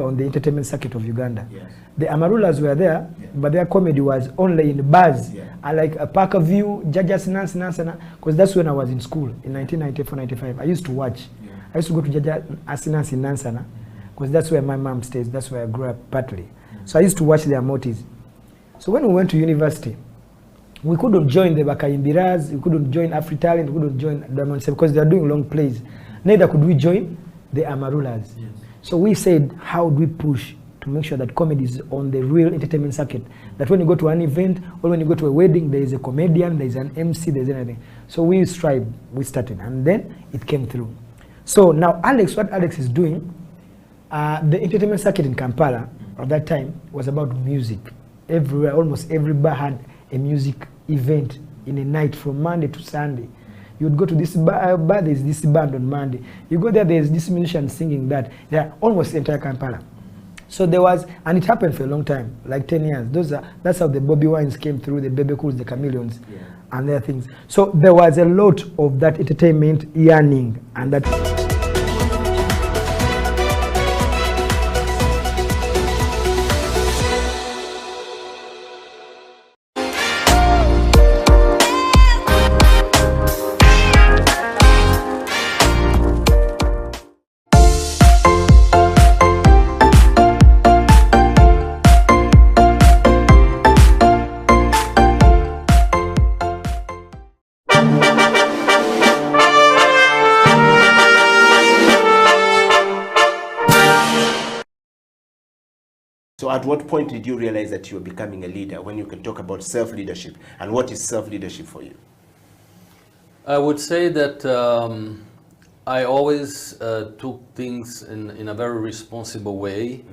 on the entertainment circuit of Uganda. Yes. The Amarulas were there, but their comedy was only in bars. I like Parker View, Jajas Nansana, because that's when I was in school in 1994-95. I used to watch. I used to go to Jajas Nansi Nansana, because that's where my mom stays. That's where I grew up partly. So I used to watch their motis. So when we went to university, we couldn't join the Bakaimbiras, we couldn't join Afritalent, we couldn't join Diamond because they are doing long plays. Neither could we join the Amarulas. Yes. So we said, how do we push to make sure that comedy is on the real entertainment circuit? That when you go to an event or when you go to a wedding, there is a comedian, there is an MC, there is anything. So we strive, we started, and then it came through. So now Alex, what Alex is doing, the entertainment circuit in Kampala at that time was about music. Everywhere, almost every bar had a music event in a night from Monday to Sunday. You would go to this bar, there's this band on Monday. You go there, there's this musician singing that. Yeah, almost the entire Kampala. So there was, and it happened for a long time, like 10 years. That's how the Bobby Wines came through, the Bebe Cools, the Chameleons, and their things. So there was a lot of that entertainment yearning, and that. So at what point did you realize that you were becoming a leader, when you can talk about self-leadership? And what is self-leadership for you? I would say that I always took things in a very responsible way.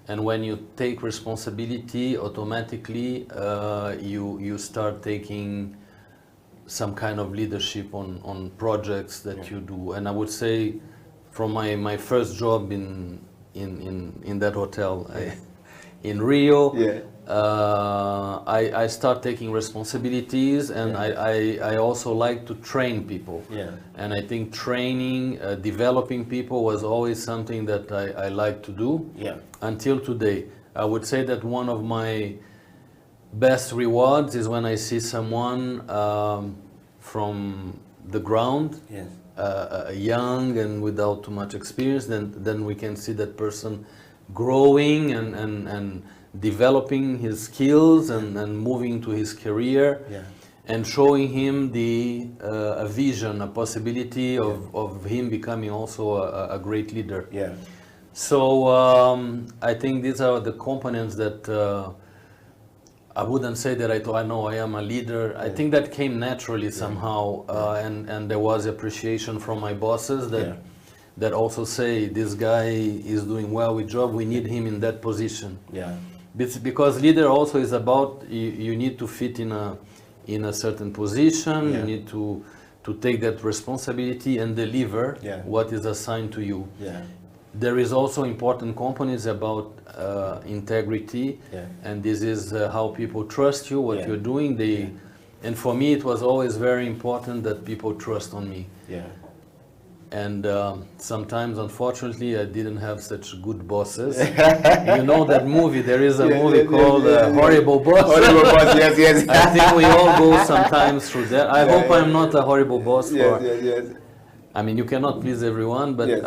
And when you take responsibility, automatically you start taking some kind of leadership on projects that you do. And I would say from my first job in that hotel, in Rio, I start taking responsibilities, and I also like to train people. And I think training, developing people was always something that I like to do until today. I would say that one of my best rewards is when I see someone from the ground, young and without too much experience, then we can see that person growing and developing his skills and moving to his career, and showing him a vision, a possibility of him becoming also a great leader. So I think these are the components that I wouldn't say that I know I am a leader. I think that came naturally somehow, and there was appreciation from my bosses that also say, this guy is doing well with job, we need him in that position. Because leader also is about, you need to fit in a certain position, you need to take that responsibility and deliver what is assigned to you. There is also important components about integrity, and this is how people trust you, what you're doing. And for me, it was always very important that people trust on me. And sometimes, unfortunately, I didn't have such good bosses. You know that movie, there is a movie called Horrible Boss. Horrible Boss, yes. I think we all go sometimes through that. I hope I'm not a horrible boss. I mean, you cannot please everyone, but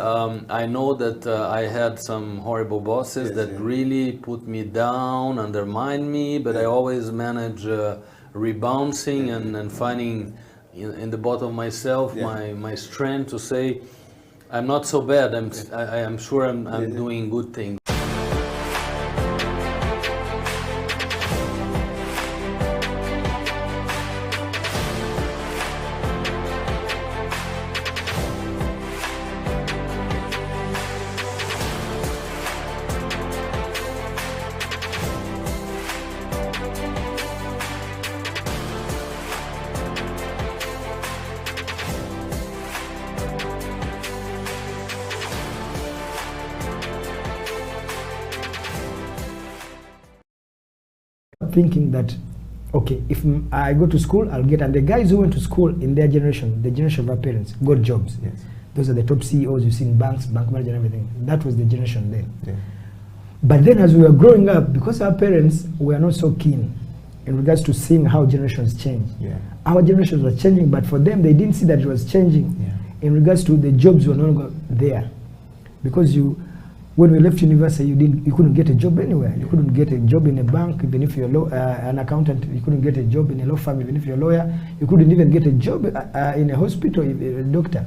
I know that I had some horrible bosses that really put me down, undermined me, but I always manage rebounding and finding in the bottom of myself my strength to say, I'm not so bad, I'm sure I'm doing good things. Thinking that, okay, if I go to school, I'll get, and the guys who went to school in their generation, the generation of our parents, got jobs. Those are the top CEOs you see in banks, bank manager and everything. That was the generation then. But then as we were growing up, because our parents were not so keen in regards to seeing how generations change. Yeah. Our generations were changing, but for them, they didn't see that it was changing. Yeah. In regards to the jobs were no longer there. Because when we left university, you couldn't get a job anywhere. You couldn't get a job in a bank, even if you're an accountant. You couldn't get a job in a law firm, even if you're a lawyer. You couldn't even get a job in a hospital, if you're a doctor.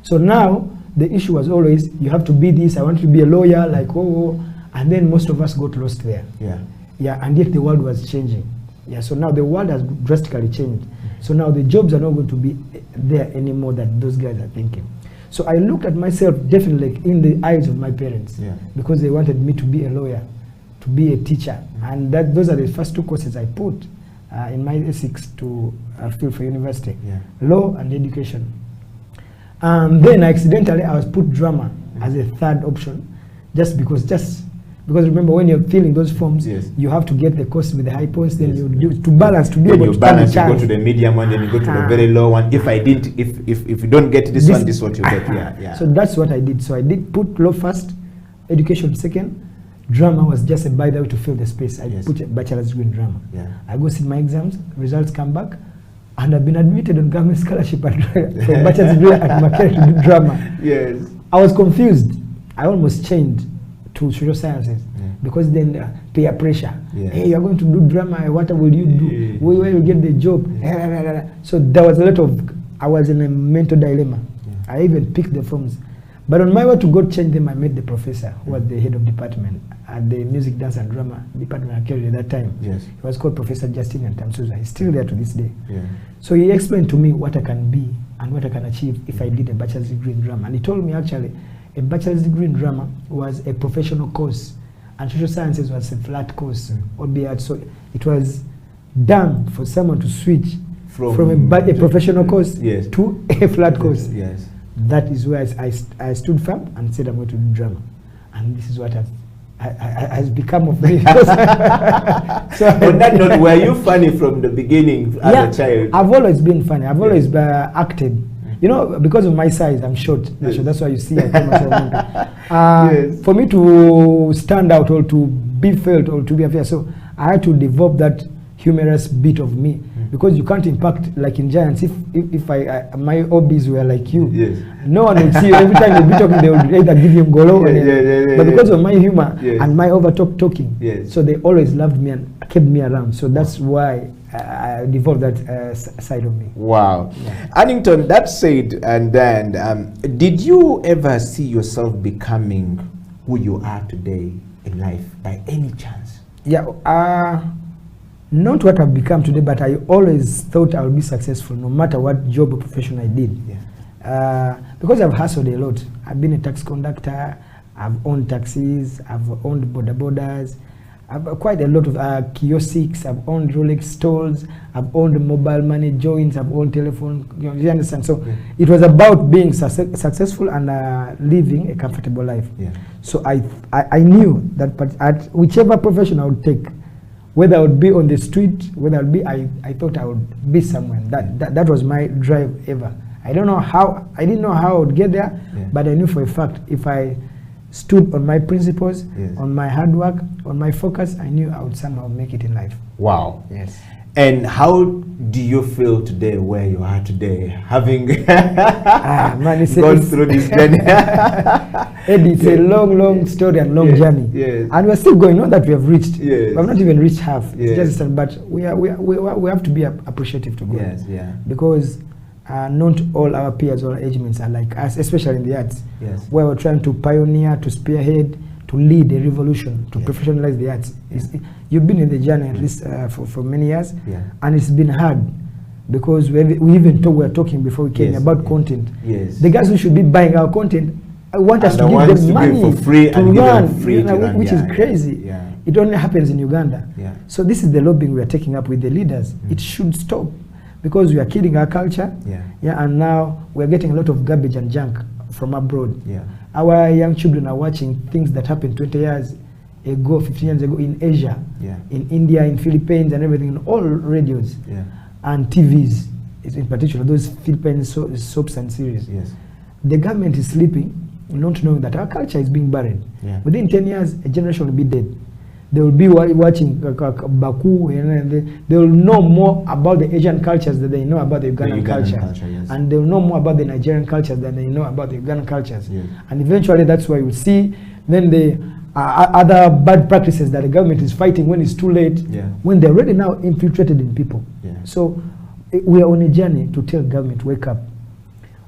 So now, the issue was always, you have to be this, I want to be a lawyer, like, and then most of us got lost there. Yeah. Yeah, and yet the world was changing. Yeah, so now the world has drastically changed. So now the jobs are not going to be there anymore that those guys are thinking. So I looked at myself definitely in the eyes of my parents, because they wanted me to be a lawyer, to be a teacher. And those are the first two courses I put in my S6 to field for university, law and education. Then accidentally I was put drama as a third option, just because remember, when you're filling those forms, you have to get the course with the high points, then you do to balance, to be able to balance. You go to the medium one, then you go to the very low one. If you don't get this one, this is what you get. Yeah. So that's what I did. So I did put law first, education second. Drama was just a by the way to fill the space. I put a bachelor's degree in drama. I go sit my exams, results come back, and I've been admitted on government scholarship for bachelor's degree at Makerere to do drama. Yes. I was confused. I almost changed to social sciences, because then peer pressure. Hey, you're going to do drama, what will you do? Where will you get the job? So there was a lot of, I was in a mental dilemma. I even picked the forms. But on my way to go change them, I met the professor who was the head of department at the music, dance and drama department at Makerere at that time. He was called Professor Justinian Tamsuza. He's still there to this day. So he explained to me what I can be and what I can achieve if I did a bachelor's degree in drama. And he told me actually, a bachelor's degree in drama was a professional course, and social sciences was a flat course, albeit so it was done for someone to switch from a professional course to a flat course. That is where I stood firm and said I'm going to do drama, and this is what has become of me. So on that note, were you funny from the beginning as a child? I've always been funny. I've always acted. You know, because of my size, I'm short. That's why you see I call myself for me to stand out or to be felt or to be affair, so I had to develop that humorous bit of me, because you can't impact like in Giants. If my hobbies were like you, no one would see you. Every time you'd be talking, they would either give you ngolo, but because of my humor and my over talking, so they always loved me and kept me around. So that's why I developed that side of me. Wow. Annington, that said and then, did you ever see yourself becoming who you are today in life by any chance? Not what I've become today, but I always thought I would be successful no matter what job or profession I did. Because I've hustled a lot. I've been a taxi conductor, I've owned taxis, I've owned borders, I've quite a lot of kiosks, I've owned Rolex stores, I've owned mobile money joints, I've owned telephone, you understand? So it was about being successful and living a comfortable life. So I knew that at whichever profession I would take, whether I would be on the street, whether I would be, I thought I would be somewhere. That was my drive ever. I didn't know how I would get there, but I knew for a fact if I stood on my principles, on my hard work, on my focus, I knew I would somehow make it in life. Wow. Yes. And how do you feel today where you are today, having gone through this journey? Eddie, it's a long story and long journey. And we're still going, not that we have reached. We have not even reached half. It's just, but we have to be appreciative to God. Because not all our peers or age mates are like us, especially in the arts, where we're trying to pioneer, to spearhead, to lead a revolution, to professionalize the arts. You've been in the journey at least for many years, and it's been hard, because we even we're talking before we came about content. The guys who should be buying our content want us to give them money for free to run, which is crazy. It only happens in Uganda. So this is the lobbying we are taking up with the leaders. It should stop, because we are killing our culture, and now we're getting a lot of garbage and junk from abroad. Our young children are watching things that happened 20 years ago, 15 years ago in Asia, in India, in Philippines and everything, in all radios and TVs, in particular, those Philippine soaps and series. The government is sleeping not knowing that our culture is being buried. Yeah. Within 10 years, a generation will be dead. They will be watching Baku, and they will know more about the Asian cultures than they know about the Ugandan culture. Yes. And they will know more about the Nigerian cultures than they know about the Ugandan cultures. Yes. And eventually that's why you see then the other bad practices that the government is fighting when it's too late, when they're already now infiltrated in people. Yeah. So we are on a journey to tell government, wake up.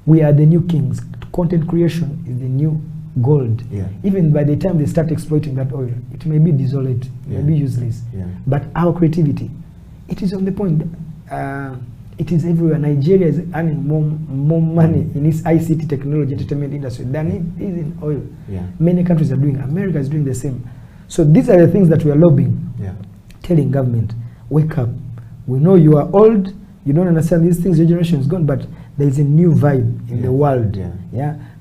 We are the new kings. Content creation is the new gold. Yeah. Even by the time they start exploiting that oil, it may be desolate, may be useless. Yeah. But our creativity, it is on the point. It is everywhere. Nigeria is earning more money in its ICT technology entertainment industry than it is in oil. Yeah. Many countries are doing. America is doing the same. So these are the things that we are lobbying, telling government, wake up. We know you are old, you don't understand these things, your generation is gone, but there is a new vibe in the world.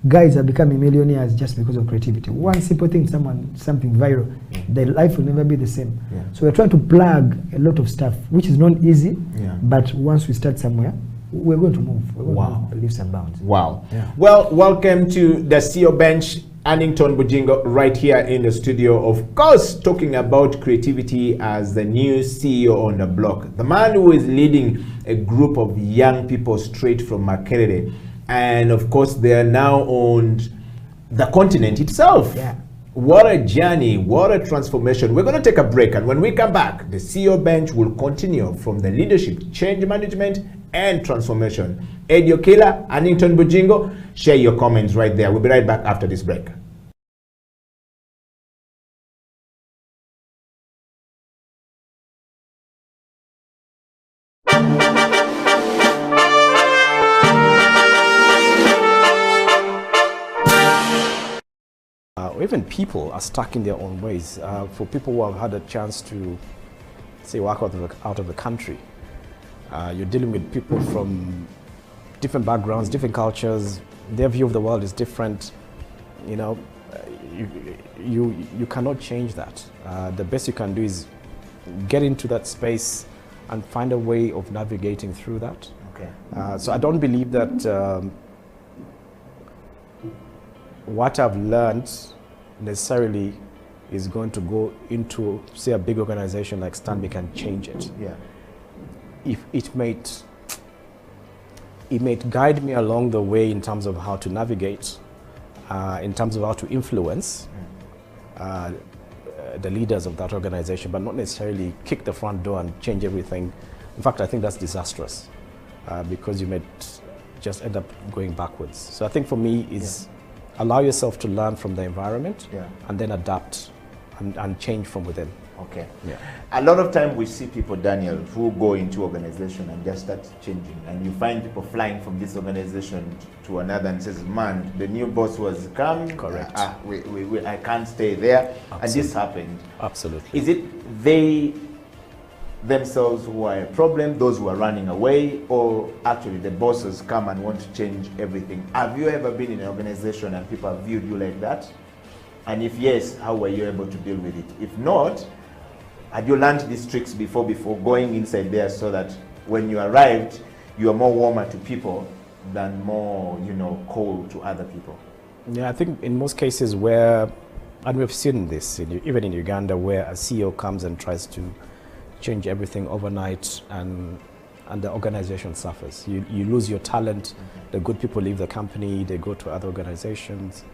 Guys are becoming millionaires just because of creativity. One simple thing, something viral, their life will never be the same. So we're trying to plug a lot of stuff, which is not easy, but once we start somewhere, we're going to move. We're going to move leaps and bounds. Wow. Well, welcome to the CEO Bench. Annington Bujingo right here in the studio, of course, talking about creativity as the new CEO on the block. The man who is leading a group of young people straight from Makerere. And of course, they are now on the continent itself. What a journey, what a transformation. We're going to take a break, and when we come back, the CEO Bench will continue from the leadership, change management, and transformation. Eddie Okeela, Annington Bujingo, share your comments right there. We'll be right back after this break. Even people are stuck in their own ways. For people who have had a chance to, say, work out of the country, you're dealing with people from different backgrounds, different cultures. Their view of the world is different. You know, you cannot change that. The best you can do is get into that space and find a way of navigating through that. So I don't believe that what I've learned necessarily is going to go into, say, a big organization like Stanbic and change it. If it may guide me along the way in terms of how to navigate, in terms of how to influence the leaders of that organization, but not necessarily kick the front door and change everything. In fact, I think that's disastrous because you may just end up going backwards. So I think for me is allow yourself to learn from the environment and then adapt and change from within. A lot of time we see people, Daniel, who go into organization and just start changing, and you find people flying from this organization to another and says, man, the new boss was come. I can't stay there. And this happened. Is it they themselves who are a problem, those who are running away, or actually the bosses come and want to change everything? Have you ever been in an organization and people have viewed you like that? And if yes, how were you able to deal with it? If not, had you learned these tricks before going inside there so that when you arrived, you are more warmer to people than more, cold to other people? I think in most cases where, and we've seen this, even in Uganda, where a CEO comes and tries to change everything overnight and the organization suffers. You lose your talent, the good people leave the company, they go to other organizations,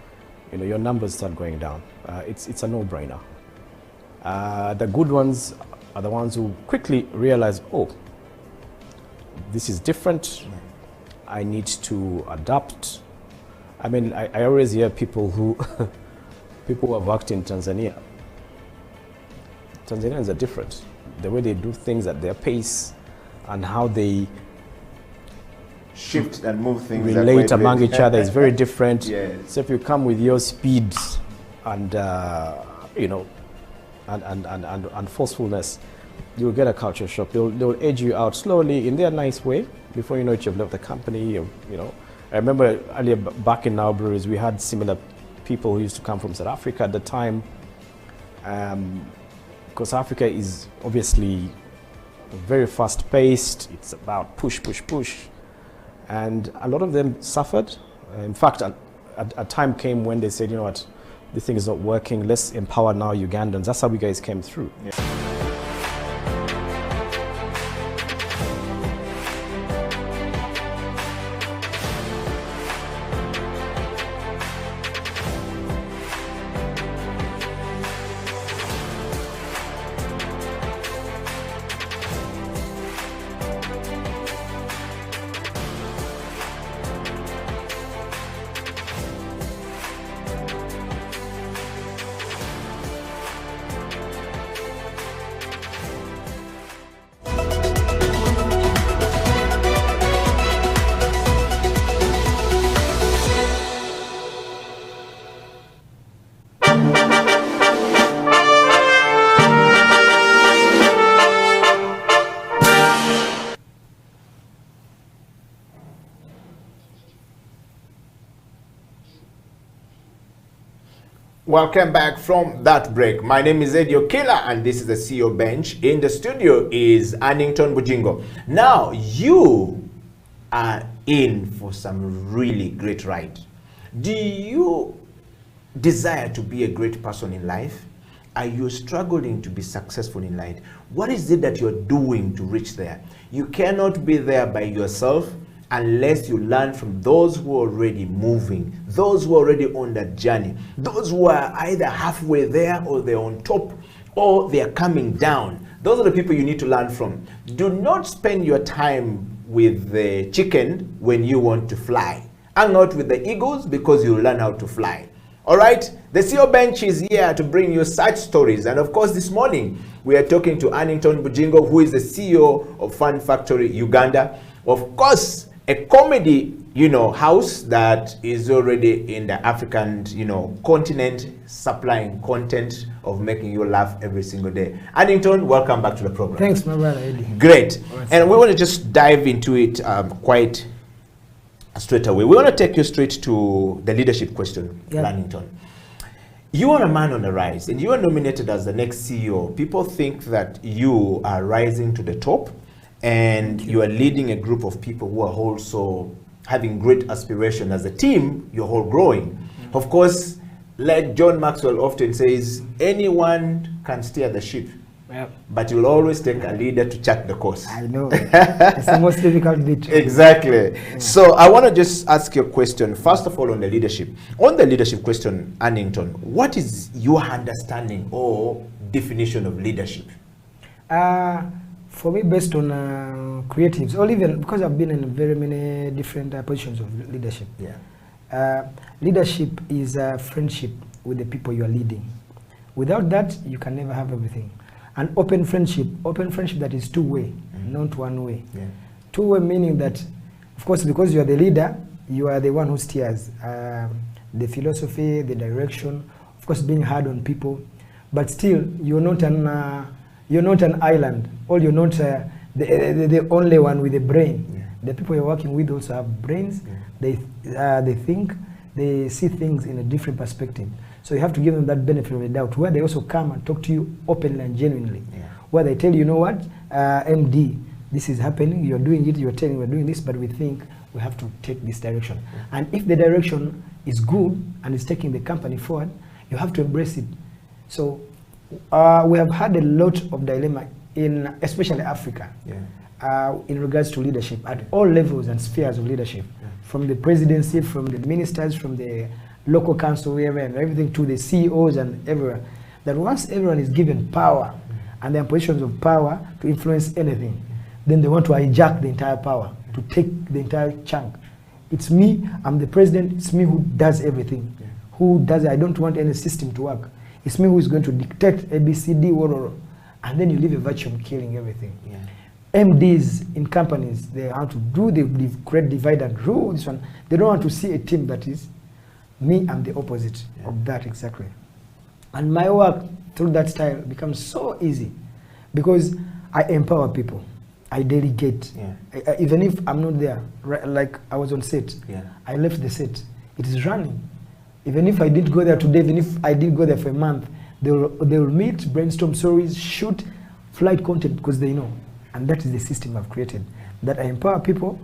your numbers start going down. It's a no-brainer. The good ones are the ones who quickly realize, oh, this is different, I need to adapt. I mean, I always hear people who have worked in Tanzania. Tanzanians are different. The way they do things at their pace and how they shift and move things, relate among each other is very different. So if you come with your speed and and forcefulness, you'll get a culture shock. They'll edge you out slowly in their nice way. Before you know it, you've left the company. I remember earlier back in our breweries, we had similar people who used to come from South Africa at the time. Because Africa is obviously very fast-paced. It's about push, push, push. And a lot of them suffered. In fact, a time came when they said, you know what, this thing is not working, let's empower now Ugandans. That's how you guys came through. Yeah. Welcome back from that break. My name is Eddie Okila and this is the CEO Bench. In the studio is Annington Bujingo. Now, you are in for some really great ride. Do you desire to be a great person in life? Are you struggling to be successful in life? What is it that you're doing to reach there? You cannot be there by yourself unless you learn from those who are already moving, those who are already on that journey, those who are either halfway there or they're on top or they're coming down. Those are the people you need to learn from. Do not spend your time with the chicken when you want to fly. Hang out with the eagles because you'll learn how to fly. All right, the CEO Bench is here to bring you such stories. And of course, this morning, we are talking to Annington Bujingo, who is the CEO of Fun Factory Uganda. Of course, a comedy, house that is already in the African, continent, supplying content of making you laugh every single day. Annington, welcome back to the program. Thanks, my brother Eddie. Great. And we want to just dive into it quite straight away. We want to take you straight to the leadership question, Annington. You are a man on the rise, and you are nominated as the next CEO. People think that you are rising to the top, and you are leading a group of people who are also having great aspiration. As a team, you're all growing. Of course, like John Maxwell often says, anyone can steer the ship, but you'll always take a leader to chart the course. I know. It's the most difficult bit. Exactly. Yeah. So I want to just ask you a question, first of all, on the leadership. On the leadership question, Annington, what is your understanding or definition of leadership? For me, based on creatives, or even because I've been in very many different positions of leadership. Leadership is a friendship with the people you are leading. Without that, you can never have everything. An open friendship that is two-way, not one-way. Two-way meaning that, of course, because you are the leader, you are the one who steers the philosophy, the direction, of course, being hard on people, but still, you're not an island, or you're not the only one with a brain. The people you're working with also have brains. They think, they see things in a different perspective. So you have to give them that benefit of the doubt, where they also come and talk to you openly and genuinely. Where they tell you, you know what, MD, this is happening, you're doing it, you're telling we're doing this, but we think we have to take this direction. And if the direction is good and is taking the company forward, you have to embrace it. So we have had a lot of dilemma in especially Africa in regards to leadership at all levels and spheres of leadership, from the presidency, from the ministers, from the local council, wherever, and everything to the CEOs and everywhere. That once everyone is given power and they're in positions of power to influence anything, then they want to hijack the entire power, to take the entire chunk. It's me, I'm the president, it's me who does everything. Who does it? I don't want any system to work. It's me who is going to dictate ABCD, and then you leave a vacuum killing everything. MDs in companies, they have to do the great divide and rule this one. They don't want to see a team that is me. I'm the opposite of that exactly. And my work through that style becomes so easy because I empower people. I delegate. Even if I'm not there, like I was on set, I left the set. It is running. Even if I didn't go there today, even if I didn't go there for a month, they will meet, brainstorm stories, shoot flight content because they know. And that is the system I've created. That I empower people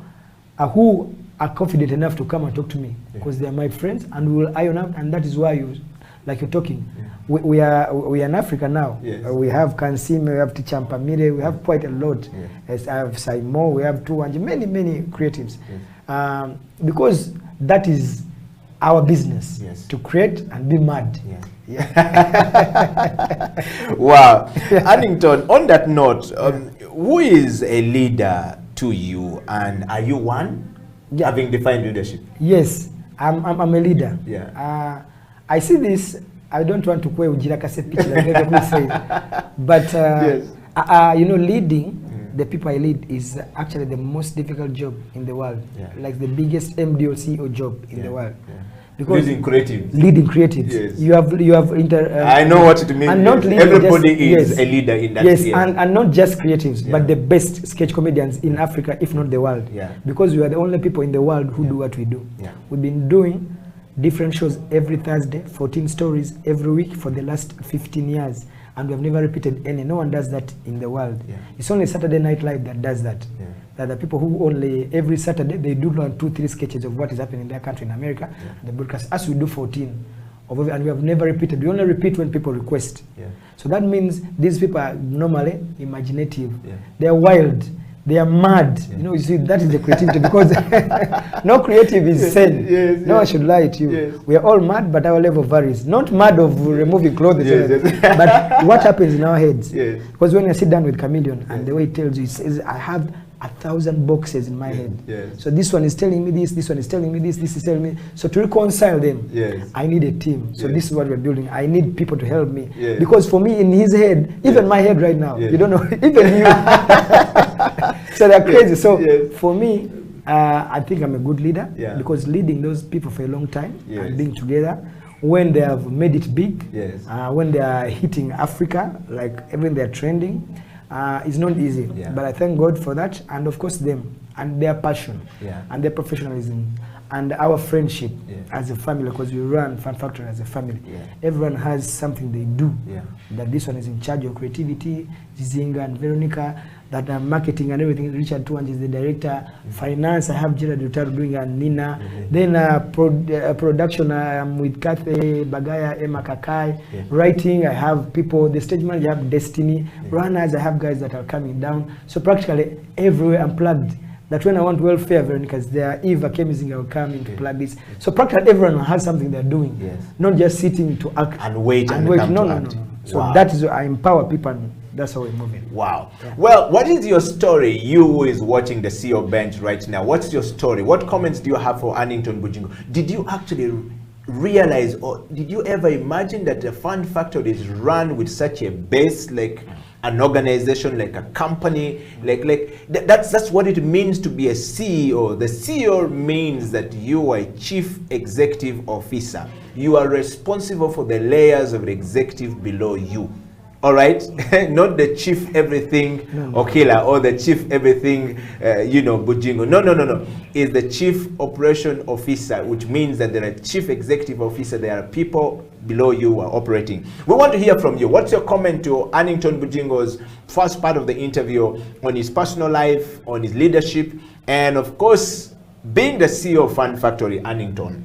who are confident enough to come and talk to me because they are my friends, and we will iron out, and that is why you're talking. We are in Africa now. We have Kansim, we have Tichampamire, we have quite a lot. As I have Saimo, we have Tuanji, many creatives. Because that is our business, to create and be mad. Wow. Annington, on that note, who is a leader to you, and are you one? Having defined leadership. Yes, I'm a leader. I see this. I don't want to quote Ujirakase pitch like everybody says, but you know, leading the people I lead is actually the most difficult job in the world. Like the biggest MD or CEO job in the world. Because leading creatives. Leading creatives. You have I know what it means. And not everybody is a leader in that. And not just creatives, but the best sketch comedians in Africa, if not the world. Because we are the only people in the world who do what we do. We've been doing different shows every Thursday, 14 stories every week for the last 15 years. And we have never repeated any. No one does that in the world. It's only Saturday Night Live that does that. There are the people who only every Saturday they do 2-3 sketches of what is happening in their country in America. And they broadcast as we do 14 of every, and we have never repeated. We only repeat when people request. So that means these people are normally imaginative. They are wild. They are mad. You know, you see, that is the creativity, because no creative is sane. No one should lie to you. We are all mad, but our level varies. Not mad of removing clothes, but what happens in our heads. Because when you sit down with Chameleon and the way he tells you, he says, I have 1,000 boxes in my head. So this one is telling me this one is telling me this is telling me. So to reconcile them, I need a team. So this is what we're building. I need people to help me. Because for me, in his head, even my head right now, you don't know, even you. So they're crazy. So for me, I think I'm a good leader, because leading those people for a long time and being together, when they have made it big, when they are hitting Africa, like even they're trending, it's not easy. But I thank God for that, and of course them and their passion and their professionalism and our friendship as a family, because we run Fun Factory as a family. Everyone has something they do. That this one is in charge of creativity, Zinga and Veronica, that are marketing and everything. Richard Tuanji is the director. Finance, I have Gerard Dutaro doing, and Nina. Then production, I'm with Kathy Bagaya, Emma Kakai. Writing, I have people. The stage manager, I have Destiny. Runners, I have guys that are coming down. So practically everywhere I'm plugged. That when I want welfare, Veronica's there. Eva Kemizinga will come in to plug this. So practically everyone has something they're doing. Not just sitting to act. And wait. No. So that is, I empower people, and that's how we're moving. Wow. Well, what is your story? You who is watching the CEO Bench right now, what's your story? What comments do you have for Annington Bujingo? Did you actually realize, or did you ever imagine that the Fun Factory is run with such a base, like an organization, like a company, that's what it means to be a CEO. The CEO means that you are a chief executive officer. You are responsible for the layers of the executive below you. All right, not the chief everything Okila or the chief everything, Bujingo. No. It's the chief operation officer, which means that there are chief executive officer. There are people below you who are operating. We want to hear from you. What's your comment to Annington Bujingo's first part of the interview on his personal life, on his leadership, and of course, being the CEO of Fun Factory, Annington?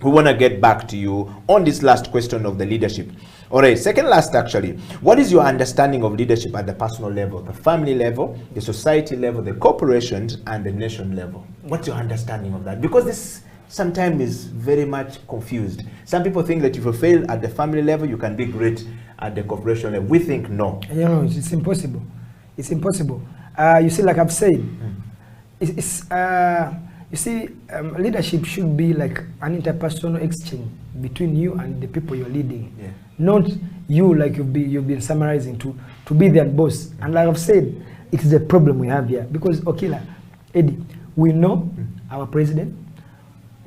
We want to get back to you on this last question of the leadership. All right, second last actually, what is your understanding of leadership at the personal level, the family level, the society level, the corporations, and the nation level? What's your understanding of that? Because this sometimes is very much confused. Some people think that if you fail at the family level, you can be great at the corporation level. We think no. It's impossible. It's impossible. You see, like I've said, leadership should be like an interpersonal exchange between you and the people you're leading. Not you, like you've been summarizing, to be their boss. And like I've said, it is a problem we have here. Because, Eddie, we know our president.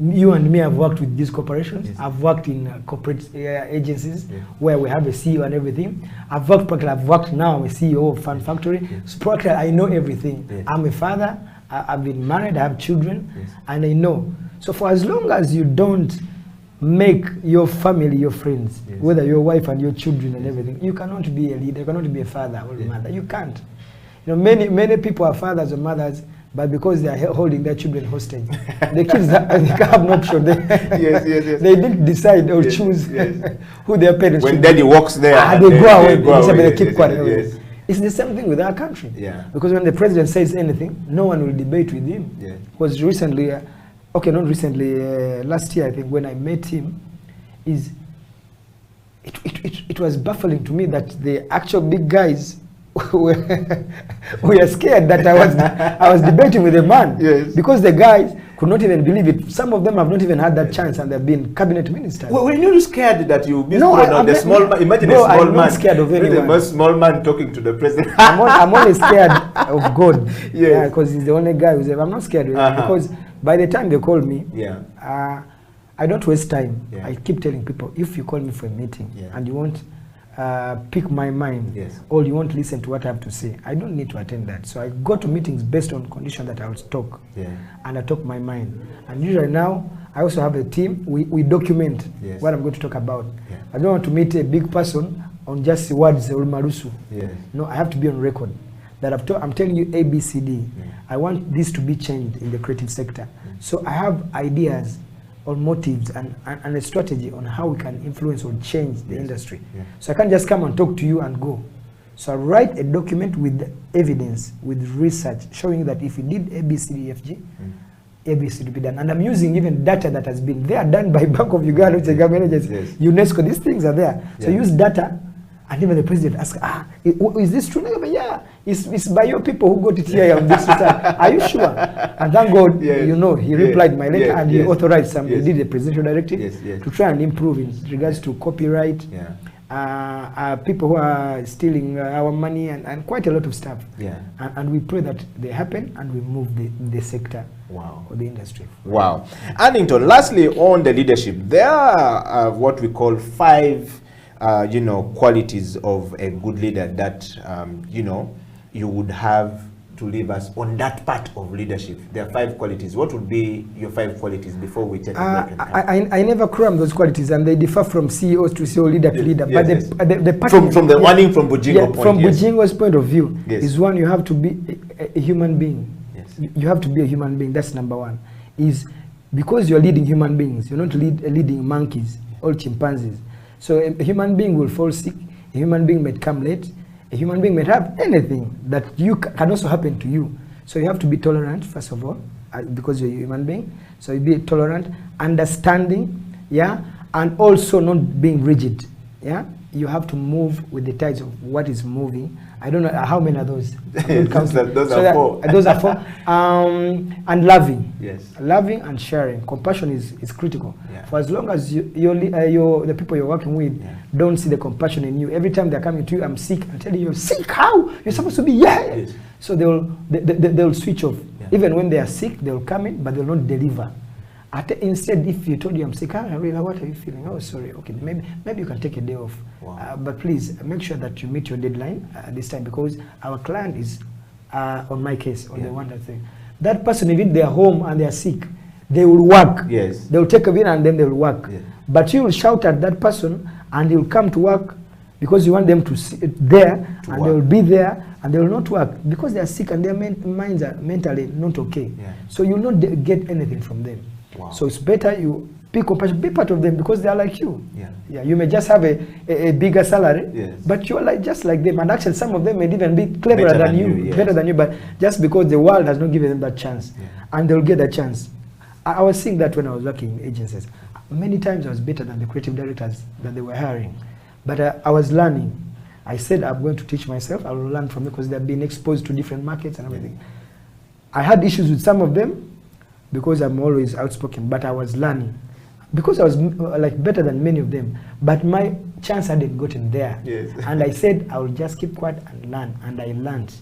You and me have worked with these corporations. I've worked in corporate agencies where we have a CEO and everything. I've worked now, I'm a CEO of Fun Factory. So practically, I know everything. I'm a father. I've been married. I have children, and I know. So for as long as you don't make your family your friends, whether your wife and your children and everything, you cannot be a leader. You cannot be a father or a mother. You can't. Many people are fathers or mothers, but because they are holding their children hostage. The kids have no option. They, yes. They didn't decide or choose who their parents when should daddy be. walks there, They go away. They Yes, keep quiet. yes. It's the same thing with our country. Yeah. Because when the president says anything, no one will debate with him. Yeah. Because recently, okay, not recently, last year I think when I met him, it was baffling to me that the actual big guys were scared that I was debating with a man. Yes. Because the guys could not even believe it. Some of them have not even had that chance, and they've been cabinet ministers. Well, were you scared that you'll be No, thrown out? The small man, imagine a small I'm man. not scared of anyone. A small man talking to the president. I'm only scared of God. Yes. Yeah, because he's the only guy who's ever. I'm not scared of him because by the time they call me, I don't waste time. Yeah. I keep telling people, if you call me for a meeting and you want pick my mind, or you won't listen to what I have to say, I don't need to attend that. So I go to meetings based on condition that I will talk, and I talk my mind. And usually now, I also have a team. We document what I'm going to talk about. I don't want to meet a big person on just words or marusu. No, I have to be on record. That I'm telling you A, B, C, D. I want this to be changed in the creative sector. So I have ideas or motives and a strategy on how we can influence or change the industry. So I can't just come and talk to you and go. So I write a document with evidence, with research, showing that if we did A, B, C, D, F, G, A, B, C to be done. And I'm using even data that has been there, done by Bank of Uganda, which is a government agency, UNESCO, these things are there. So use data, and even the president asks, is this true? Yeah, it's by your people who got it here on this research. Are you sure? And thank God, you know, he replied my letter and he authorized some, he did a presidential directive to try and improve in regards to copyright, people who are stealing our money and quite a lot of stuff. And we pray that they happen and we move the sector or the industry. Wow. Annington, lastly on the leadership, there are what we call 5 qualities of a good leader that, you would have to leave us on that part of leadership. There are 5 qualities. What would be your 5 qualities before we take a break? I never cram those qualities, and they differ from CEOs to CEO, leader to leader. But the from the one from Bujingo point. From Bujingo's point of view, is one, you have to be a human being. You have to be a human being. That's number one. Is because you're leading human beings, you're not leading monkeys or chimpanzees. So a human being will fall sick, a human being may come late, a human being may have anything that can also happen to you. So you have to be tolerant, first of all, because you're a human being. So you be tolerant, understanding, and also not being rigid. You have to move with the tides of what is moving. I don't know how many are those. Those are 4. Those are 4. And loving. Yes. Loving and sharing. Compassion is critical. For as long as the people you're working with don't see the compassion in you, every time they're coming to you, I'm sick, I'm telling you, you're sick, how? You're supposed to be, So they'll switch off. Even when they are sick, they'll come in, but they'll not deliver. Instead, if you told you I'm sick, really, what are you feeling? Oh, sorry. Okay, maybe you can take a day off. But please make sure that you meet your deadline this time, because our client is, on my case, on the one that thing. That person, even they're home and they're sick, they will work. They will take a bit and then they will work. But you will shout at that person and he will come to work because you want them to sit there and they will be there and they will not work because they are sick and their minds are mentally not okay. So you will not get anything from them. So it's better you be compassionate, be part of them because they are like you. You may just have a bigger salary, but you are just like them. And actually, some of them may even be cleverer than you, better than you, but just because the world has not given them that chance, and they'll get that chance. I was seeing that when I was working in agencies. Many times I was better than the creative directors that they were hiring, but I was learning. I said I'm going to teach myself. I will learn from them because they're being exposed to different markets and everything. I had issues with some of them because I'm always outspoken, but I was learning. Because I was better than many of them, but my chance hadn't gotten there. And I said, I will just keep quiet and learn. And I learned.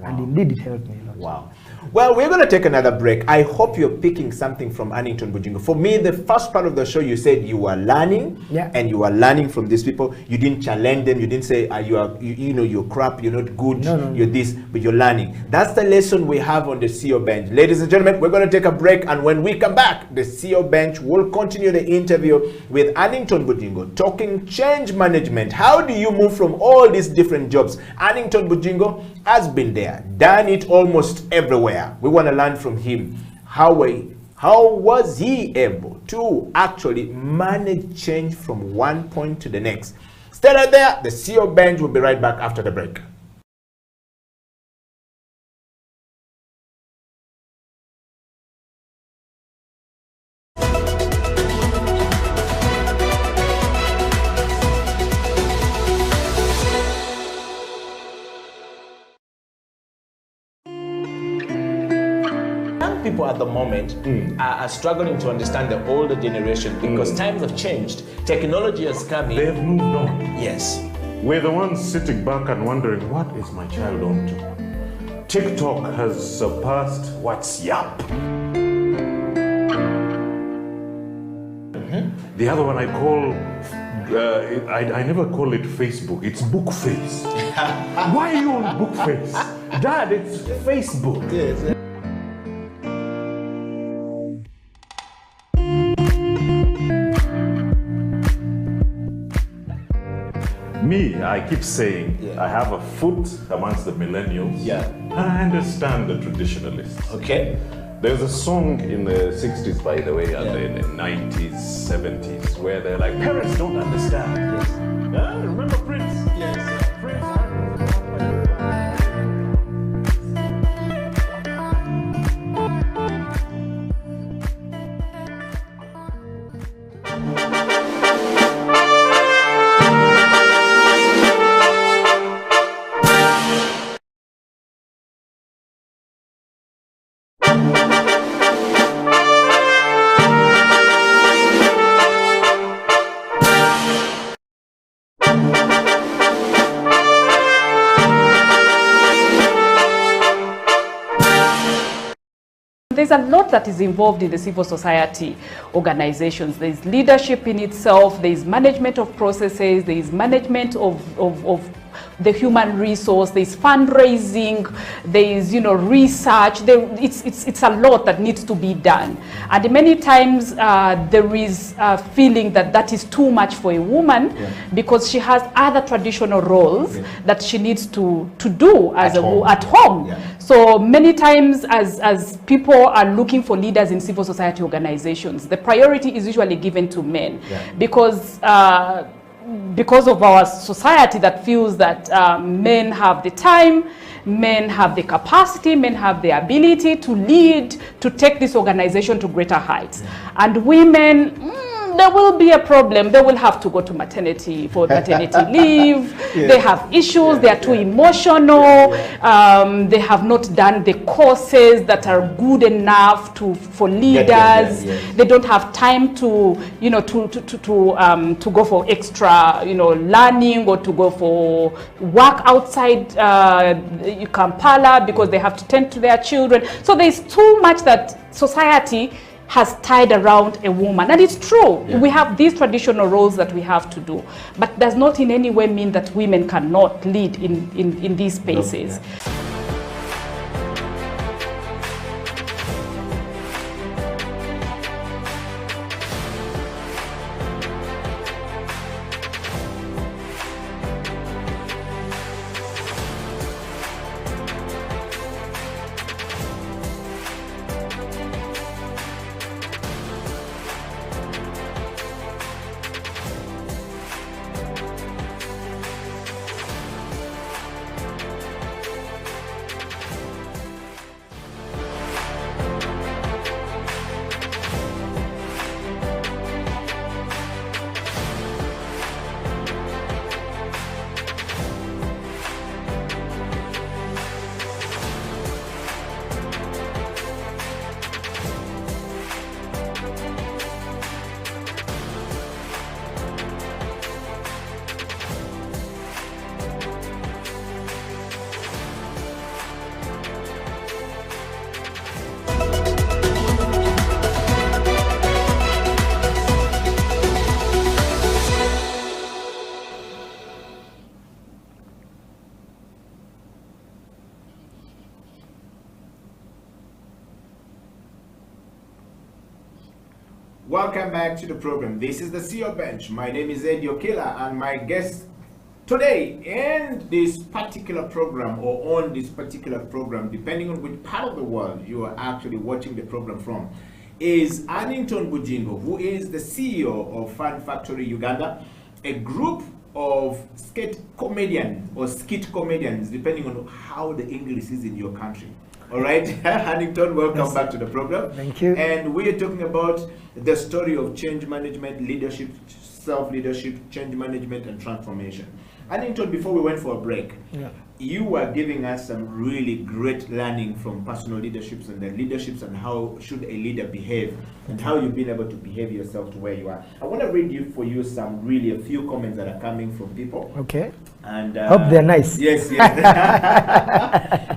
And indeed, it helped me a lot. Well, we're going to take another break. I hope you're picking something from Annington Bujingo. For me, the first part of the show, you said you were learning, and you were learning from these people. You didn't challenge them. You didn't say, you're crap, you're not good, you're this, but you're learning. That's the lesson we have on the CEO Bench. Ladies and gentlemen, we're going to take a break, and when we come back, the CEO Bench will continue the interview with Annington Bujingo, talking change management. How do you move from all these different jobs? Annington Bujingo has been there. anywhere, done it almost everywhere. We want to learn from him. How was he able to actually manage change from one point to the next? Stay right there. The CEO Bench will be right back after the break. People at the moment are struggling to understand the older generation because times have changed. Technology has come in. They've moved on. Yes. We're the ones sitting back and wondering, what is my child on to? TikTok has surpassed WhatsApp. The other one I call, I never call it Facebook, it's Bookface. Why are you on Bookface? Dad, it's Facebook. Yes. Me, I keep saying, I have a foot amongst the millennials. Yeah. And I understand the traditionalists. Okay. There's a song in the 60s, by the way, and in the 90s, 70s, where they're like, parents don't understand. Yes. Remember Prince? Yes. Prince. There's a lot that is involved in the civil society organizations. There's leadership in itself, there's management of processes, there's management of the human resource, there's fundraising, there's research. It's a lot that needs to be done. And many times there is a feeling that is too much for a woman because she has other traditional roles that she needs to do as at home. Yeah. So many times as people are looking for leaders in civil society organizations, the priority is usually given to men because of our society that feels that men have the time, men have the capacity, men have the ability to lead, to take this organization to greater heights. And women, there will be a problem. They will have to go to maternity leave. They have issues. They are too emotional. They have not done the courses that are good enough for leaders. They don't have time to go for extra learning or to go for work outside Kampala because they have to tend to their children. So there's too much that society has tied around a woman. And it's true, we have these traditional roles that we have to do, but does not in any way mean that women cannot lead in these spaces. Welcome back to the program. This is the CEO Bench. My name is Eddie Okila, and my guest Today, in this particular program or on this particular program, depending on which part of the world you are actually watching the program from, is Annington Bujingo, who is the CEO of Fun Factory Uganda, a group of skit comedians, depending on how the English is in your country. All right, Annington, welcome back to the program. Thank you. And we are talking about the story of change management, leadership, self-leadership, change management, and transformation. Annington, before we went for a break, you were giving us some really great learning from personal leaderships and the leaderships and how should a leader behave and how you've been able to behave yourself to where you are. I want to read for you some really a few comments that are coming from people. Okay. And hope they're nice. Yes, yes.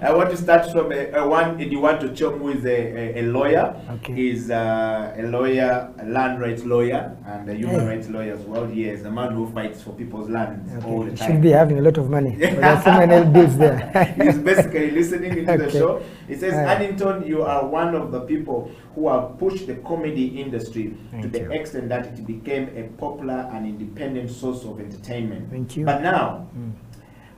I want to start from one Ediwato Chom, who is a lawyer. Okay. He's a lawyer, a land rights lawyer, and a human rights lawyer as well. He is a man who fights for people's land all the time. Should be having a lot of money. But there's so many bills there. He's basically listening into the show. He says, Annington, you are one of the people who have pushed the comedy industry to the extent that it became a popular and independent source of entertainment. Thank you. But now,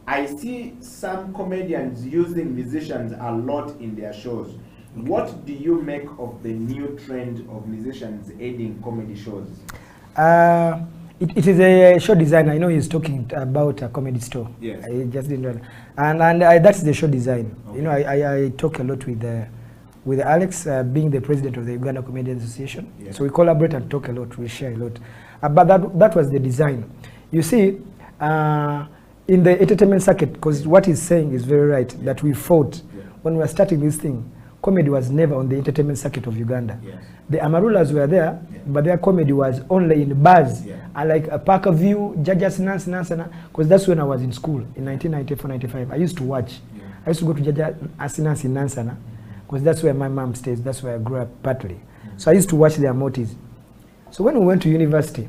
I see some comedians using musicians a lot in their shows. What do you make of the new trend of musicians aiding comedy shows? It is a show design. I know he's talking about a comedy store. Yes. I just didn't know. And that's the show design. Okay. You know, I talk a lot with Alex, being the president of the Uganda Comedians Association. Yeah. So we collaborate and talk a lot, we share a lot. But that was the design. You see, in the entertainment circuit, because what he's saying is very right, that we fought when we were starting this thing. Comedy was never on the entertainment circuit of Uganda. Yes. The Amarulas were there, but their comedy was only in bars, like Parker View, Jajas Nansana, because that's when I was in school in 1994-95. I used to watch. I used to go to Jajas Nansana, because that's where my mom stays. That's where I grew up partly. So I used to watch their motis. So when we went to university,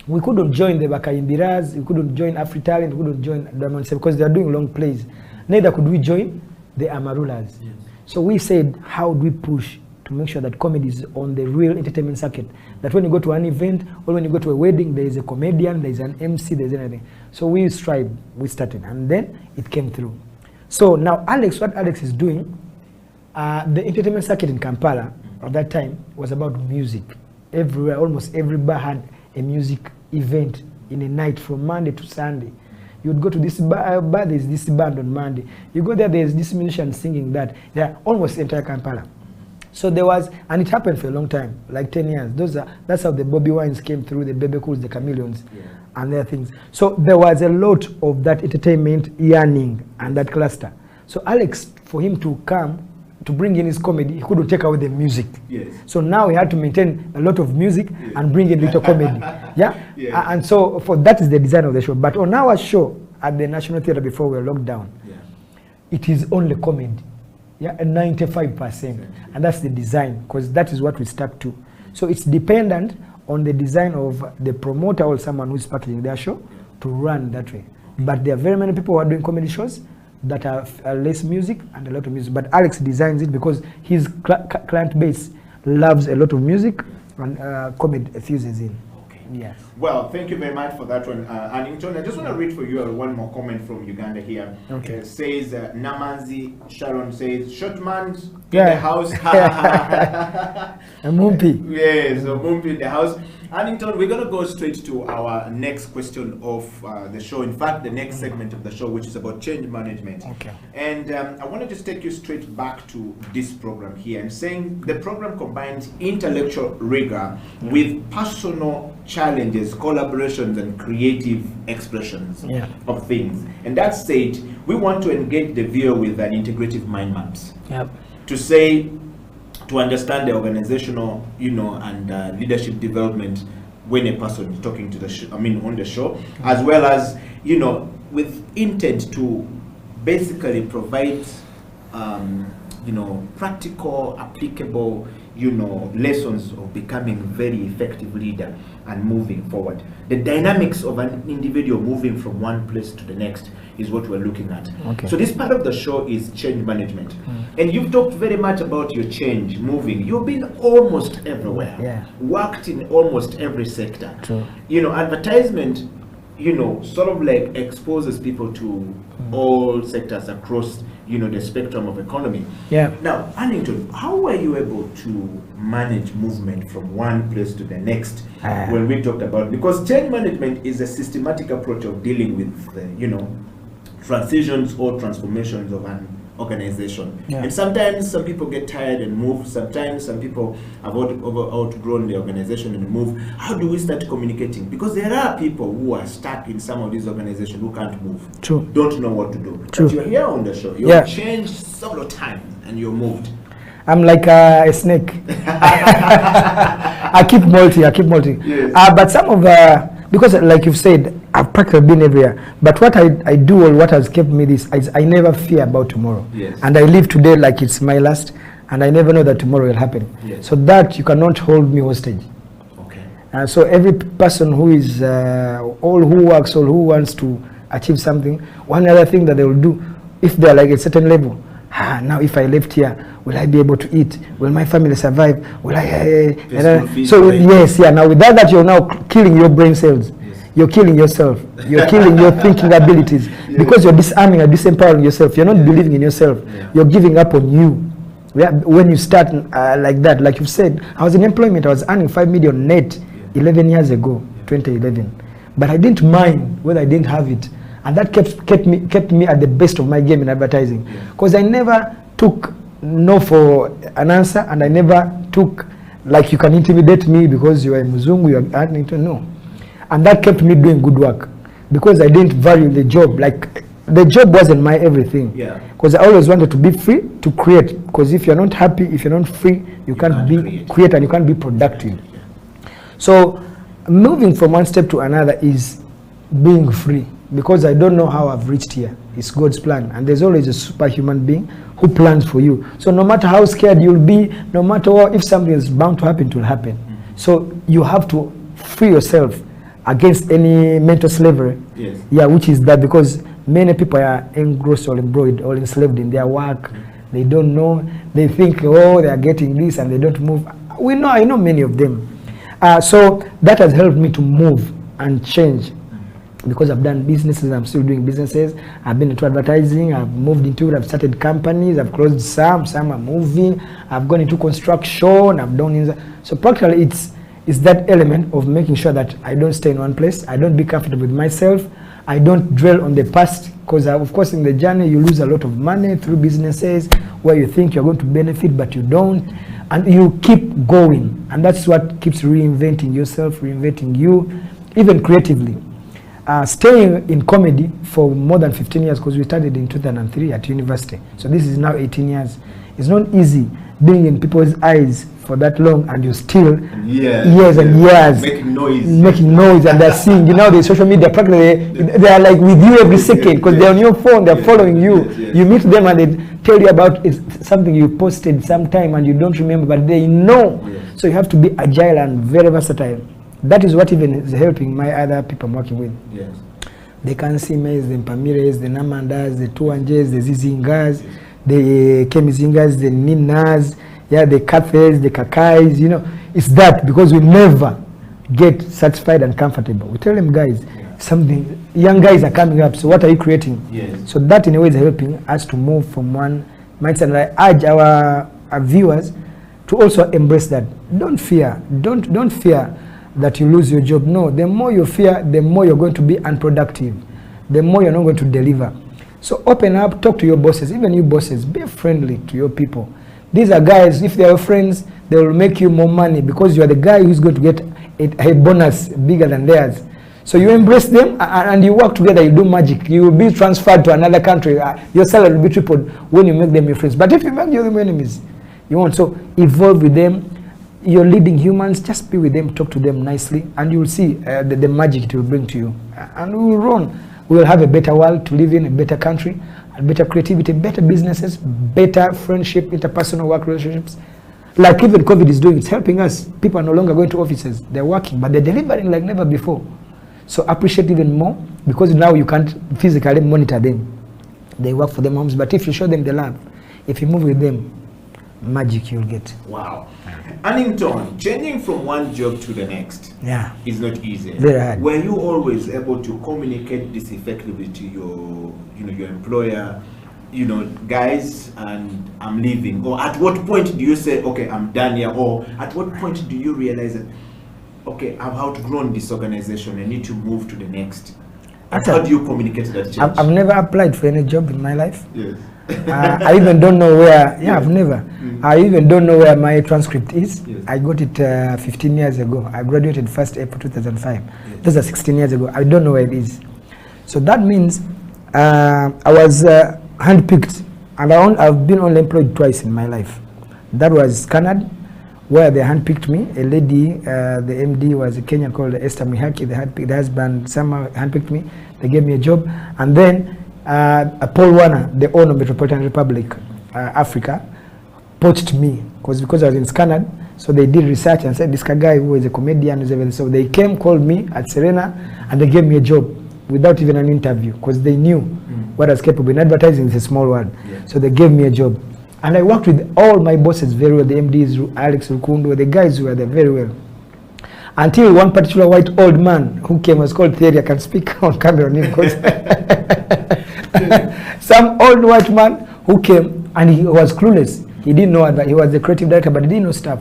we couldn't join the Bakaimbiras, we couldn't join Afri-Talent, we couldn't join Diamond Seven because they are doing long plays. Neither could we join the Amarulas. Yes. So we said, how do we push to make sure that comedy is on the real entertainment circuit? That when you go to an event or when you go to a wedding, there is a comedian, there is an MC, there is anything. So we strived, we started, and then it came through. So now Alex, what Alex is doing, the entertainment circuit in Kampala at that time was about music. Everywhere, almost every bar had a music event in a night from Monday to Sunday. You would go to this bar, there's this band on Monday. You go there's this musician singing that. Yeah, almost entire Kampala. So there was, and it happened for a long time, like 10 years. That's how the Bobby Wines came through, the Bebe Cools, the Chameleons, and their things. So there was a lot of that entertainment yearning and that cluster. So Alex, for him to come, to bring in his comedy, he couldn't take away the music. Yes. So now he had to maintain a lot of music and bring in little comedy. And so that is the design of the show. But on our show at the National Theatre before we were locked down, it is only comedy. Yeah, 95%. And that's the design, because that is what we stuck to. So it's dependent on the design of the promoter or someone who's packaging their show to run that way. But there are very many people who are doing comedy shows that are less music and a lot of music. But Alex designs it because his client base loves a lot of music and comedy fuses in. Okay. Yes. Well, thank you very much for that one, Annington. I just want to read for you one more comment from Uganda here. Okay. It says, Namanzi Sharon says, Shotman in the house. A Mumpi. Yes, a Mumpi in the house. Annington, we're going to go straight to our next question of the show. In fact, the next segment of the show, which is about change management. Okay. And I want to just take you straight back to this program here and saying the program combines intellectual rigor with personal challenges, collaborations, and creative expressions of things. And that said, we want to engage the viewer with an integrative mind maps. Yep. To understand the organizational, and leadership development when a person is talking to the show, on the show, as well as, with intent to basically provide, practical, applicable, lessons of becoming very effective leader and moving forward. The dynamics of an individual moving from one place to the next is what we're looking at. Okay. So this part of the show is change management. And you've talked very much about your change, moving. You've been almost everywhere. Worked in almost every sector. True. Advertisement you know, sort of like exposes people to all sectors across, you know, the spectrum of economy. Yeah. Now, Annington, how were you able to manage movement from one place to the next when we talked about, because change management is a systematic approach of dealing with, you know, transitions or transformations of an organization. Yeah. And sometimes some people get tired and move. Sometimes some people have outgrown the organization and move. How do we start communicating? Because there are people who are stuck in some of these organizations who can't move. True. Don't know what to do. True. But you're here on the show. You've Yeah. changed several times and you're moved. I'm like a snake. I keep molting. Yes. But some of because like you've said, I've practically been everywhere. But what I do, or what has kept me this, is I never fear about tomorrow. Yes. And I live today like it's my last, and I never know that tomorrow will happen. Yes. So that you cannot hold me hostage. Okay. So every person who is, all who works, all who wants to achieve something, one other thing that they will do, if they're like a certain level, now if I left here, will I be able to eat? Will my family survive? Will I? So yes, yeah. Now without that, you're now killing your brain cells. Yes. You're killing yourself. You're killing your thinking abilities, because you're disarming and disempowering yourself. You're not believing in yourself. Yeah. You're giving up on you. When you start like that, like you said, I was in employment. I was earning 5 million net 11 years ago, 2011, but I didn't mind whether I didn't have it. And that kept me at the best of my game in advertising, because I never took no for an answer, and I never took like you can intimidate me because you are a Muzungu, you are Annington. No. And that kept me doing good work, because I didn't value the job. Like the job wasn't my everything. Yeah. Because I always wanted to be free to create. Because if you're not happy, if you're not free, you can't be create and you can't be productive. So moving from one step to another is being free. Because I don't know how I've reached here. It's God's plan. And there's always a superhuman being who plans for you. So no matter how scared you'll be, no matter what, if something is bound to happen, it will happen. Mm-hmm. So you have to free yourself against any mental slavery. Yes. Yeah, which is that, because many people are engrossed or embroiled or enslaved in their work. Mm-hmm. They don't know. They think, oh, they are getting this, and they don't move. I know many of them. So that has helped me to move and change. Because I've done businesses, I'm still doing businesses. I've been into advertising, I've moved into it, I've started companies, I've closed some are moving, I've gone into construction, I've done so practically it's that element of making sure that I don't stay in one place, I don't be comfortable with myself, I don't dwell on the past, because of course in the journey you lose a lot of money through businesses where you think you're going to benefit but you don't, and you keep going, and that's what keeps reinventing yourself, reinventing you, even creatively. Staying in comedy for more than 15 years, because we started in 2003 at university. So this is now 18 years. It's not easy being in people's eyes for that long, and you're still years and years making noise, and they're seeing, the social media practically they are like with you every second, because they're on your phone, they're following you. You meet them and they tell you about something you posted sometime and you don't remember, but they know. So you have to be agile and very versatile. That is what even is helping my other people I'm working with. Yes. The Kansimes, the Mpamires, the Namandas, the Tuanjes, the Zizingas, the Kemizingas, the Ninas, the Kathes, the Kakais, it's that, because we never get satisfied and comfortable. We tell them, guys, something, young guys are coming up, so what are you creating? Yes. So that in a way is helping us to move from one mindset. And I urge our viewers to also embrace that. Don't fear, don't fear that you lose your job. No, the more you fear, the more you're going to be unproductive, the more you're not going to deliver. So open up, talk to your bosses, even you bosses, be friendly to your people. These are guys, if they are friends, they will make you more money, because you are the guy who's going to get a bonus bigger than theirs. So you embrace them and you work together, you do magic. You will be transferred to another country, your salary will be tripled when you make them your friends. But if you make them enemies, you won't. So evolve with them. You're leading humans, just be with them, talk to them nicely, and you will see the magic it will bring to you. And we will run. We will have a better world to live in, a better country, and better creativity, better businesses, better friendship, interpersonal work relationships. Like even COVID is doing, it's helping us. People are no longer going to offices. They're working, but they're delivering like never before. So appreciate even more, because now you can't physically monitor them. They work for their homes, but if you show them the love, if you move with them, magic you'll get. Wow. Annington, changing from one job to the next is not easy. Very hard. Were you always able to communicate this effectively to your, your employer? Guys, and I'm leaving. Or at what point do you say, okay, I'm done here? Or at what point do you realize that, okay, I've outgrown this organization, I need to move to the next? How do you communicate that change? I've never applied for any job in my life. Yes. I even don't know where, I've never. I even don't know where my transcript is. Yes. I got it 15 years ago. I graduated 1st April 2005. Yes. Those are 16 years ago. I don't know where it is. So that means I was handpicked, and I've been only employed twice in my life. That was Canada, where they handpicked me. A lady, the MD was a Kenyan called Esther Mihaki. The husband somehow handpicked me. They gave me a job. And then Paul Warner, the owner of Metropolitan Republic, Africa, poached me because I was in Canada. So they did research and said, this guy who is a comedian is everything. So they came, called me at Serena, and they gave me a job without even an interview, because they knew what I was capable. In advertising, it's a small world. Yeah. So they gave me a job. And I worked with all my bosses very well, the MDs, Alex Rukundo, the guys who were there very well. Until one particular white old man who came, was called Thierry. I can speak on camera on him, because some old white man who came, and he was clueless. He didn't know that he was the creative director, but he didn't know stuff.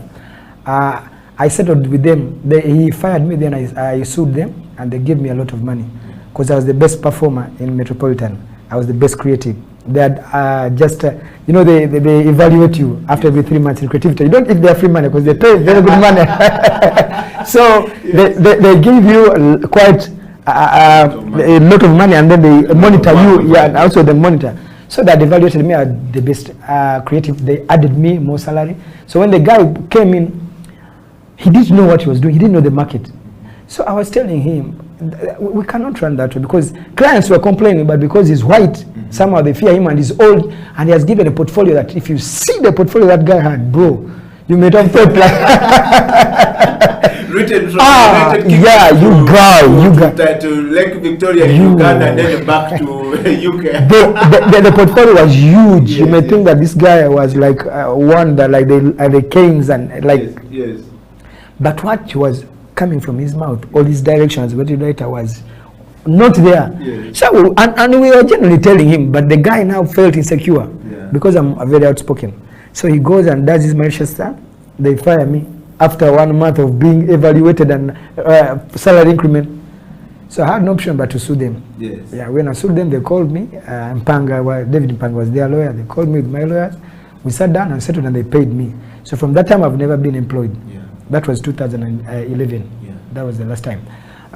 I settled with them. He fired me, then I sued them, and they gave me a lot of money, because I was the best performer in Metropolitan. I was the best creative. They had just, they evaluate you after every 3 months in creativity. You don't eat their free money, because they pay very good money. So they give you quite a lot of money, and then they monitor you, and also they monitor. So that evaluated me as the best creative. They added me more salary. So when the guy came in, he didn't know what he was doing. He didn't know the market. So I was telling him, we cannot run that way, because clients were complaining, but because he's white, somehow they fear him, and he's old, and he has given a portfolio that if you see the portfolio that guy had, bro, you may have thought like written from to Lake Victoria in Uganda, and then back to UK. The portfolio was huge. Yes, you may think that this guy was like one that like the Keynes and like. Yes. But what was coming from his mouth, all his directions, what the writer was not there. Yes. So and we were generally telling him, but the guy now felt insecure because I'm very outspoken. So he goes and does his Manchester. They fire me after 1 month of being evaluated and salary increment. So I had no option but to sue them. Yes. Yeah, when I sued them, they called me. David Mpanga was their lawyer. They called me with my lawyers. We sat down and settled, and they paid me. So from that time, I've never been employed. Yeah. That was 2011. Yeah. That was the last time.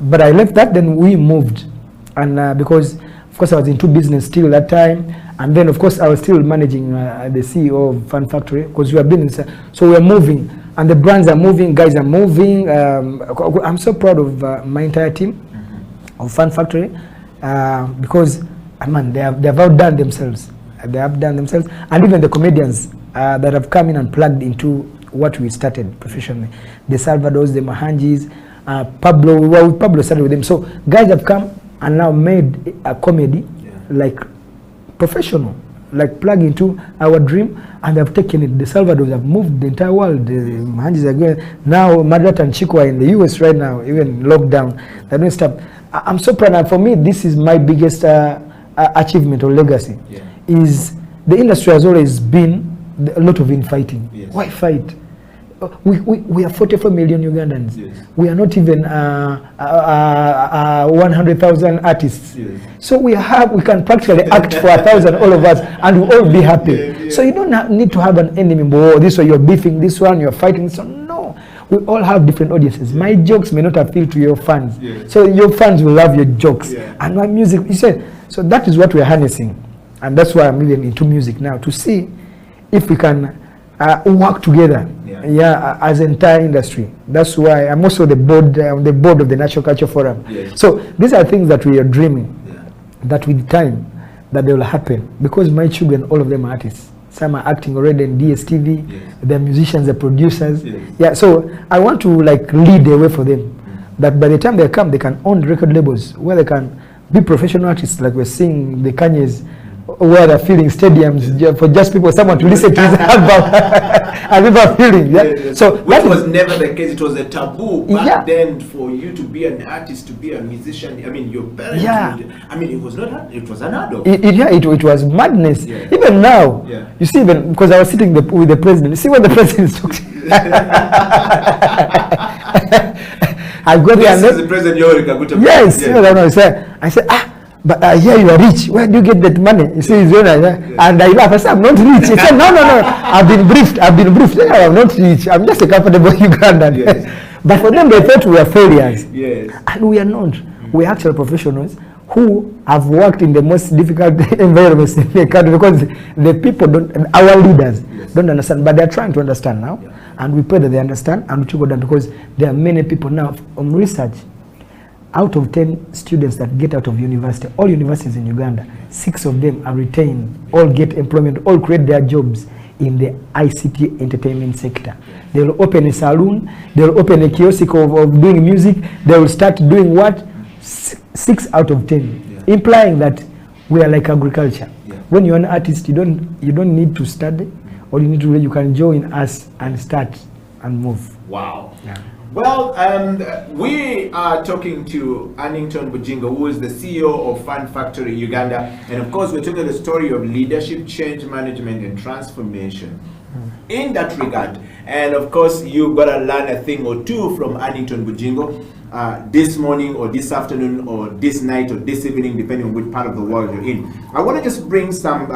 But I left that, then we moved. And because, of course, I was into business still that time. And then, of course, I was still managing the CEO of Fun Factory, because we have been inside. So we're moving. And the brands are moving, guys are moving. I'm so proud of my entire team of Fun Factory, because, man, they have outdone themselves. They have done themselves. And even the comedians that have come in and plugged into what we started professionally. The Salvadors, the Mahanjis, Pablo started with them. So guys have come and now made a comedy like professional, like plug into our dream, and they've taken it. The Salvadors have moved the entire world. The Mahanjis are going. Now Madrat and Chico are in the US right now, even lockdown. They're doing stuff. I'm so proud, and for me, this is my biggest achievement or legacy. Yeah. Is the industry has always been a lot of infighting. Yes. Why fight? We are 44 million Ugandans. Yes. We are not even 100,000 artists. Yes. So we can practically act for 1,000, all of us, and we'll all be happy. Yeah. So you don't need to have an enemy. Oh, this one you're beefing, this one you're fighting. So no, we all have different audiences. My jokes may not appeal to your fans. Yeah. So your fans will love your jokes. Yeah. And my music, you said, so that is what we're harnessing. And that's why I'm even into music now, to see if we can work together, as an entire industry. That's why I'm also the board of the National Culture Forum. Yes. So these are things that we are dreaming, that with time, that they will happen. Because my children, all of them are artists. Some are acting already in DSTV. Yes. They're musicians, they're producers. Yes. Yeah. So I want to like lead the way for them. That by the time they come, they can own record labels where they can be professional artists, like we're seeing the Kanye's where they're filling stadiums for just people, someone to listen to his album. And people are feeling, yeah. So which was never the case. It was a taboo back then for you to be an artist, to be a musician. I mean, your parents. Yeah. I mean, it was not. It was unheard of. It was madness. Yeah. Even now, Yeah. you see, even because I was sitting with the president. You see what the president is talking. I go there and the president Yoweri Kaguta. yes, Yeah. I said, but I hear you are rich. Where do you get that money? You see, and I laugh. I said, I'm not rich. He said, no. I've been briefed. Yeah, I'm not rich. I'm just a comfortable Ugandan. Yes. But for them, they thought we were failures. Yes. And we are not. We are actual professionals who have worked in the most difficult environments in the country, because the people our leaders don't understand, but they're trying to understand now. Yeah. And we pray that they understand and we trickle down, because there are many people now on research. Out of 10 students that get out of university, all universities in Uganda, 6 of them are retained, all get employment, all create their jobs in the ICT entertainment sector. They will open a saloon, they will open a kiosk of doing music, they will start doing what? 6 out of 10, implying that we are like agriculture. When you're an artist, you don't need to study, or you can join us and start and move. Wow. Yeah. Well, we are talking to Annington Bujingo, who is the CEO of Fun Factory Uganda. And of course, we're talking the story of leadership, change management, and transformation. In that regard, and of course, you've got to learn a thing or two from Annington Bujingo this morning or this afternoon or this night or this evening, depending on which part of the world you're in. I want to just bring some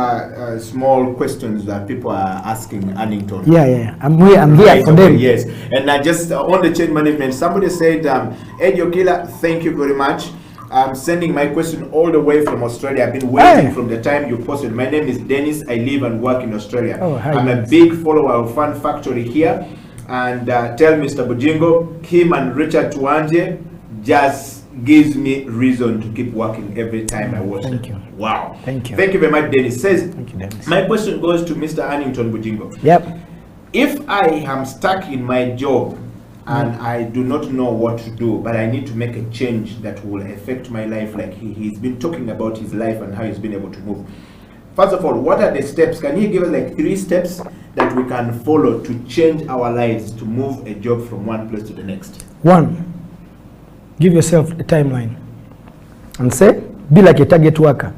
small questions that people are asking Annington. Yeah. I'm here for them. Yes. And just on the change management, somebody said, Ed Yokila, thank you very much. I'm sending my question all the way from Australia. I've been waiting from the time you posted. My name is Dennis. I live and work in Australia. I'm a big follower of Fun Factory here. And tell Mr. Bujingo, him and Richard Tuanje just gives me reason to keep working every time I watch Thank you. Wow. Thank you. Thank you very much, Dennis. Thank you, Dennis. My question goes to Mr. Annington Bujingo. Yep. If I am stuck in my job and I do not know what to do, but I need to make a change that will affect my life, like he's been talking about his life and how he's been able to move. First of all, what are the steps? Can you give us like 3 steps that we can follow to change our lives, to move a job from one place to the next? 1, give yourself a timeline and say, be like a target worker.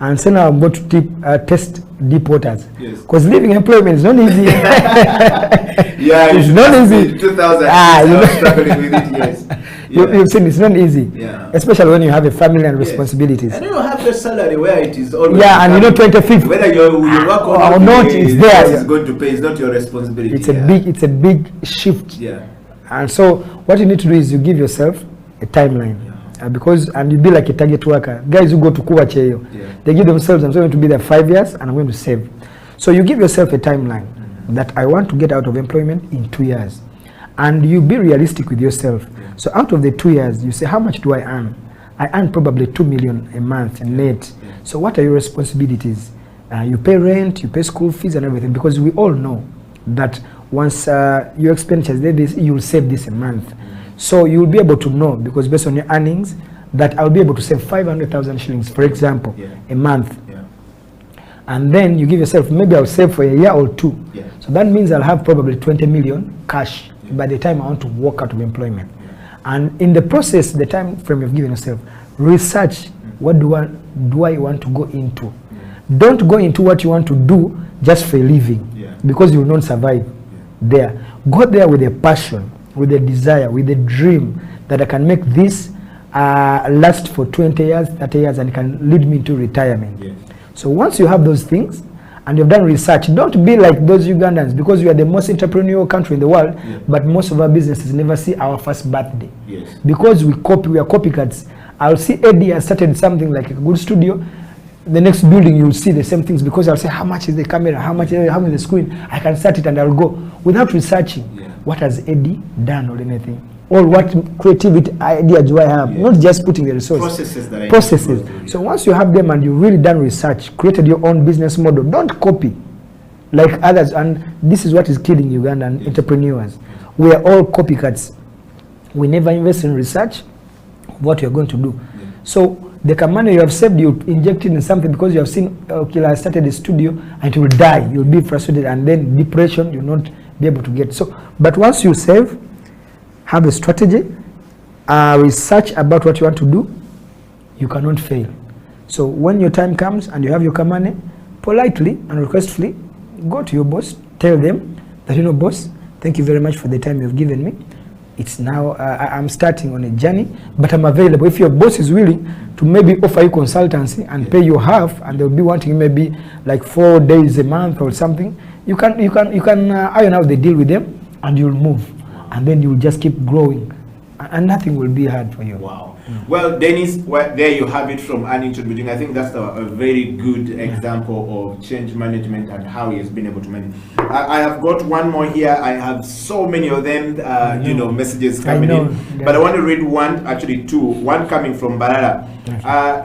And say, now I'm going to test deep waters. Yes. Because leaving employment is not easy. Yeah, it's not easy. 2000, I was struggling with it, yes. You've seen it's not easy. Yeah. Especially when you have a family and responsibilities. And you have the salary where it is always. Yeah, and 25th. Whether you work or not, it's there. It's going to pay. It's not your responsibility. It's a big shift. Yeah. And so what you need to do is you give yourself a timeline. And you be like a target worker. Guys who go to Kuwacheyo, they give themselves, I'm going to be there 5 years and I'm going to save. So you give yourself a timeline that I want to get out of employment in 2 years. And you be realistic with yourself. So out of the 2 years, you say, how much do I earn? I earn probably 2 million a month net. So what are your responsibilities? You pay rent, you pay school fees and everything, because we all know that once your expenditures, you'll save this a month. So you'll be able to know, because based on your earnings, that I'll be able to save 500,000 shillings, for example, a month. And then you give yourself, maybe I'll save for a year or 2. So that means I'll have probably 20 million cash by the time I want to walk out of employment. And in the process, the time frame you've given yourself, research what do I want to go into. Don't go into what you want to do just for a living, because you will not survive there. Go there with a passion, with a desire, with a dream that I can make this last for 20 years, 30 years, and it can lead me into retirement. So once you have those things and you've done research, don't be like those Ugandans, because we are the most entrepreneurial country in the world, but most of our businesses never see our first birthday. Because we are copycats. I'll see Eddie has started something like a good studio. The next building you'll see the same things, because I'll say, how much is the camera, how much is the screen? I can start it and I'll go without researching what has Eddie done or anything, or what creativity idea do I have, not just putting the resources. Processes. So once you have them and you've really done research, created your own business model, don't copy like others. And this is what is killing Ugandan entrepreneurs. We are all copycats. We never invest in research, what you're going to do. So the money you have saved, you inject it in something because you have seen, okay, I started a studio and it will die. You'll be frustrated, and then depression, you'll not be able to get. So, but once you save, have a strategy, research about what you want to do, you cannot fail. So when your time comes and you have your money, politely and requestfully, go to your boss, tell them that, you know, boss, thank you very much for the time you've given me. It's now, I'm starting on a journey, but I'm available. If your boss is willing to maybe offer you consultancy and pay you half, and they'll be wanting maybe like 4 days a month or something, you can iron out the deal with them, and you'll move, and then you'll just keep growing, and nothing will be hard for you. Wow. Well, Dennis, there you have it from Annington Bujingo. I think that's a very good example of change management and how he has been able to manage. I have got one more here. I have so many of them, messages coming in. But I want to read one, actually two. One coming from Barara.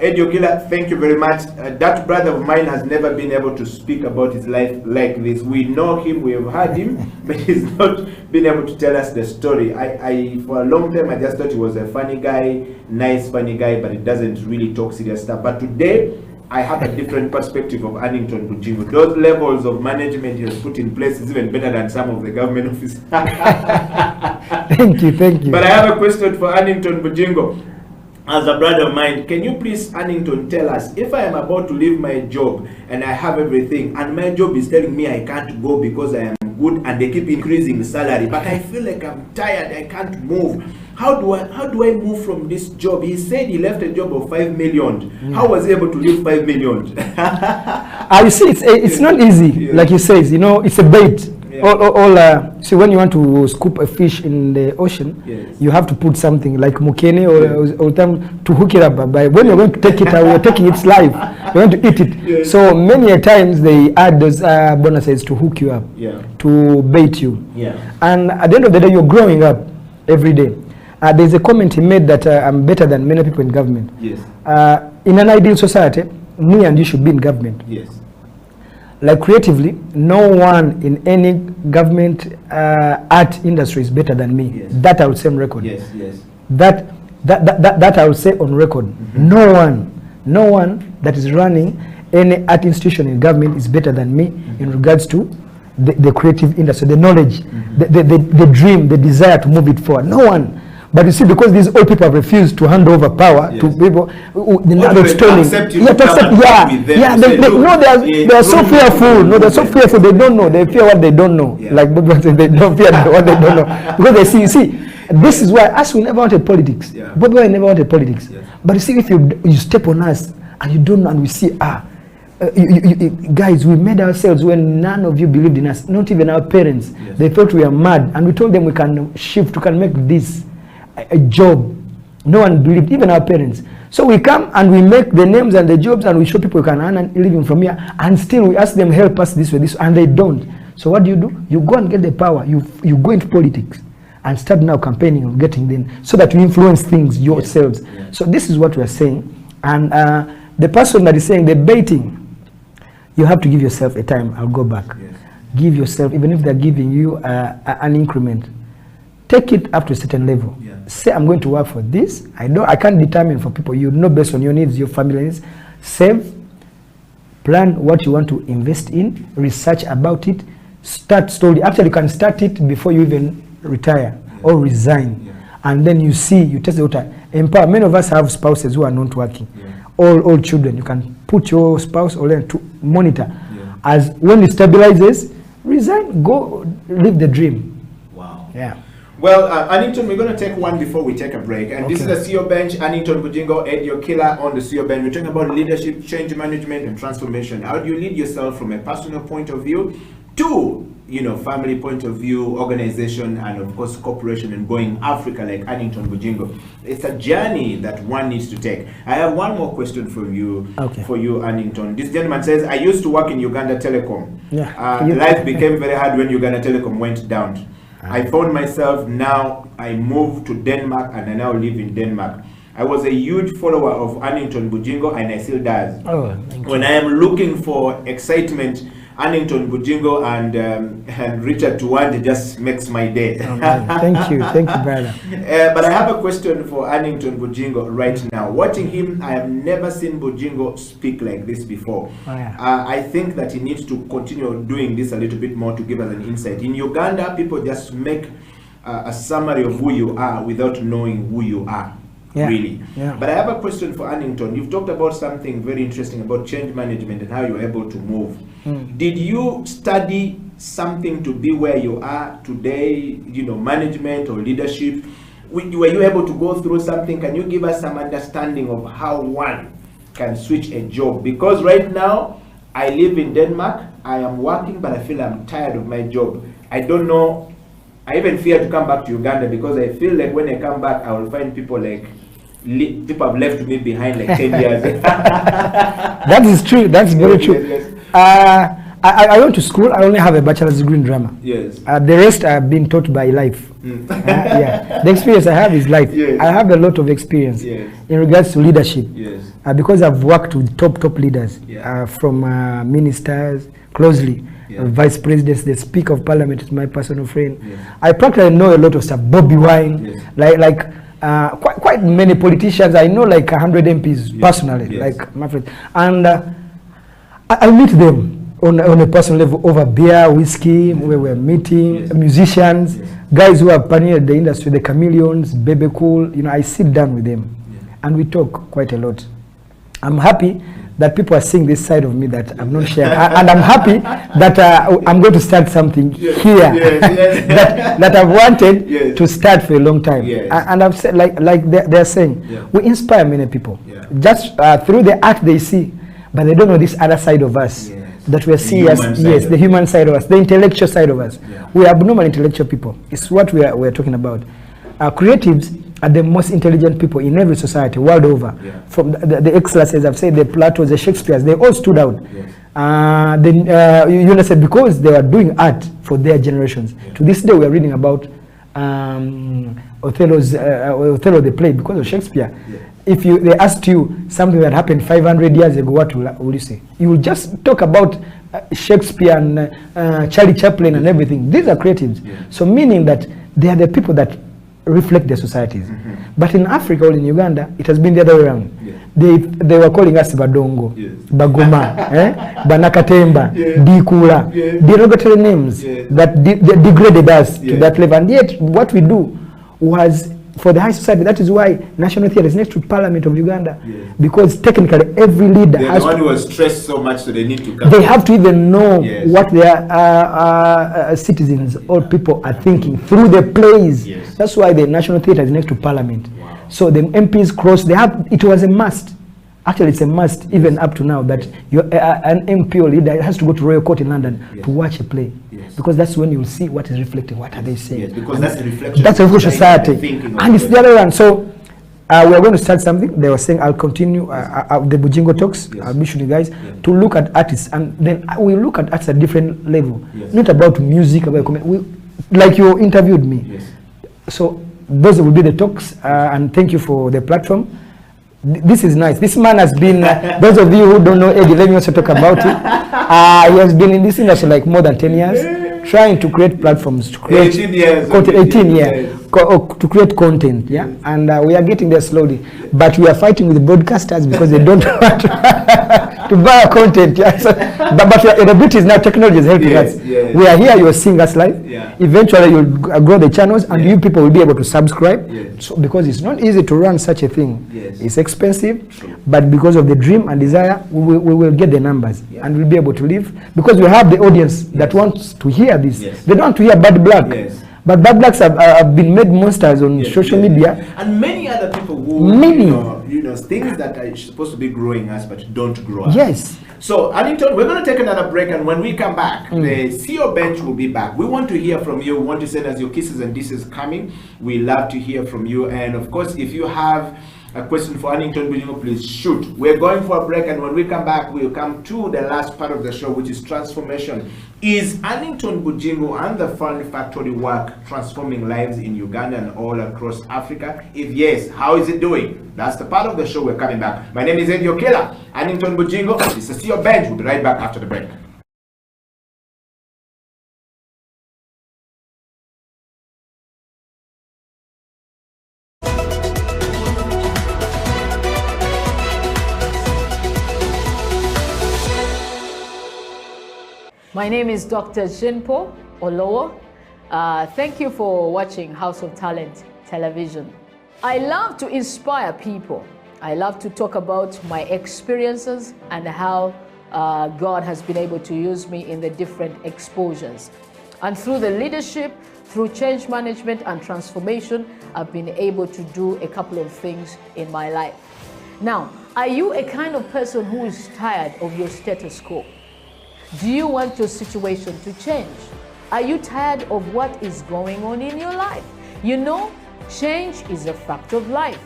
Eddie Ogila, thank you very much. That brother of mine has never been able to speak about his life like this. We know him, we have heard him, but he's not been able to tell us the story. I for a long time, I just thought he was a funny guy, nice funny guy, but he doesn't really talk serious stuff. But today I have a different perspective of Annington Bujingo. Those levels of management he has put in place is even better than some of the government officers. Thank you. But I have a question for Annington Bujingo. As a brother of mine, can you please, Annington, tell us, if I am about to leave my job and I have everything, and my job is telling me I can't go because I am good and they keep increasing the salary, but I feel like I'm tired, I can't move. How do I move from this job? He said he left a job of 5 million. How was he able to leave 5 million? You see, it's not easy, like he says, it's a bait. So when you want to scoop a fish in the ocean, you have to put something like mukene or to hook it up. But when you're going to take it, you're taking its life. You're going to eat it. So many a times they add those bonuses to hook you up, to bait you. And at the end of the day, you're growing up every day. There's a comment he made that I'm better than many people in government. In an ideal society, me and you should be in government. Like creatively, no one in any government art industry is better than me. That I would say on record. That I would say on record. No one that is running any art institution in government is better than me in regards to the creative industry, the knowledge, the dream, the desire to move it forward. No one. But you see, because these old people have refused to hand over power to people, they're not extolling. They are so fearful. No, they're so fearful. They don't know. They fear what they don't know. Like they don't fear what they don't know, because they see. You see, this is why us, we never wanted politics. Bobi Wine never wanted politics. But you see, if you step on us and you don't know, and we see guys, we made ourselves when none of you believed in us. Not even our parents. They thought we are mad, and we told them we can shift. We can make this a job. No one believed, even our parents. So we come and we make the names and the jobs, and we show people you can earn a living from here, and still we ask them help us this way, and they don't. So what do? You go and get the power. You go into politics and start now campaigning on getting them, so that you influence things yourselves. So this is what we are saying. And the person that is saying the baiting, you have to give yourself a time. I'll go back. Give yourself, even if they're giving you an increment, take it up to a certain level. Say, I'm going to work for this. I can't determine for people. You know based on your needs, your family needs. Save, plan what you want to invest in, research about it, start slowly. Actually, you can start it before you even retire or resign. And then you test the water. Empower. Many of us have spouses who are not working. All children. You can put your spouse or to monitor. As when it stabilizes, resign, go live the dream. Wow. Well, Annington, we're going to take one before we take a break. And this is the CEO Bench. Annington Bujingo, Eddie Ogila on the CEO Bench. We're talking about leadership, change management, and transformation. How do you lead yourself from a personal point of view to, family point of view, organization, and of course, corporation, and going Africa like Annington Bujingo? It's a journey that one needs to take. I have one more question for you, Annington. This gentleman says, I used to work in Uganda Telecom. Life became very hard when Uganda Telecom went down. I found myself now, I moved to Denmark, and I now live in Denmark. I was a huge follower of Annington Bujingo, and I still does. When I am looking for excitement Annington Bujingo and Richard Tuwande just makes my day. Thank you, brother. But I have a question for Annington Bujingo right now. Watching him, I have never seen Bujingo speak like this before. I think that he needs to continue doing this a little bit more to give us an insight. In Uganda, people just make a summary of who you are without knowing who you are. Really. But I have a question for Annington. You've talked about something very interesting about change management and how you're able to move. Did you study something to be where you are today, you know, management or leadership? Were you able to go through something? Can you give us some understanding of how one can switch a job? Because right now, I live in Denmark. I am working, but I feel I'm tired of my job. I don't know. I even fear to come back to Uganda because I feel like when I come back, I will find people like people have left me behind like 10 years. That is true. That's very true. Yes. I went to school. I only have a bachelor's degree in drama. Yes. The rest I've been taught by life. The experience I have is life. Yes. I have a lot of experience in regards to leadership. Yes. Because I've worked with top leaders, from ministers closely. Vice presidents, the Speaker of Parliament is my personal friend. I practically know a lot of stuff. Bobby Wine, quite many politicians. I know like 100 MPs personally, like my friends. And I meet them on a personal level over beer, whiskey. We were meeting musicians, guys who have pioneered the industry, the Chameleons, Bebe Cool. You know, I sit down with them and we talk quite a lot. I'm happy that people are seeing this side of me that I'm not sharing, and I'm happy that I'm going to start something here that I've wanted to start for a long time. And I've said, like they're saying, we inspire many people just through the art they see, but they don't know this other side of us that we're seeing as the human side of us, the intellectual side of us. We are abnormal intellectual people. It's what we're talking about. Creatives are the most intelligent people in every society world over. From the excellences, I've said the Platos, the Shakespeares, they all stood out. You said because they were doing art for their generations. To this day, we are reading about Othello the play because of Shakespeare. If they asked you something that happened 500 years ago, what will you say? You will just talk about Shakespeare and Charlie Chaplin and everything. These are creatives. So meaning that they are the people that reflect their societies. But in Africa or in Uganda, it has been the other way around. They were calling us Badongo, Bagoma, Banakatemba, Dikula, derogatory names that degraded us to that level. And yet, what we do was for the high society. That is why National Theatre is next to Parliament of Uganda, because technically every leader has the one who was stressed so much, so they need to come. They have to even know what their citizens or people are thinking through the plays. That's why the National Theatre is next to Parliament. So the MPs cross. It was a must. Actually, it's a must even up to now that an MP or leader has to go to Royal Court in London to watch a play. Because that's when you'll see what is reflecting, what are they saying. Because that's the reflection. That's a society. And it's the other one. So we are going to start something. They were saying I'll continue the Bujingo talks. I'll be showing you guys to look at artists, and then we look at artists at a different level. Not about music, about like you interviewed me. So those will be the talks, and thank you for the platform. This is nice. This man has been, those of you who don't know Eddie, let me also talk about it. He has been in this industry like more than 10 years, trying to create platforms, to create 18 years, content, 18 years, to create content, and we are getting there slowly. But we are fighting with the broadcasters because they don't want to buy our content. So, but the beauty is now technology is helping us. We are here, you are seeing us live. Eventually you'll grow the channels, and you people will be able to subscribe. So, because it's not easy to run such a thing. It's expensive, but because of the dream and desire, we will get the numbers, and we'll be able to live, because we have the audience that wants to hear this. They don't want to hear bad black. But bad blacks have been made monsters on social media, and many other people who you know things that are supposed to be growing us but don't grow us. So Annington, we're going to take another break, and when we come back, the CEO bench will be back. We want to hear from you. We want to send us your kisses and disses coming. We love to hear from you, and of course, if you have a question for Annington Bujingo, please shoot. We're going for a break, and when we come back, we'll come to the last part of the show, which is transformation. Is Annington Bujingo and the Fun Factory work transforming lives in Uganda and all across Africa? If yes, how is it doing? That's the part of the show. We're coming back. My name is Eddie Okela. Annington Bujingo, this is your bench. We'll be right back after the break. My name is Dr. Jinpo Olowo. Thank you for watching House of Talent Television. I love to inspire people. I love to talk about my experiences and how God has been able to use me in the different exposures. And through the leadership, through change management and transformation, I've been able to do a couple of things in my life. Now, are you a kind of person who is tired of your status quo? Do you want your situation to change? Are you tired of what is going on in your life? You know, change is a fact of life.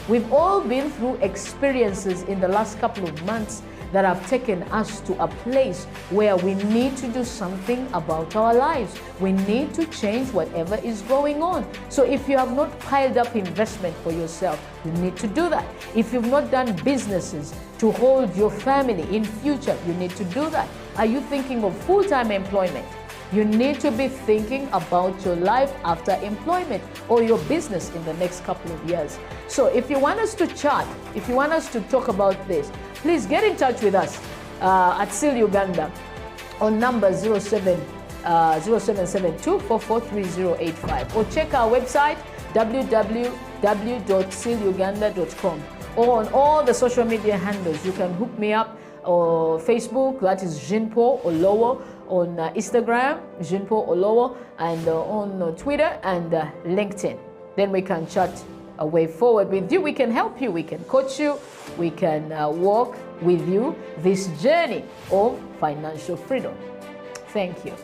We've all been through experiences in the last couple of months that have taken us to a place where we need to do something about our lives. We need to change whatever is going on. So if you have not piled up investment for yourself, you need to do that. If you've not done businesses to hold your family in future, you need to do that. Are you thinking of full-time employment? You need to be thinking about your life after employment or your business in the next couple of years. So if you want us to chat, if you want us to talk about this, please get in touch with us at SEAL Uganda on number 0772443085 or check our website www.sealuganda.com, or on all the social media handles. You can hook me up or Facebook, that is Jinpo Olowo, on Instagram, Jinpo Olowo, and on Twitter and LinkedIn. Then we can chat a way forward with you. We can help you, we can coach you, we can walk with you this journey of financial freedom. Thank you.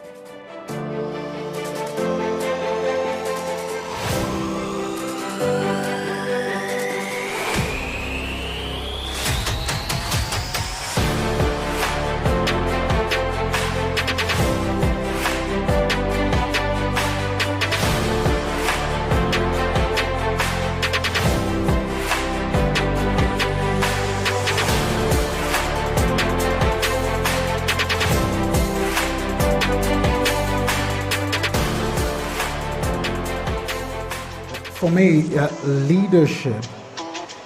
For me, leadership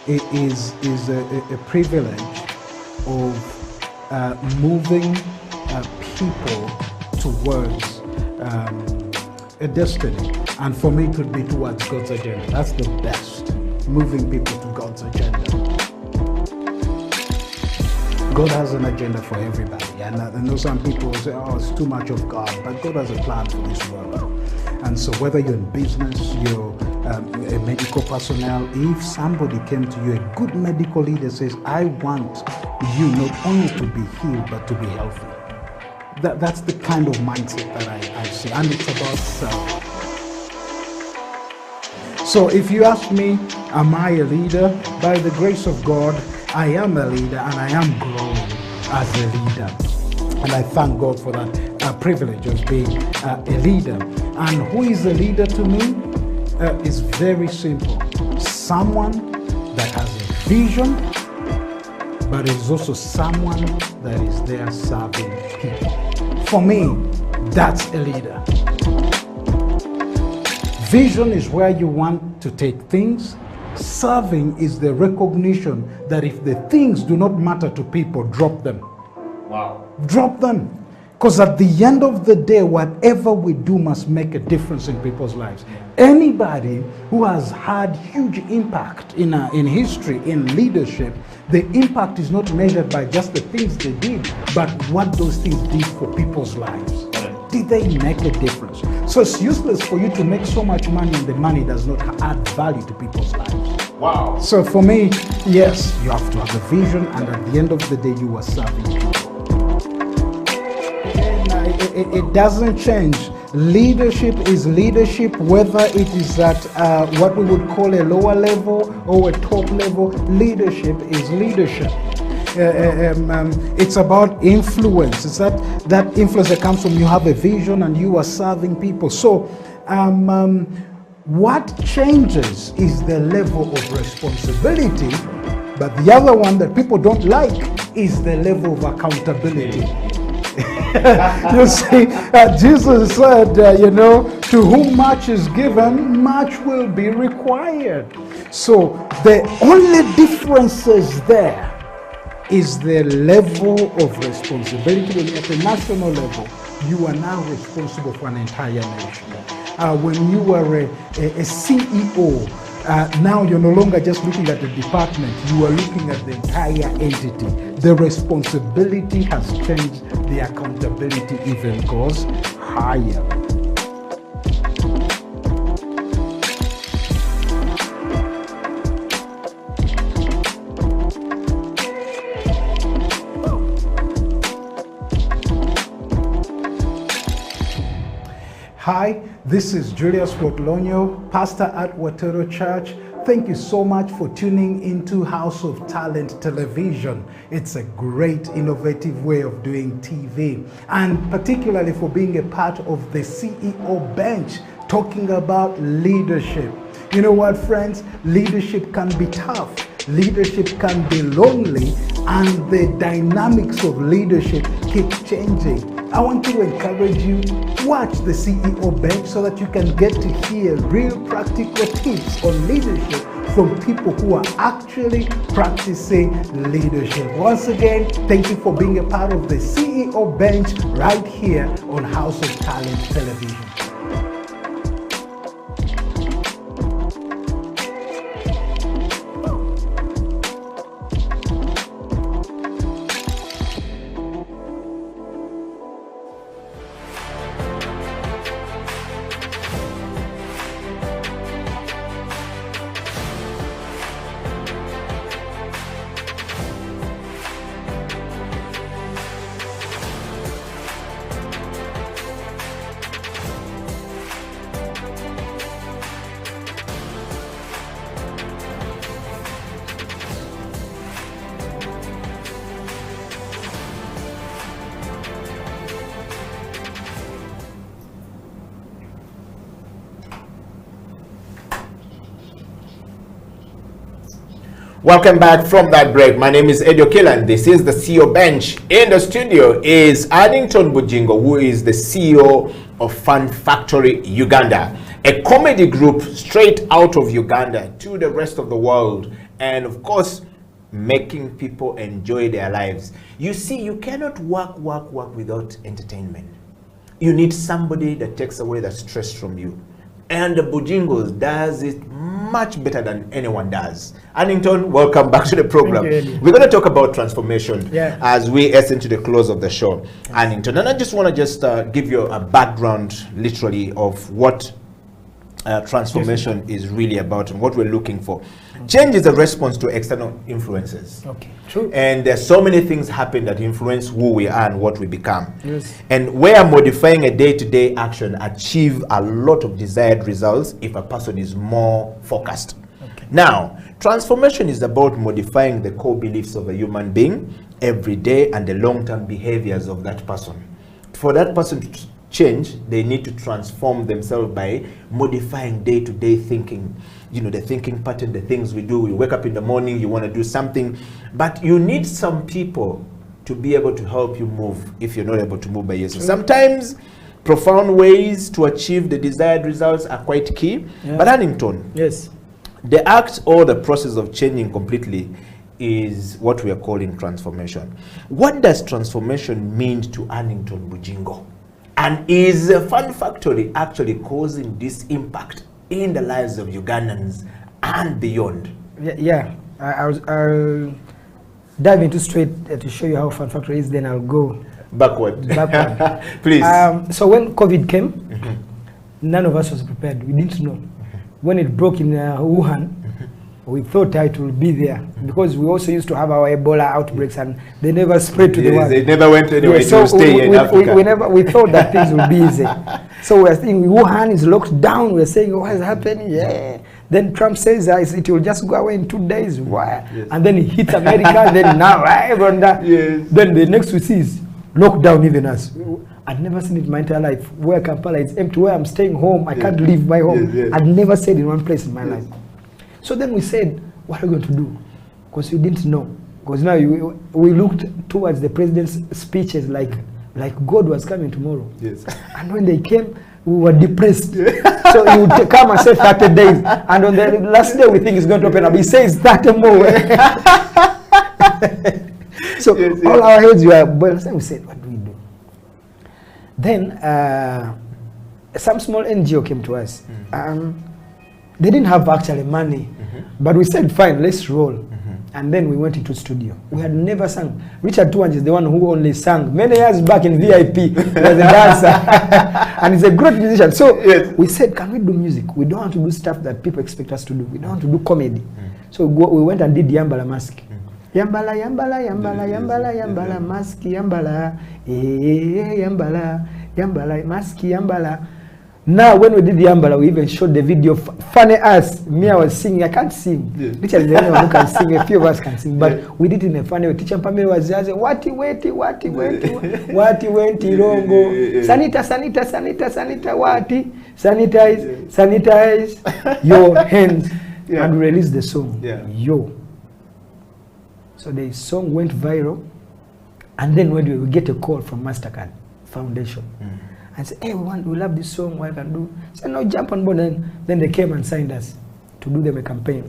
is a privilege of moving people towards a destiny. And for me, it would be towards God's agenda. That's the best, moving people to God's agenda. God has an agenda for everybody. And I know some people say, oh, it's too much of God. But God has a plan for this world. And so whether you're in business, you're a medical personnel, if somebody came to you, a good medical leader says, I want you not only to be healed, but to be healthy. That's the kind of mindset that I see. And it's about self. So if you ask me, am I a leader? By the grace of God, I am a leader, and I am growing as a leader. And I thank God for that privilege of being a leader. And who is a leader to me? It's very simple. Someone that has a vision, but is also someone that is there serving people. For me, that's a leader. Vision is where you want to take things. Serving is the recognition that if the things do not matter to people, drop them. Wow. Drop them. Because at the end of the day, whatever we do must make a difference in people's lives. Anybody who has had huge impact in history, in leadership, the impact is not measured by just the things they did, but what those things did for people's lives. Did they make a difference? So it's useless for you to make so much money and the money does not add value to people's lives. Wow. So for me, yes, you have to have a vision, and at the end of the day, you are serving people. It doesn't change. Leadership is leadership, whether it is at what we would call a lower level or a top level. Leadership is leadership. It's about influence. It's that influence that comes from you have a vision and you are serving people. So what changes is the level of responsibility, but the other one that people don't like is the level of accountability. You see, Jesus said, to whom much is given, much will be required. So the only difference is there is the level of responsibility. When at the national level, you are now responsible for an entire nation. When you are a CEO, now you're no longer just looking at the department, you are looking at the entire entity. The responsibility has changed, the accountability even goes higher. Hi, this is Julius Watlonyo, pastor at Watero Church. Thank you so much for tuning into House of Talent Television. It's a great, innovative way of doing TV, and particularly for being a part of the CEO bench, talking about leadership. You know what, friends? Leadership can be tough. Leadership can be lonely, and the dynamics of leadership keep changing. I want to encourage you, watch the CEO bench so that you can get to hear real practical tips on leadership from people who are actually practicing leadership. Once again, thank you for being a part of the CEO bench right here on House of Talent Television. Welcome back from that break. My name is Edio Killan. This is the CEO bench. In the studio is Addington Bujingo, who is the CEO of Fun Factory Uganda, a comedy group straight out of Uganda to the rest of the world, and of course, making people enjoy their lives. You see, you cannot work without entertainment. You need somebody that takes away the stress from you. And the Bujingos does it much better than anyone does. Addington, welcome back to the program. We're going to talk about transformation as we hasten to the close of the show. Addington, and I just want to give you a background, literally, of what transformation is really about and what we're looking for. Change is a response to external influences. Okay, true. And there's so many things happen that influence who we are and what we become. Yes. And where modifying a day-to-day action achieve a lot of desired results if a person is more focused. Okay. Now, transformation is about modifying the core beliefs of a human being every day and the long-term behaviors of that person. For that person to change, they need to transform themselves by modifying day-to-day thinking. You know, the thinking pattern, the things we do. You wake up in the morning, you want to do something, but you need some people to be able to help you move if you're not able to move by yourself. Sometimes profound ways to achieve the desired results are quite key. But Addington, yes, the act or the process of changing completely is what we are calling transformation. What does transformation mean to Addington Bujingo? And is Fun Factory actually causing this impact in the lives of Ugandans and beyond? I'll dive into straight to show you how Fun Factory is, then I'll go backward. Please. So when COVID came, none of us was prepared. We didn't know. When it broke in Wuhan, we thought it will be there because we also used to have our Ebola outbreaks and they never spread to the world. They never went anywhere. So stay in Africa. We thought that things would be easy. So we're thinking Wuhan is locked down. We're saying, what is happening? Then Trump says it will just go away in 2 days. Why? Yes. And then it hits America. Then now everyone Then the next we see is lockdown, even us. I'd never seen it in my entire life. Where Kampala is empty, where I'm staying home, I can't leave my home. I'd never stayed in one place in my life. So then we said, what are we going to do? Because we didn't know. Because now we looked towards the president's speeches like God was coming tomorrow. Yes. And when they came, we were depressed. So he would come and say 30 days. And on the last day, we think it's going to open up. He says 30 more. So all our heads were boiled. So we said, what do we do? Then some small NGO came to us. They didn't have actually money, but we said, fine, let's roll. And then we went into studio. We had never sung. Richard Tuanj is the one who only sang many years back in VIP. He was a dancer. And he's a great musician. So we said, can we do music? We don't want to do stuff that people expect us to do. We don't want to do comedy. So we went and did Yambala Mask. Yambala, Yambala, Yambala, Yambala, Yambala, Mask, Yambala, Yambala, Yambala, Mask, Yambala. Now, when we did the Yambala, we even showed the video. Funny as me, I was singing. I can't sing. Literally, the only one who can sing. A few of us can sing, but we did it in a funny way. Teacher Pamela was just saying, "Wati weti, wati weti, wati wenti rongo, sanita, sanita, sanita, sanita, wati, sanitize, sanitize your hands," and release the song. Yo. So the song went viral, and then when we get a call from Mastercard Foundation. And said, hey, we love this song, what I can do. I said, no, jump on board. Then they came and signed us to do them a campaign,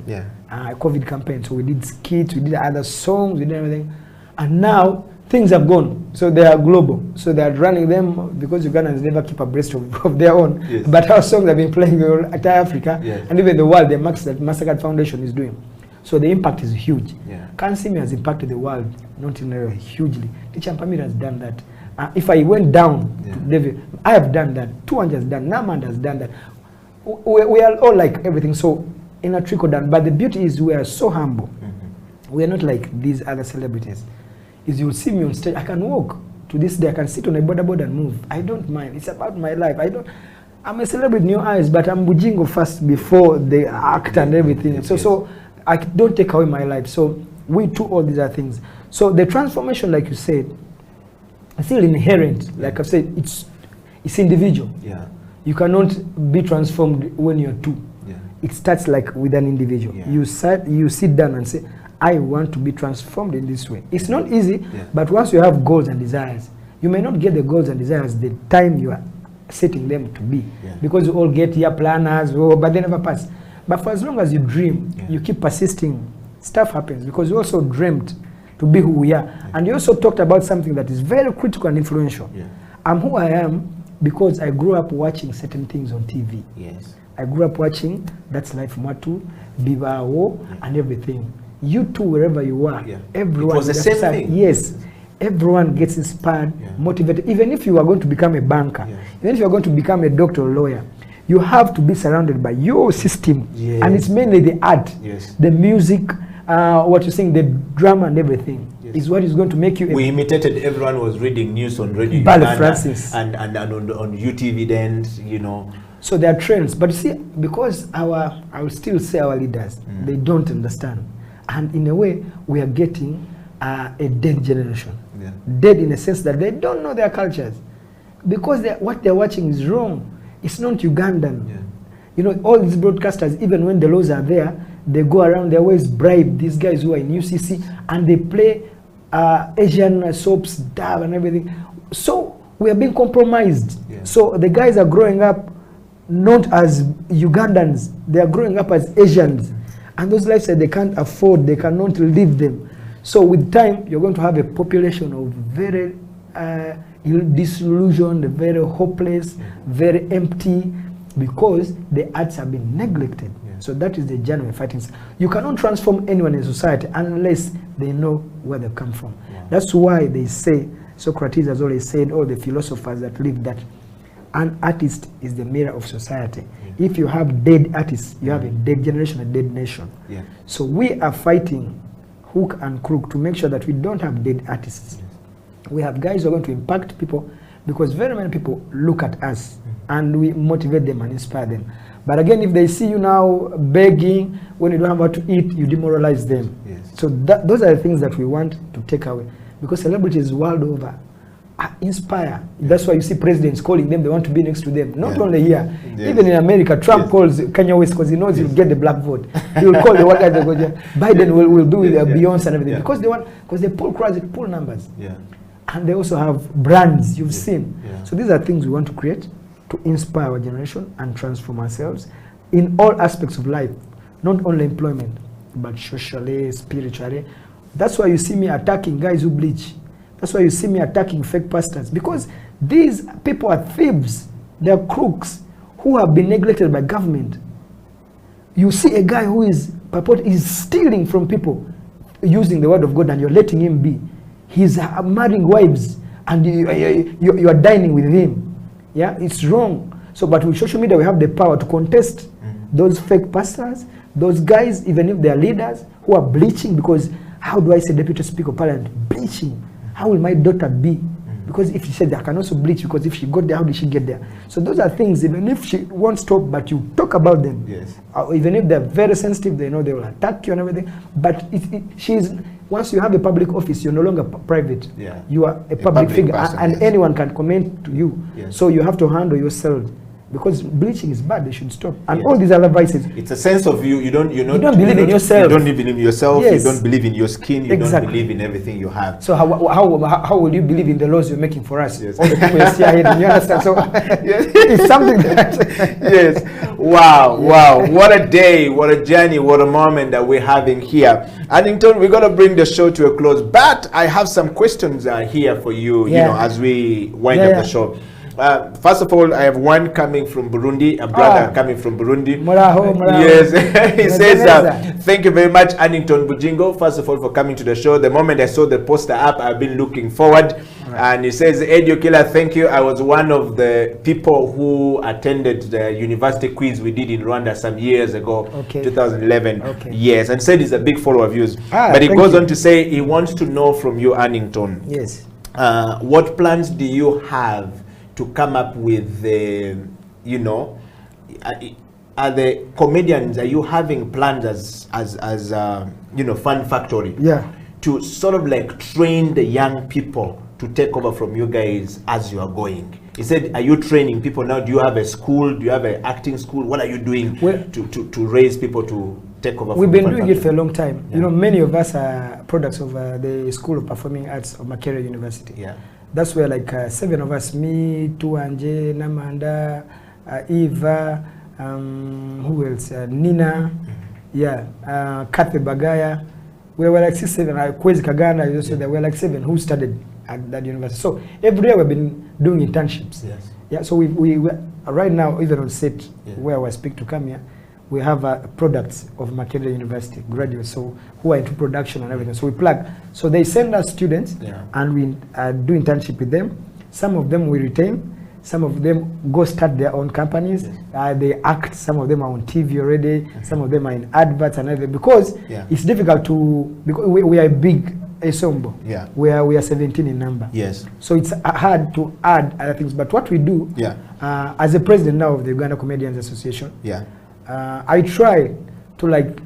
a COVID campaign. So we did skits, we did other songs, we did everything. And now things have gone. So they are global. So they are running them because Ugandans never keep abreast of their own. But our songs have been playing in entire Africa and even the world, the Mastercard Foundation is doing. So the impact is huge. Kansimi has impacted the world, not in hugely. Teacher Pamela has done that. If I went down to David, I have done that. Tuanj has done, Namand has done that. We are all like everything. So in a trickle down. But the beauty is we are so humble. We are not like these other celebrities. Is you will see me on stage, I can walk to this day, I can sit on a board and move. I don't mind. It's about my life. I'm a celebrity in your eyes, but I'm Bujingo first before the act and everything. So I don't take away my life. So we do all these other things. So the transformation, like you said, it's still inherent. Like I've said, it's individual. You cannot be transformed when you're two. It starts like with an individual. You sit down and say, I want to be transformed in this way. It's not easy, but once you have goals and desires, you may not get the goals and desires the time you are setting them to be. Because you all get your planners, but they never pass. But for as long as you dream, you keep persisting, stuff happens. Because you also dreamt to be who we are. And you also talked about something that is very critical and influential. I'm who I am because I grew up watching certain things on TV. I grew up watching That's Life Matu, Bibao, and everything. You too, wherever you are, everyone. It was the same thing. Yes. Everyone gets inspired, motivated. Even if you are going to become a banker, even if you are going to become a doctor or lawyer, you have to be surrounded by your system. And it's mainly the art, the music, what you're saying, the drama and everything is what is going to make you. We imitated, everyone was reading news on Radio Uganda Francis. And on UTV then, you know. So there are trends, but you see, because I will still say our leaders, they don't understand. And in a way, we are getting a dead generation. Dead in a sense that they don't know their cultures. Because what they're watching is wrong. It's not Ugandan. You know, all these broadcasters, even when the laws are there, they go around, they always bribe these guys who are in UCC, and they play Asian soaps, dab and everything. So we are being compromised. So the guys are growing up not as Ugandans, they are growing up as Asians. And those lifestyles they can't afford, they cannot live them. So with time, you're going to have a population of very disillusioned, very hopeless, very empty, because the arts have been neglected. So that is the genuine fighting. You cannot transform anyone in society unless they know where they come from. That's why they say, Socrates has always said, all the philosophers that live, that an artist is the mirror of society. If you have dead artists, you have a dead generation, a dead nation. So we are fighting hook and crook to make sure that we don't have dead artists. We have guys who are going to impact people, because very many people look at us and we motivate them and inspire them. But again, if they see you now begging, when you don't have what to eat, you demoralize them. So those are the things that we want to take away. Because celebrities world over inspire. That's why you see presidents calling them, they want to be next to them. Not only here, even in America, Trump calls Kanye West because he knows he'll get the black vote. He will call the one guy that goes, Biden will do with Beyonce and everything. Because they want, because they pull crowds, they pull numbers. And they also have brands, you've seen. So these are things we want to create to inspire our generation and transform ourselves in all aspects of life. Not only employment, but socially, spiritually. That's why you see me attacking guys who bleach. That's why you see me attacking fake pastors, because these people are thieves. They're crooks who have been neglected by government. You see a guy who is stealing from people using the word of God, and you're letting him be. He's marrying wives, and you are dining with him. Yeah, it's wrong. So, but with social media, we have the power to contest those fake pastors, those guys, even if they are leaders, who are bleaching. Because how do I say Deputy Speaker of Parliament bleaching? How will my daughter be? Because if she said I can also bleach, because if she got there, how did she get there? So those are things, even if she won't stop, but you talk about them. Yes. Even if they're very sensitive, they know they will attack you and everything. But once you have a public office, you're no longer private. Yeah. You are a public figure, person, and yes. anyone can comment to you. Yes. So you have to handle yourself. Because bleaching is bad, they should stop. And Yes. all these other vices. It's a sense of you don't believe in yourself. You don't believe in yourself. Yes. You don't believe in your skin. You Exactly. don't believe in everything you have. So how will you believe in the laws you're making for us? Yes. All the people you see ahead, you understand? So it's something that Yes. Wow. What a day, what a journey, what a moment that we're having here. Addington, we're gonna bring the show to a close, but I have some questions here for you, Yeah. you know, as we wind up the show. First of all, I have one coming from Burundi, a brother coming from Burundi. Muraho. Yes, he says, thank you very much, Addington Bujingo, first of all, for coming to the show. The moment I saw the poster up, I've been looking forward. And he says, Edio Killer, thank you. I was one of the people who attended the university quiz we did in Rwanda some years ago, 2011. Yes, and said he's a big follower of yours. But he goes on to say he wants to know from you, Addington. Yes. What plans do you have to come up with the, you know, are the comedians, are you having plans as you know, Fun Factory? Yeah. To sort of like train the young people to take over from you guys as you are going? He said, are you training people now? Do you have a school? Do you have an acting school? What are you doing to raise people to take over? We've been doing it for a long time. Yeah. You know, many of us are products of the School of Performing Arts of Makerere University. Yeah. That's where like 7 of us, me, Tuanje, Namanda, Eva, who else? Nina, Kathy Bagaya. We were like 6, 7. Kwezi Kagana, you said there were like 7 who studied at that university. So every year we've been doing internships. Yes. Yeah. So we right now, even on set where I speak to come here, we have products of Makerere University graduates, so who are into production and everything. So we plug. So they send us students, and we do internship with them. Some of them we retain. Some of them go start their own companies. They act. Some of them are on TV already. Some of them are in adverts and everything. Because it's difficult to, because we are big ensemble. Yeah. We are 17 in number. Yes. So it's hard to add other things. But what we do, as the president now of the Uganda Comedians Association, I try to like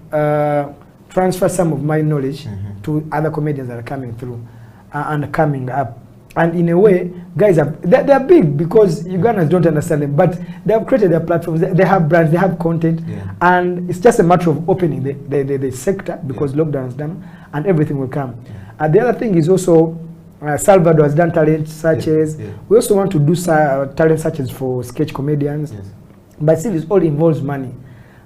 transfer some of my knowledge to other comedians that are coming through and coming up. And in a way, guys they're big because Ugandans don't understand them, but they have created their platforms. They have brands, they have content, and it's just a matter of opening the sector, because lockdown is done, and everything will come. The other thing is also Salvador has done talent searches. We also want to do talent searches for sketch comedians, but still it all involves money.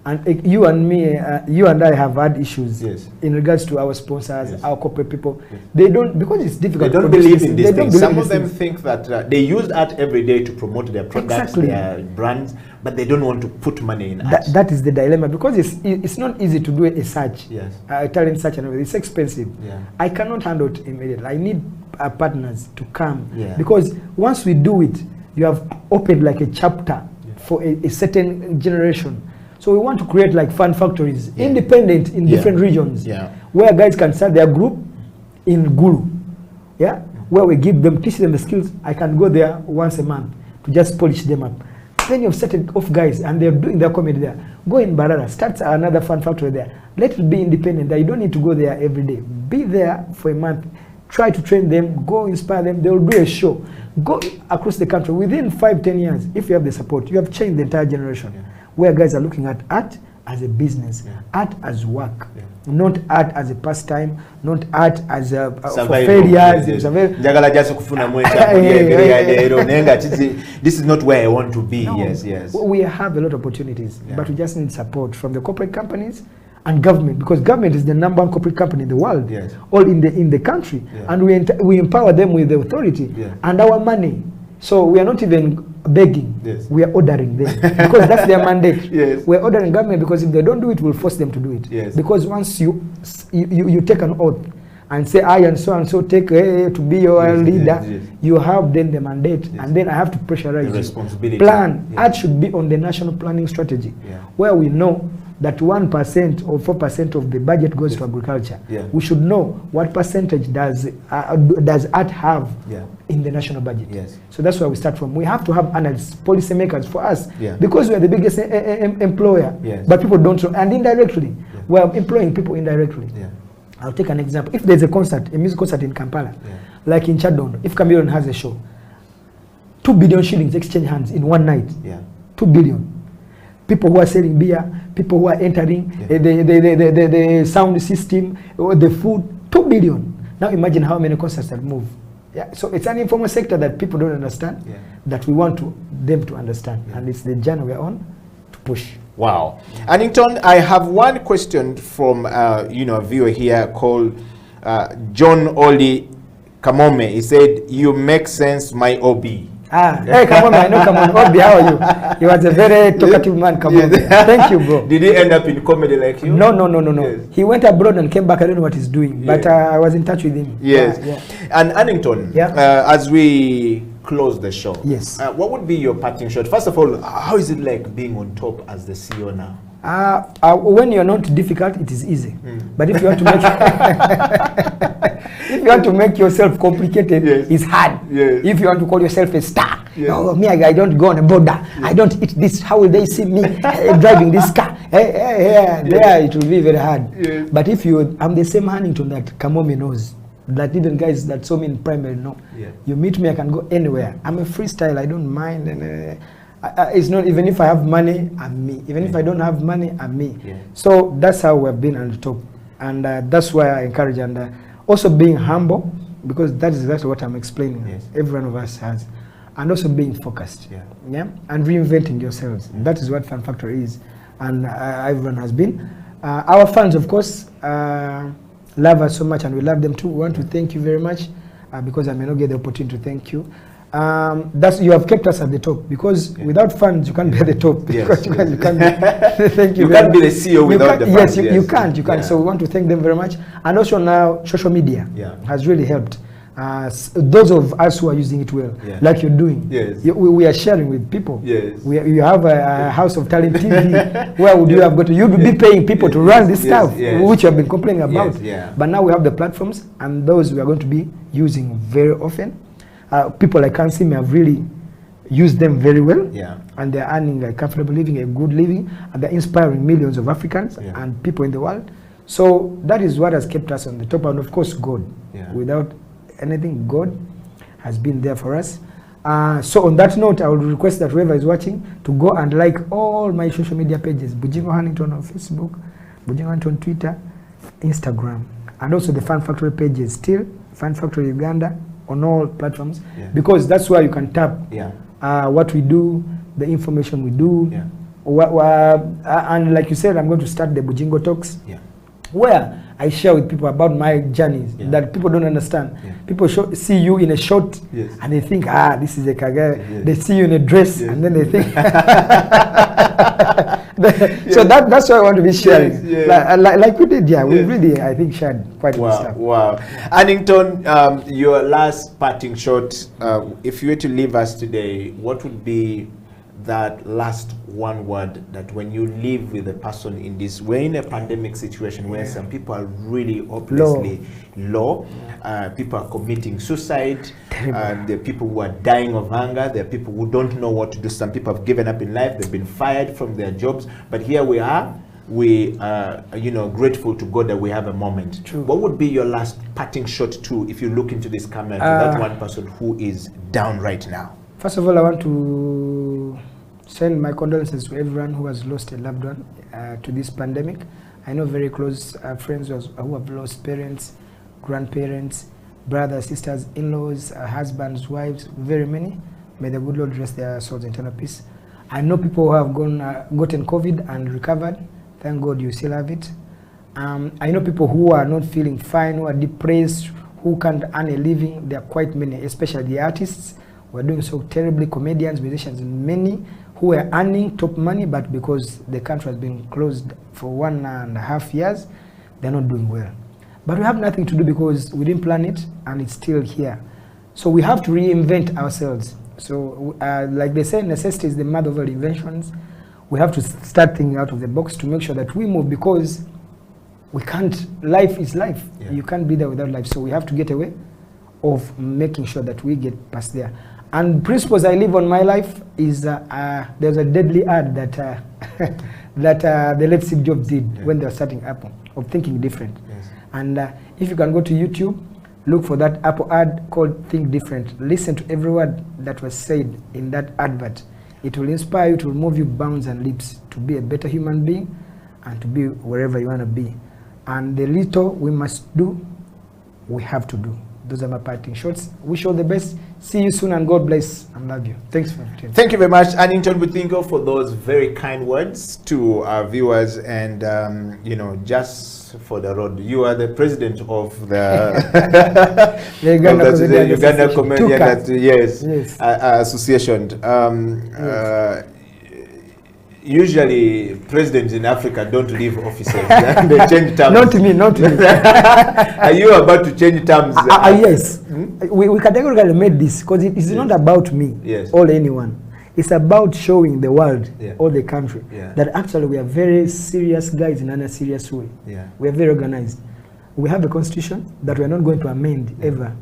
And you and me, you and I have had issues in regards to our sponsors, our corporate people. They don't, because it's difficult. They don't believe in these things. Some of them think that they use art every day to promote their products, their brands, but they don't want to put money in art. That is the dilemma, because it's not easy to do a search, a talent search and everything. It's expensive. I cannot handle it immediately. I need partners to come, because once we do it, you have opened like a chapter for a certain generation. So we want to create like fun factories, independent in different regions, where guys can start their group in Gulu, where we teach them the skills. I can go there once a month to just polish them up. Then you've set it off guys, and they're doing their comedy there. Go in Barara, start another fun factory there. Let it be independent. You don't need to go there every day. Be there for a month. Try to train them, go inspire them. They will do a show. Go across the country. Within 5-10 years, if you have the support, you have changed the entire generation. Where guys are looking at art as a business, art as work, not art as a pastime, not art as a for failures. This is not where I want to be. No. Yes. We have a lot of opportunities, but we just need support from the corporate companies and government, because government is the number 1 corporate company in the world, Yes. all in the country, and we empower them with the authority and our money. So we are not even begging, we are ordering them because that's their mandate. We're ordering government because if they don't do it, we'll force them to do it. Because once you take an oath and say I and so take to be your leader, you have then the mandate, and then I have to pressurize the responsibility. Plan. Art should be on the national planning strategy, where we know that 1% or 4% of the budget goes to agriculture. We should know what percentage does art have in the national budget. So that's where we start from. We have to have analysts, policymakers for us, because we are the biggest employer, but people don't know, and indirectly, we are employing people indirectly. I'll take an example. If there's a concert, a music concert in Kampala, like in Chadon, if Cameroon has a show, 2 billion shillings exchange hands in one night. 2 billion. People who are selling beer, people who are entering, the sound system, the food, 2 billion. Now imagine how many concerts that move. So it's an informal sector that people don't understand, that we want them to understand. And it's the journey we're on to push. Wow. Annington, I have one question from a viewer here called John Oli Kamome. He said, "You make sense, my OB." Hey, Kamome, I know Kamome. Obi, how are you? He was a very talkative man, Kamome. Thank you, bro. Did he end up in comedy like you? No. He went abroad and came back. I don't know what he's doing, but I was in touch with him. And Annington, as we close the show, what would be your parting shot? First of all, how is it like being on top as the CEO now? When you're not difficult, it is easy. But if you want to make if you want to make yourself complicated, it's hard. If you want to call yourself a star, me, I don't go on a border. I don't eat this. How will they see me driving this car? There it will be very hard. But if I'm the same Hannington that Kamome knows, that even guys that saw me in primary know. You meet me, I can go anywhere. I'm a freestyle. I don't mind. And it's not, even if I have money, I'm me. Even if I don't have money, I'm me. So that's how we've been on the top. And that's why I encourage, and also being humble, because that is exactly what I'm explaining. Every one of us has. And also being focused. And reinventing yourselves. That is what Fan Factory is. And everyone has been. Our fans, of course, love us so much, and we love them too. We want to thank you very much, because I may not get the opportunity to thank you. You have kept us at the top, because without fans you can't be at the top. Because you can't be, thank you. You can't be the CEO without the fans. Yes, you can't. So we want to thank them very much. And also now social media has really helped. Those of us who are using it well, like you're doing, we are sharing with people. You have a House of Talent TV. Where would you have got to? You would be paying people to run this stuff, which you have been complaining about. But now we have the platforms, and those we are going to be using very often. People like Kansime have really used them very well, and they're earning a comfortable living, a good living, and they're inspiring millions of Africans and people in the world. So that is what has kept us on the top, and of course God. Without anything, God has been there for us. So on that note, I would request that whoever is watching to go and like all my social media pages, Bujingo Hannington on Facebook, Bujingo Hannington on Twitter, Instagram, and also the Fan Factory pages, still Fan Factory Uganda, on all platforms, because that's where you can tap what we do, the information we do, and like you said, I'm going to start the Bujingo Talks, where I share with people about my journeys that people don't understand. People see you in a short, and they think, this is a Kagere. They see you in a dress, and then they think. So that's why I want to be sharing. Like we did, we really, I think, shared quite good stuff. Wow. Annington, your last parting shot, if you were to leave us today, what would be that last one word that when you live with a person in this, we're in a pandemic situation where some people are really hopelessly low. People are committing suicide. There are people who are dying of hunger. There are people who don't know what to do. Some people have given up in life. They've been fired from their jobs. But here we are. We are, grateful to God that we have a moment. What would be your last parting shot too, if you look into this camera, to that one person who is down right now? First of all, I want to send my condolences to everyone who has lost a loved one to this pandemic. I know very close friends who have lost parents, grandparents, brothers, sisters, in-laws, husbands, wives, very many. May the good Lord rest their souls in eternal peace. I know people who have gotten COVID and recovered. Thank God you still have it. I know people who are not feeling fine, who are depressed, who can't earn a living. There are quite many, especially the artists who are doing so terribly, comedians, musicians, many who are earning top money, but because the country has been closed for 1.5 years, they're not doing well. But we have nothing to do because we didn't plan it and it's still here. So we have to reinvent ourselves. So like they say, necessity is the mother of all inventions. We have to start thinking out of the box to make sure that we move, because we can't, life is life. Yeah. You can't be there without life. So we have to get a way of making sure that we get past there. And principles I live on my life is, there's a deadly ad that that the late Steve Jobs did when they were starting Apple, of thinking different. Yes. And if you can go to YouTube, look for that Apple ad called Think Different. Listen to every word that was said in that advert. It will inspire you, to move you bounds and leaps to be a better human being and to be wherever you want to be. And the little we must do, we have to do. Those are my parting shots. Wish you all the best. See you soon and God bless and love you. Thanks for tuning. Thank you very much, Annington Budingo, for those very kind words to our viewers. And you know, just for the road, you are the president of the Uganda Comedian Association. Yes. Usually presidents in Africa don't leave offices. They change terms. Not me, not me. Are you about to change terms? Yes. We categorically made this because it is not about me or anyone. It's about showing the world or the country that actually we are very serious guys in a serious way. We are very organized. We have a constitution that we are not going to amend ever,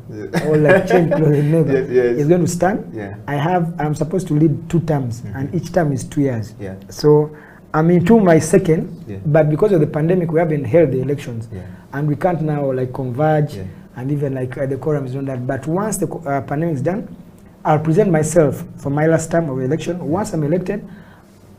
or like change never. It's going to stand. I'm supposed to lead 2 terms, and each term is 2 years. So I'm into my second, but because of the pandemic, we haven't held the elections, and we can't now like converge, and even like the quorum is not that. But once the pandemic is done, I'll present myself for my last term of election. Once I'm elected,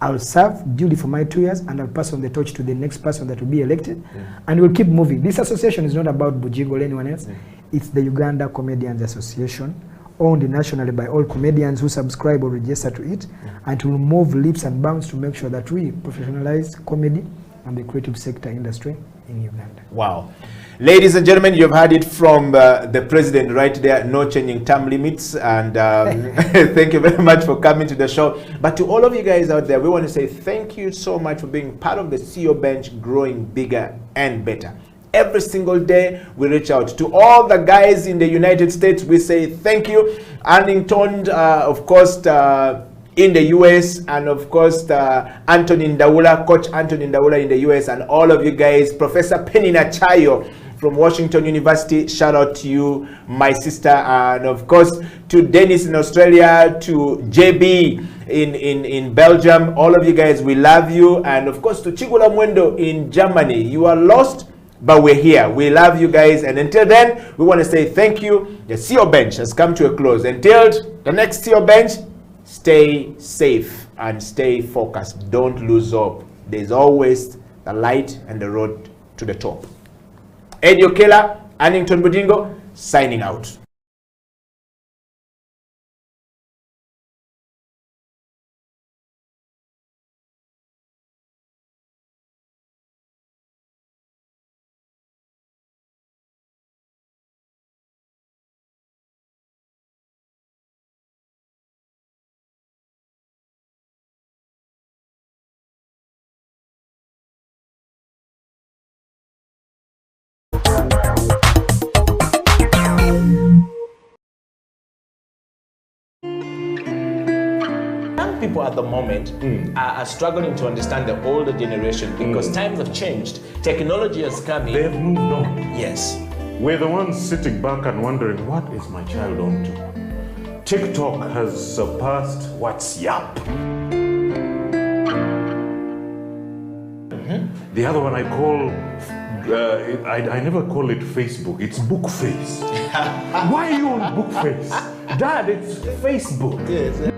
I'll serve duly for my 2 years, and I'll pass on the torch to the next person that will be elected, and we'll keep moving. This association is not about Budingo or anyone else. It's the Uganda Comedians Association, owned nationally by all comedians who subscribe or register to it, and to move leaps and bounds to make sure that we professionalize comedy and the creative sector industry in Uganda. Wow. Ladies and gentlemen, you've heard it from the president right there, no changing term limits. And thank you very much for coming to the show. But to all of you guys out there, we want to say thank you so much for being part of the CEO Bench, growing bigger and better. Every single day, we reach out to all the guys in the United States. We say thank you. Annington, of course, in the US, and of course Anthony Ndaula, Coach Anthony Ndaula in the US, and all of you guys, Professor Penina Chayo from Washington University, shout out to you, my sister, and of course to Dennis in Australia, to JB in Belgium, all of you guys, we love you, and of course to Chigula Mwendo in Germany. You are lost, but we're here. We love you guys, and until then, we want to say thank you. The CEO Bench has come to a close. Until the next CEO Bench, stay safe and stay focused. Don't lose hope. There's always the light and the road to the top. Eddie Okela, Annington Budingo, signing out. People at the moment are struggling to understand the older generation because times have changed. Technology has come in. They've moved on. Yes. We're the ones sitting back and wondering, what is my child on to? TikTok has surpassed WhatsApp. The other one I call, I never call it Facebook, it's Bookface. Why are you on Bookface? Dad, it's Facebook. Yes.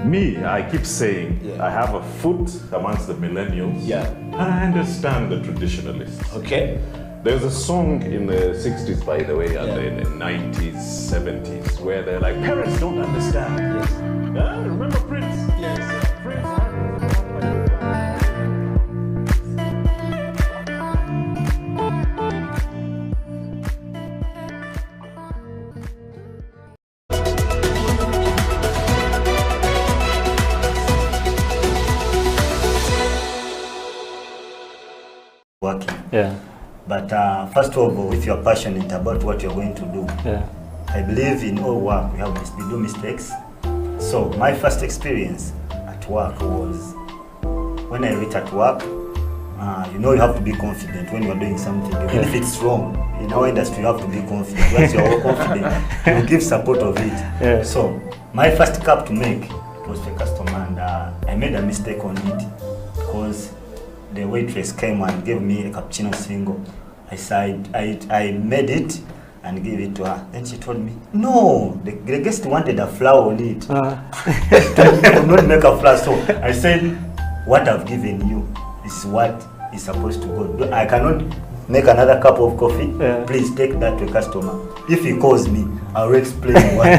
Me, I keep saying, I have a foot amongst the millennials. And I understand the traditionalists. Okay. There's a song in the 60s, by the way, and in the 90s, 70s, where they're like, parents don't understand. Yes. Remember Prince? Yes. Prince. Working. Yeah. But first of all, if you're passionate about what you're going to do, I believe in all work we do mistakes. So my first experience at work was when I reached at work. You know, you have to be confident when you're doing something, even if it's wrong. In our industry, you have to be confident. Once you're confident, you give support of it. Yeah. So my first cup to make was for a customer, and I made a mistake on it because the waitress came and gave me a cappuccino single. I made it and gave it to her. Then she told me, no, the guest wanted a flower on it. I could not make a flower. So I said, what I've given you is what is supposed to go. I cannot make another cup of coffee. Please take that to a customer. If he calls me, I'll explain why.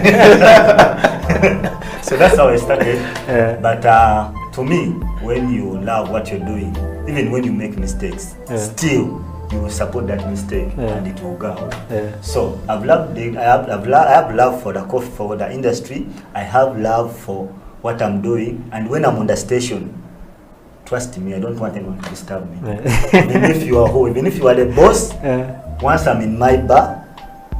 So that's how I started. But to me, when you love what you're doing, even when you make mistakes, still you will support that mistake and it will go. So I have love for the coffee, for the industry. I have love for what I'm doing, and when I'm on the station, trust me, I don't want anyone to disturb me. Even if you are the boss, once I'm in my bar,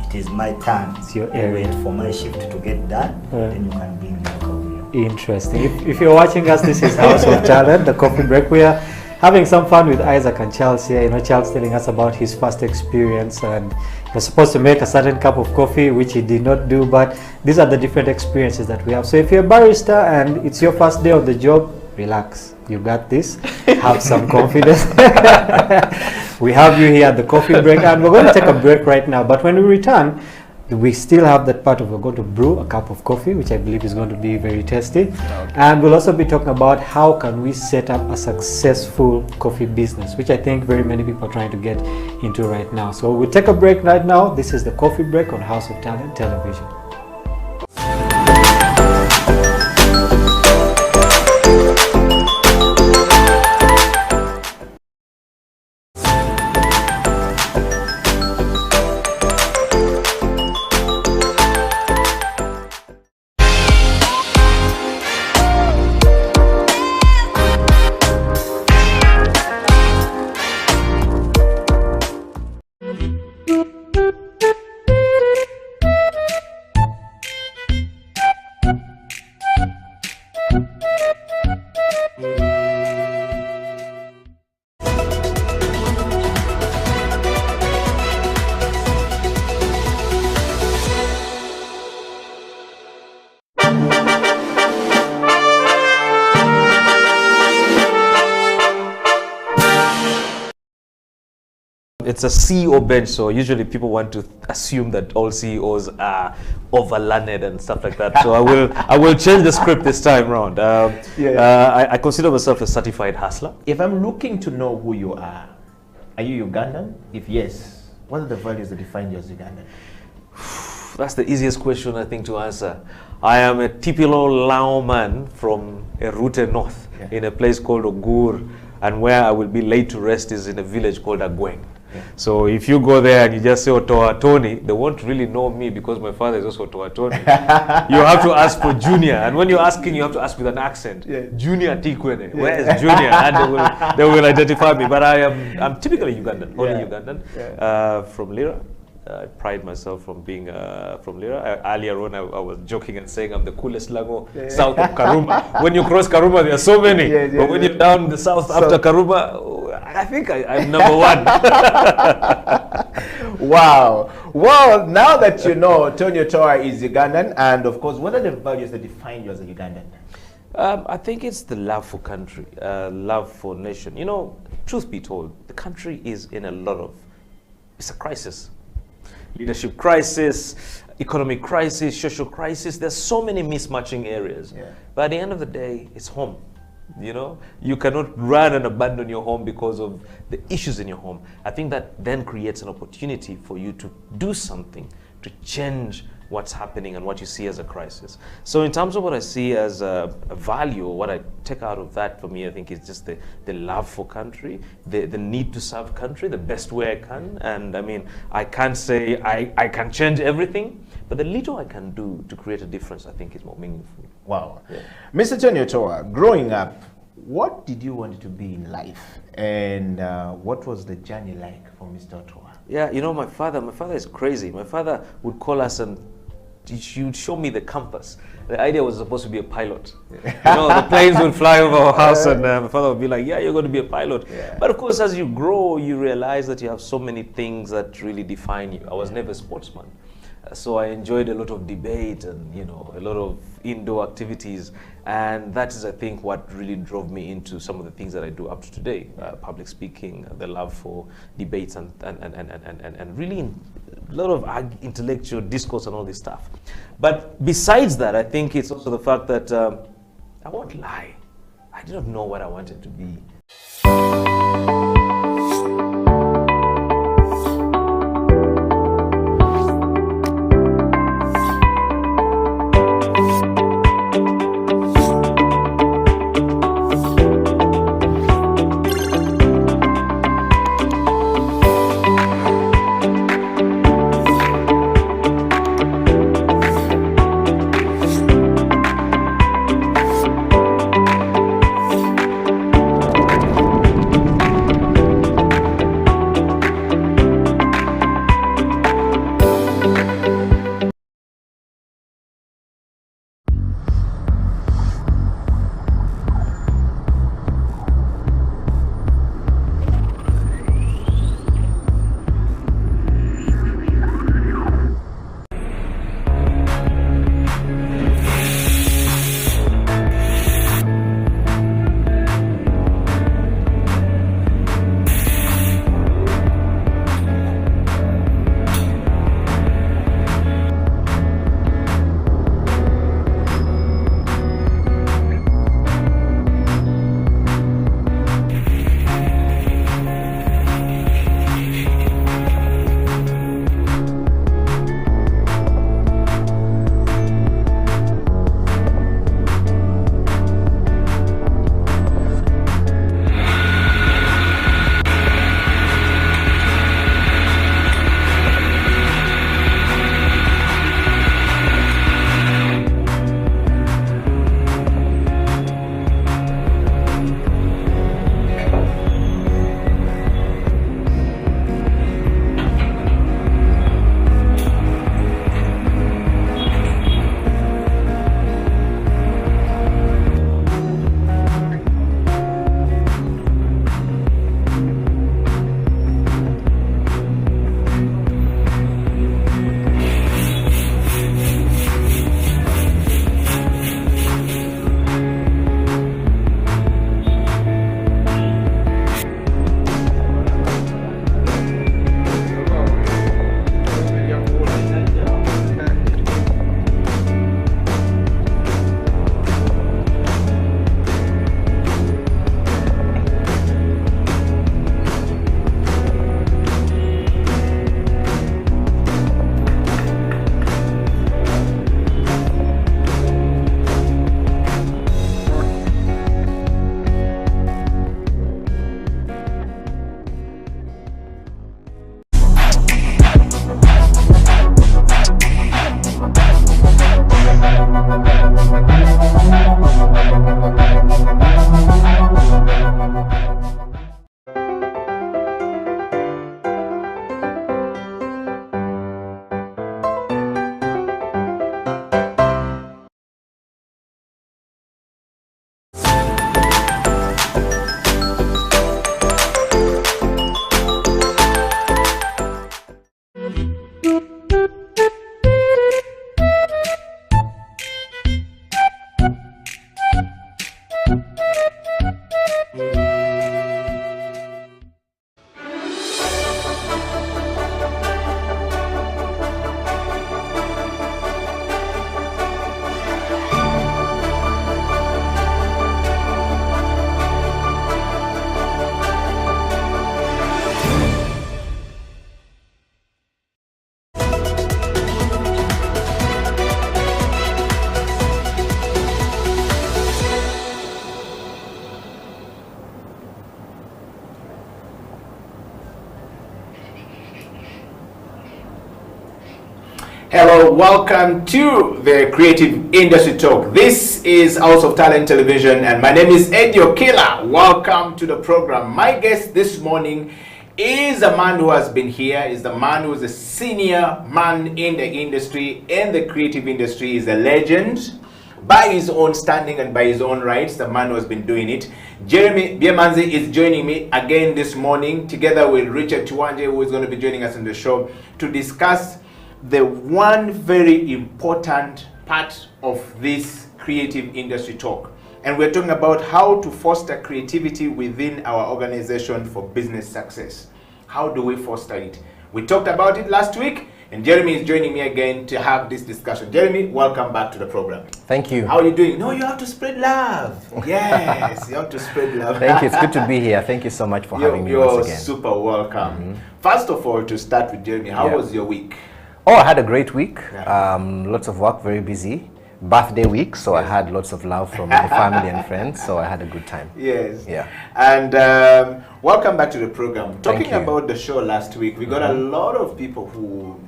it is my turn. It's your area. Wait for my shift to get done, then you can bring me a coffee. Interesting. If you're watching us, this is House of Talent, the coffee break. We are having some fun with Isaac and Charles here. You know, Charles telling us about his first experience, and he was supposed to make a certain cup of coffee, which he did not do, but these are the different experiences that we have. So if you're a barista and it's your first day of the job, relax. You got this. Have some confidence. We have you here at the coffee break, and we're going to take a break right now. But when we return, we still have that part of we're going to brew a cup of coffee, which I believe is going to be very tasty. And we'll also be talking about how can we set up a successful coffee business, which I think very many people are trying to get into right now. So we'll take a break right now. This is the Coffee Break on House of Talent Television. It's a CEO bench, so usually people want to assume that all CEOs are over-learned and stuff like that. So I will change the script this time around. I consider myself a certified hustler. If I'm looking to know who you are you Ugandan? If yes, what are the values that define you as Ugandan? That's the easiest question, I think, to answer. I am a typical Lao man from Erute North, in a place called Ogur, and where I will be laid to rest is in a village called Agweng. So if you go there and you just say Otoa Tony, they won't really know me because my father is also Otoa Tony. You have to ask for Junior, and when you're asking, you have to ask with an accent. Junior Tikwene, where is Junior? And they will identify me. But I'm typically Ugandan, only Ugandan, from Lira. I pride myself from being from Lira. Earlier on, I was joking and saying I'm the coolest Lango south of Karuma. When you cross Karuma, there are so many. But when you're down the south after Karuma, I think I'm number one. Wow. Well, now that you know Tony Otoa is Ugandan, and of course, what are the values that define you as a Ugandan? I think it's the love for country, love for nation. You know, truth be told, the country is in a lot of, it's a crisis. Leadership crisis, economic crisis, social crisis. There's so many mismatching areas. But at the end of the day, it's home. You know, you cannot run and abandon your home because of the issues in your home. I think that then creates an opportunity for you to do something to change what's happening and what you see as a crisis. So in terms of what I see as a value, or what I take out of that for me, I think is just the love for country, the need to serve country the best way I can. And I mean, I can't say I can change everything, but the little I can do to create a difference, I think is more meaningful. Wow. Yeah. Mr. Tony Otoa, growing up, what did you want to be in life? And what was the journey like for Mr. Otoa? Yeah, you know, my father is crazy. My father would call us and he would show me the compass. The idea was supposed to be a pilot. You know, the planes would fly over our house and my father would be like, yeah, you're going to be a pilot. Yeah. But of course, as you grow, you realize that you have so many things that really define you. I was never a sportsman. So I enjoyed a lot of debate and, you know, a lot of indoor activities. And that is, I think, what really drove me into some of the things that I do up to today. Public speaking, the love for debates and really a lot of intellectual discourse and all this stuff. But besides that, I think it's also the fact that, I won't lie, I did not know what I wanted to be. Hello, welcome to the Creative Industry Talk. This is House of Talent Television, and my name is Eddie Okila. Welcome to the program. My guest this morning is a man who has been here, is the man who is a senior man in the industry, in the creative industry, is a legend by his own standing and by his own rights, the man who has been doing it. Jeremy Byemanzi is joining me again this morning, together with Richard Tuwanje, who is going to be joining us on the show to discuss the one very important part of this creative industry talk. And we're talking about how to foster creativity within our organization for business success. How do we foster it? We talked about it last week, and Jeremy is joining me again to have this discussion. Jeremy, welcome back to the program. Thank you. How are you doing? No, you have to spread love. Yes, you have to spread love. Thank you. It's good to be here. Thank you so much for having me once again. You're super welcome. First of all, to start with Jeremy, how was your week? Oh, I had a great week. Lots of work, very busy. Birthday week, so I had lots of love from my family and friends, so I had a good time. Yes. Yeah. And welcome back to the program. Talking about the show last week, we got a lot of people who,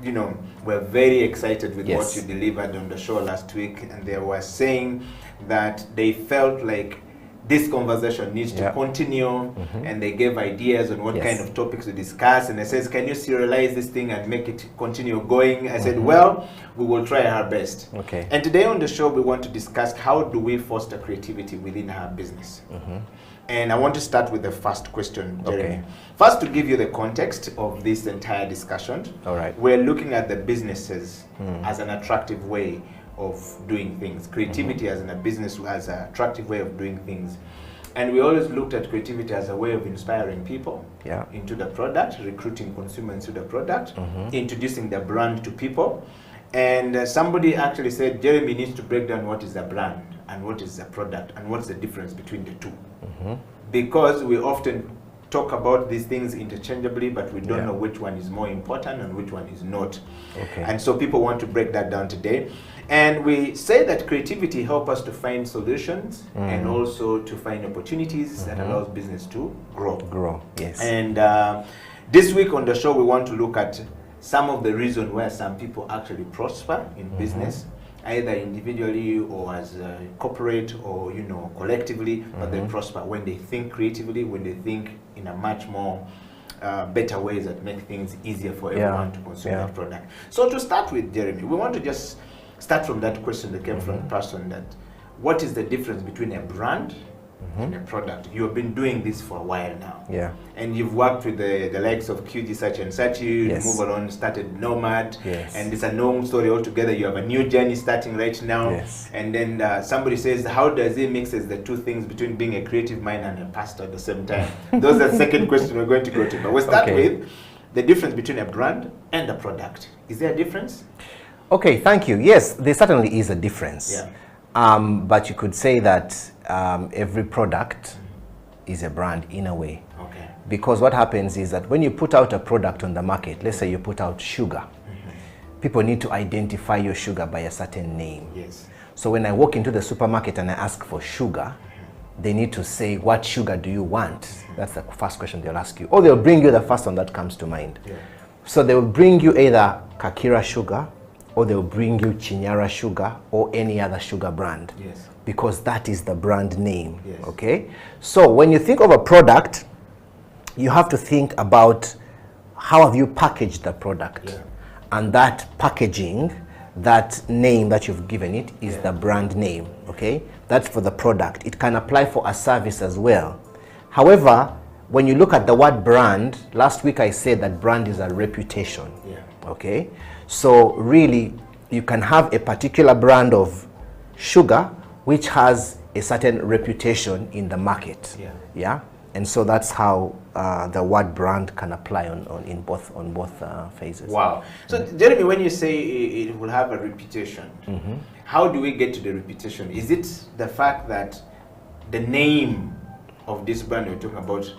you know, were very excited with what you delivered on the show last week, and they were saying that they felt like this conversation needs to continue, and they gave ideas on what kind of topics to discuss, and I says, can you serialize this thing and make it continue going? I said, well, we will try our best. Okay. And today on the show, we want to discuss how do we foster creativity within our business. And I want to start with the first question, Jeremy. First, to give you the context of this entire discussion, we're looking at the businesses as an attractive way of doing things. Creativity as in a business as an attractive way of doing things. And we always looked at creativity as a way of inspiring people into the product, recruiting consumers into the product, introducing the brand to people. And somebody actually said, Jeremy needs to break down what is a brand and what is a product and what's the difference between the two. Because we often talk about these things interchangeably, but we don't know which one is more important and which one is not. And so people want to break that down today. And we say that creativity helps us to find solutions and also to find opportunities that allows business to grow. Yes. And this week on the show, we want to look at some of the reasons where some people actually prosper in business, either individually or as a corporate or, you know, collectively, but they prosper when they think creatively, when they think in a much more better ways that make things easier for everyone to consume that product. So to start with, Jeremy, we want to just start from that question that came from the person, that what is the difference between a brand and a product? You have been doing this for a while now. And you've worked with the likes of QG such and such. You move along, started Nomad, and it's a known story altogether. You have a new journey starting right now. And then somebody says, how does it mixes the two things between being a creative mind and a pastor at the same time? Those are the second question we're going to go to. But we'll start with the difference between a brand and a product. Is there a difference? Okay, thank you. Yes, there certainly is a difference. But you could say that every product is a brand in a way. Because what happens is that when you put out a product on the market, let's say you put out sugar, people need to identify your sugar by a certain name. So when I walk into the supermarket and I ask for sugar, they need to say, what sugar do you want? That's the first question they'll ask you. Or they'll bring you the first one that comes to mind. So they will bring you either Kakira sugar, or they'll bring you Chinyara sugar or any other sugar brand, because that is the brand name. Okay, so when you think of a product, you have to think about how have you packaged the product, and that packaging, that name that you've given it is the brand name. Okay, that's for the product. It can apply for a service as well. However, when you look at the word brand, last week I said that brand is a reputation. Okay, so really you can have a particular brand of sugar which has a certain reputation in the market. And so that's how the word brand can apply on both phases. Wow. So Jeremy, when you say it will have a reputation, how do we get to the reputation? Is it the fact that the name of this brand we're talking about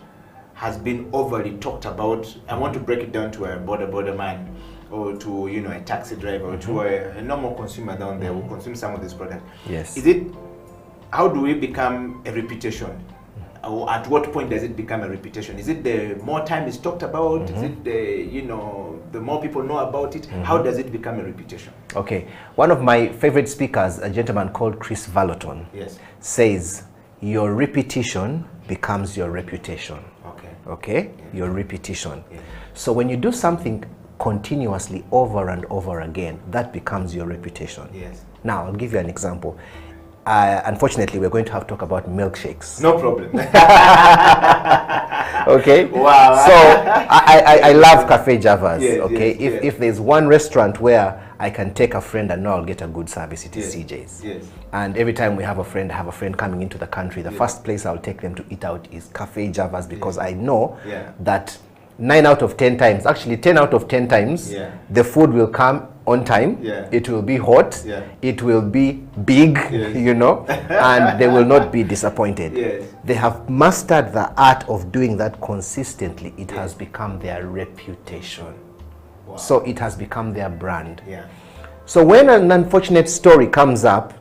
has been overly talked about? I want to break it down to a border man, or to, you know, a taxi driver, or to a normal consumer down there who consumes some of this product. Is it, how do we become a reputation? or at what point does it become a reputation? Is it the more time it's talked about? Is it the, the more people know about it? How does it become a reputation? Okay. One of my favorite speakers, a gentleman called Chris Vallotton, says, your repetition becomes your reputation. Okay? Your repetition. So when you do something continuously over and over again, that becomes your reputation. Now, I'll give you an example. Unfortunately, we're going to have to talk about milkshakes. No problem. Okay. Wow. So I love Cafe Javas. Okay. If there's one restaurant where I can take a friend and know I'll get a good service, it is CJ's. And every time we have a friend, I have a friend coming into the country, the first place I'll take them to eat out is Cafe Javas, because I know that 9 out of 10 times, actually 10 out of 10 times, the food will come on time, it will be hot, it will be big, and they will not be disappointed. They have mastered the art of doing that consistently. It has become their reputation. So it has become their brand. So when an unfortunate story comes up,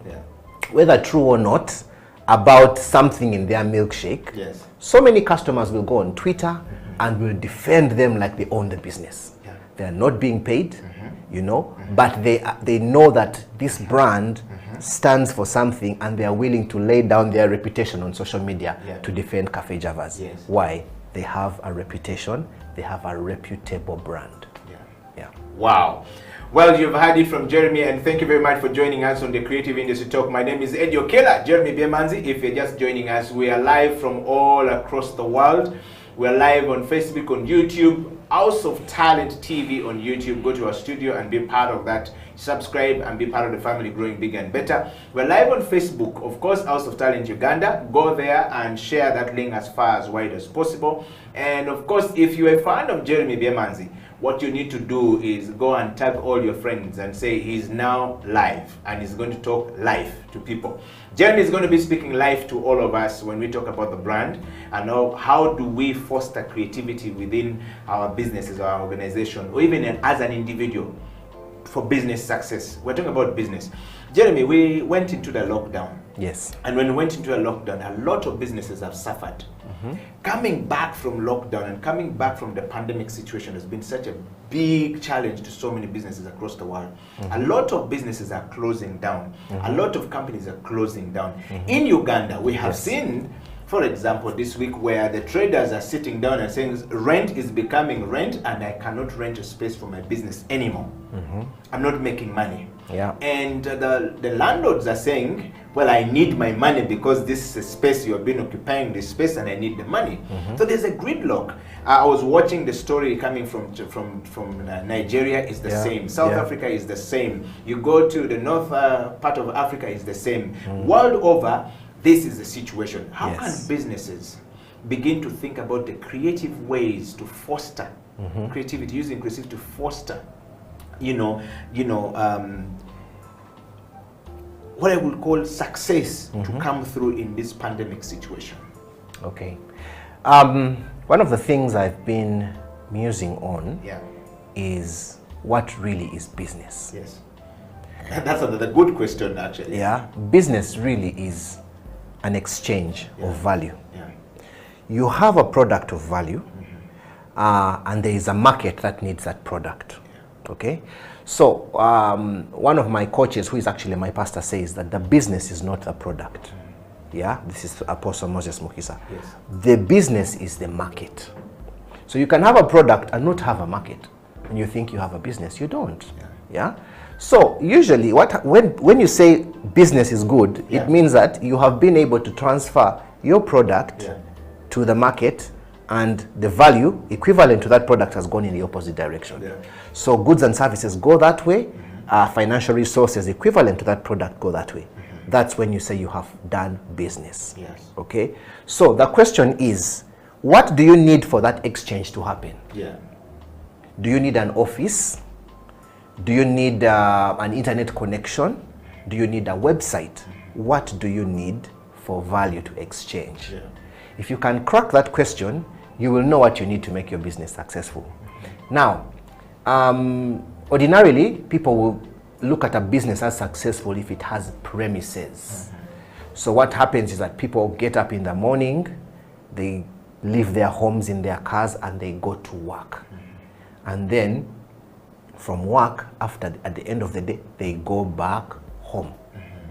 whether true or not, about something in their milkshake, so many customers will go on Twitter and will defend them like they own the business. They are not being paid, but they know that this brand stands for something, and they are willing to lay down their reputation on social media to defend Cafe Javas. Why? They have a reputation, they have a reputable brand. Wow. Well, you've heard it from Jeremy, and thank you very much for joining us on the Creative Industry Talk. My name is Eddie Okela, Jeremy Byemanzi. If you're just joining us, we are live from all across the world. We're live on Facebook, on YouTube, House of Talent TV on YouTube. Go to our studio and be part of that. Subscribe and be part of the family growing bigger and better. We're live on Facebook, of course, House of Talent Uganda. Go there and share that link as far as wide as possible. And of course, if you're a fan of Jeremy Byemanzi, what you need to do is go and tag all your friends and say he's now live, and he's going to talk live to people. Jeremy is going to be speaking live to all of us when we talk about the brand and how do we foster creativity within our businesses, our organization, or even as an individual for business success. We're talking about business. Jeremy, we went into the lockdown. And when we went into a lockdown, a lot of businesses have suffered. Coming back from lockdown and coming back from the pandemic situation has been such a big challenge to so many businesses across the world. A lot of businesses are closing down. A lot of companies are closing down. In Uganda, we have seen, for example, this week where the traders are sitting down and saying rent is becoming rent, and I cannot rent a space for my business anymore. I'm not making money. And the landlords are saying, well, I need my money because this is a space, you have been occupying this space, and I need the money. So there's a gridlock. I was watching the story coming from Nigeria is the same. South Africa is the same. You go to the north part of Africa is the same. World over, this is the situation. How can businesses begin to think about the creative ways to foster creativity, using creativity to foster, what I would call success to come through in this pandemic situation? Okay. One of the things I've been musing on is what really is business. That's another good question, actually. Business really is an exchange of value. You have a product of value, and there is a market that needs that product. Okay, so one of my coaches, who is actually my pastor, says that the business is not the product. This is Apostle Moses Mukisa. The business is the market. So you can have a product and not have a market. When you think you have a business, you don't. So usually, when you say business is good, it means that you have been able to transfer your product to the market, and the value equivalent to that product has gone in the opposite direction. So goods and services go that way, financial resources equivalent to that product go that way. That's when you say you have done business. Okay, so the question is, what do you need for that exchange to happen? Do you need an office? Do you need an internet connection? Do you need a website? What do you need for value to exchange? If you can crack that question, you will know what you need to make your business successful. Now, ordinarily, people will look at a business as successful if it has premises. So what happens is that people get up in the morning, they leave their homes in their cars and they go to work. And then from work, at the end of the day, they go back home.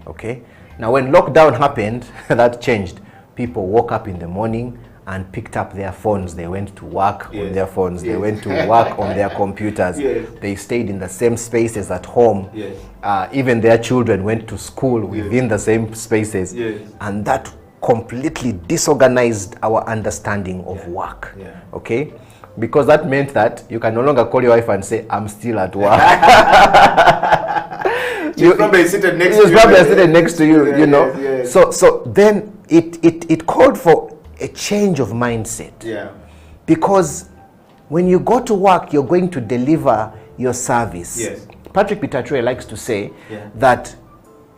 Okay? Now when lockdown happened, that changed. People woke up in the morning and picked up their phones. They went to work on their phones. They went to work on their computers. They stayed in the same spaces at home. Even their children went to school within the same spaces. And that completely disorganized our understanding of work. Okay? Because that meant that you can no longer call your wife and say, I'm still at work. She's probably sitting next to you. You know. So then it called for a change of mindset. Because when you go to work, you're going to deliver your service. Patrick Pitatoué likes to say that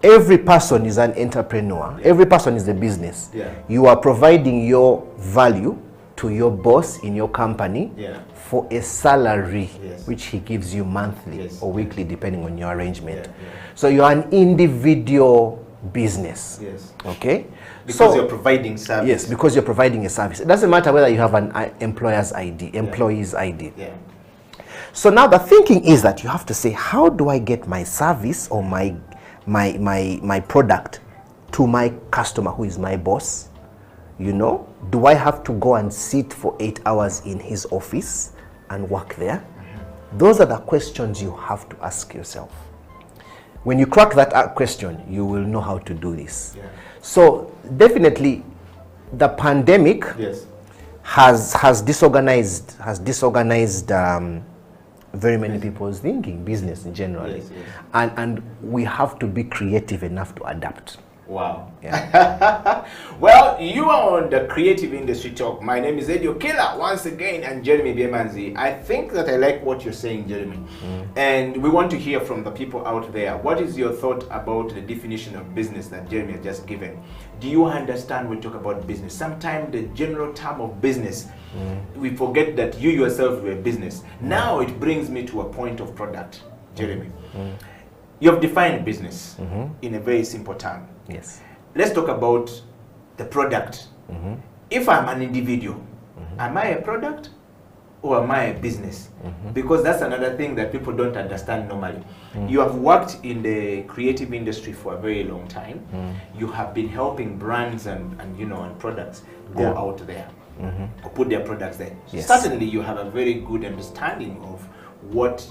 every person is an entrepreneur. Every person is a business. You are providing your value to your boss in your company for a salary which he gives you monthly or weekly depending on your arrangement. So you're an individual business. Okay? Because you're providing service. Yes, because you're providing a service. It doesn't matter whether you have an employer's ID, employee's ID. So now the thinking is that you have to say, how do I get my service or my product to my customer who is my boss? You know, do I have to go and sit for 8 hours in his office and work there? Those are the questions you have to ask yourself. When you crack that question, you will know how to do this. So definitely the pandemic has disorganized very many people's thinking, business in general. And we have to be creative enough to adapt. Wow. Well, you are on the Creative Industry Talk. My name is Eddie Okello once again, and Jeremy Biemanzi. I think that I like what you're saying, Jeremy. And we want to hear from the people out there. What is your thought about the definition of business that Jeremy has just given? Do you understand when we talk about business? Sometimes the general term of business, we forget that you yourself were a business. Now it brings me to a point of product, Jeremy. You have defined business in a very simple term. Yes. Let's talk about the product. If I'm an individual, am I a product or am I a business? Because that's another thing that people don't understand normally. You have worked in the creative industry for a very long time. You have been helping brands and products go out there or put their products there. Certainly you have a very good understanding of what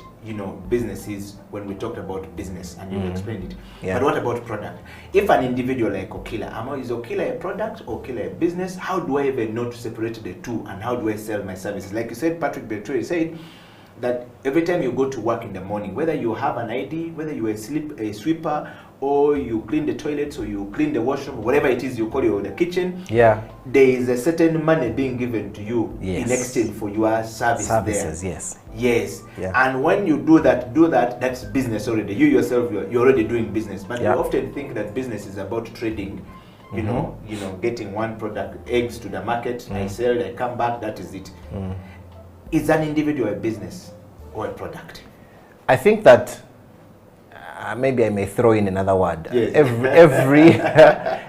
business is when we talked about business, and you explained it. But what about product? If an individual like Okello, is Okello a product or Okello a business? How do I even know to separate the two, and how do I sell my services? Like you said, Patrick Pitatoué said that every time you go to work in the morning, whether you have an ID, whether you're a sweeper, or you clean the toilets, or you clean the washroom, whatever it is you call the kitchen, there is a certain money being given to you in exchange for your services there. Yes. And when you do that, that's business already. You yourself, you're already doing business. But you often think that business is about trading, getting one product, eggs to the market, I sell, I come back, that is it. Is an individual a business or a product? I think that maybe I may throw in another word.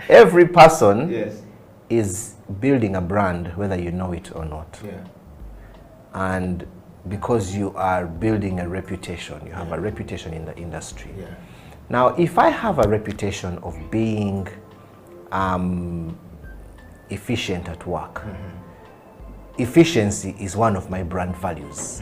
Every person is building a brand, whether you know it or not. And because you are building a reputation, you have a reputation in the industry. Now, if I have a reputation of being efficient at work, efficiency is one of my brand values.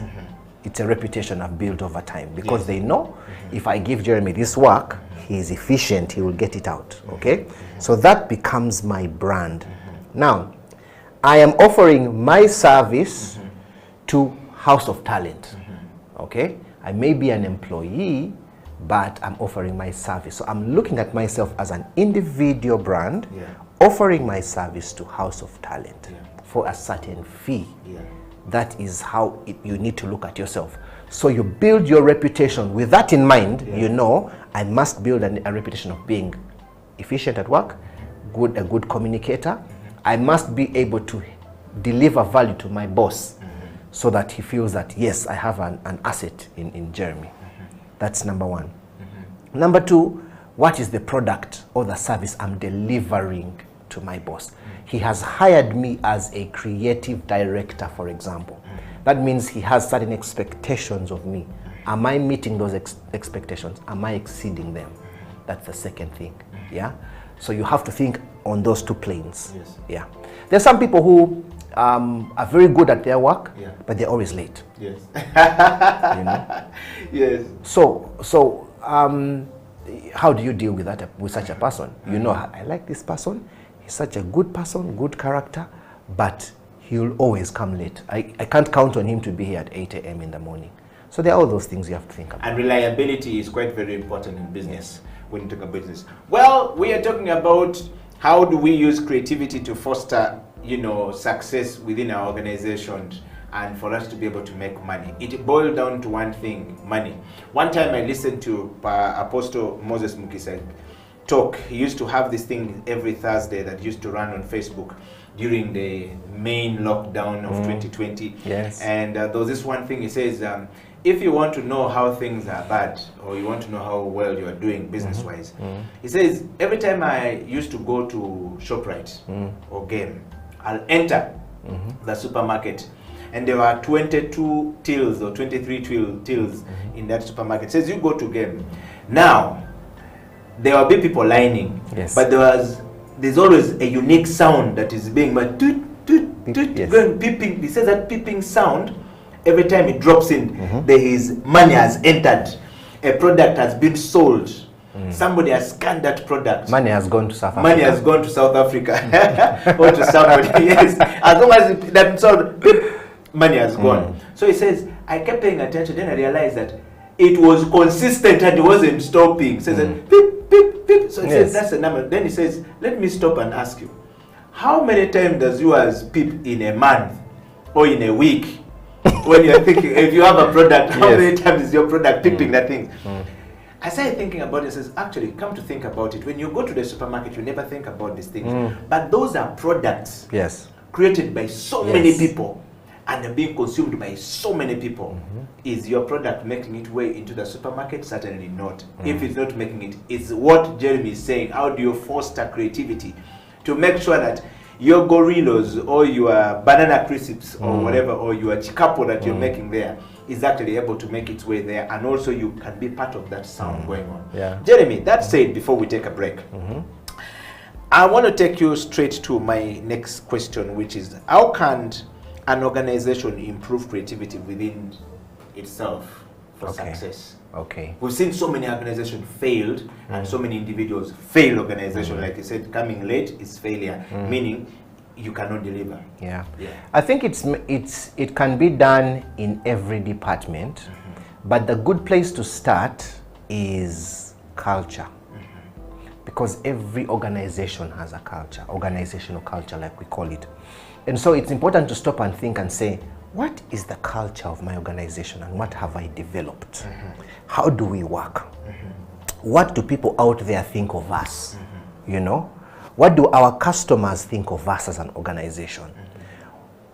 It's a reputation I've built over time, because they know if I give Jeremy this work, he's efficient, he will get it out. Okay? So that becomes my brand. Now, I am offering my service to House of Talent. Okay? I may be an employee, but I'm offering my service. So I'm looking at myself as an individual brand, offering my service to House of Talent for a certain fee. That is how you need to look at yourself. So you build your reputation with that in mind. You know, I must build a reputation of being efficient at work, a good communicator. I must be able to deliver value to my boss so that he feels that, yes, I have an asset in Jeremy. That's number one. Number two, what is the product or the service I'm delivering to my boss? he has hired me as a creative director, for example. That means he has certain expectations of me. Am I meeting those expectations? Am I exceeding them? That's the second thing. Yeah. So you have to think on those two planes. Yes. Yeah. There's some people who are very good at their work, but they're always late. Yes. You know? Yes. So how do you deal with that, with such a person? You know, I like this person. He's such a good person, good character, but he'll always come late. I can't count on him to be here at 8 a.m. in the morning. So there are all those things you have to think about. And reliability is quite very important in business, when you talk about business. Well, we are talking about how do we use creativity to foster, you know, success within our organization and for us to be able to make money. It boils down to one thing, money. One time I listened to Apostle Moses Mukisa talk. He used to have this thing every Thursday that used to run on Facebook during the main lockdown of 2020. Yes. And there was this one thing he says, if you want to know how things are bad or you want to know how well you are doing business-wise, he says, every time I used to go to ShopRite or Game, I'll enter the supermarket and there were 22 tills or 23 tills in that supermarket. It says, you go to Game. Now, there will be people lining, but there's always a unique sound that is being made. Going peeping. He says that peeping sound, every time it drops in, there is money has entered. A product has been sold. Somebody has scanned that product. Money has gone to South Africa. Money has gone to South Africa. Or to somebody, yes. As long as that sold, money has gone. So he says, I kept paying attention, then I realized that it was consistent and it wasn't stopping. He says, beep, beep, beep. So he says, that's the number. Then he says, let me stop and ask you, how many times does yours peep in a month or in a week? When you're thinking, if you have a product, how many times is your product peeping that thing? I started thinking about it. Says, actually, come to think about it, when you go to the supermarket, you never think about these things. But those are products created by so many people and are being consumed by so many people. Is your product making its way into the supermarket? Certainly not. If it's not making it, it's what Jeremy is saying. How do you foster creativity to make sure that your gorillas or your banana crisps or whatever, or your chikapo that you're making there is actually able to make its way there, and also you can be part of that sound going on. Jeremy, that said, before we take a break, I want to take you straight to my next question, which is, how can an organization improve creativity within itself for success? We've seen so many organizations failed and so many individuals fail organization. Like you said, coming late is failure, meaning you cannot deliver. I think it can be done in every department, but the good place to start is culture. Because every organization has a culture, organizational culture like we call it. And so it's important to stop and think and say, what is the culture of my organization and what have I developed? How do we work? What do people out there think of us? You know? What do our customers think of us as an organization?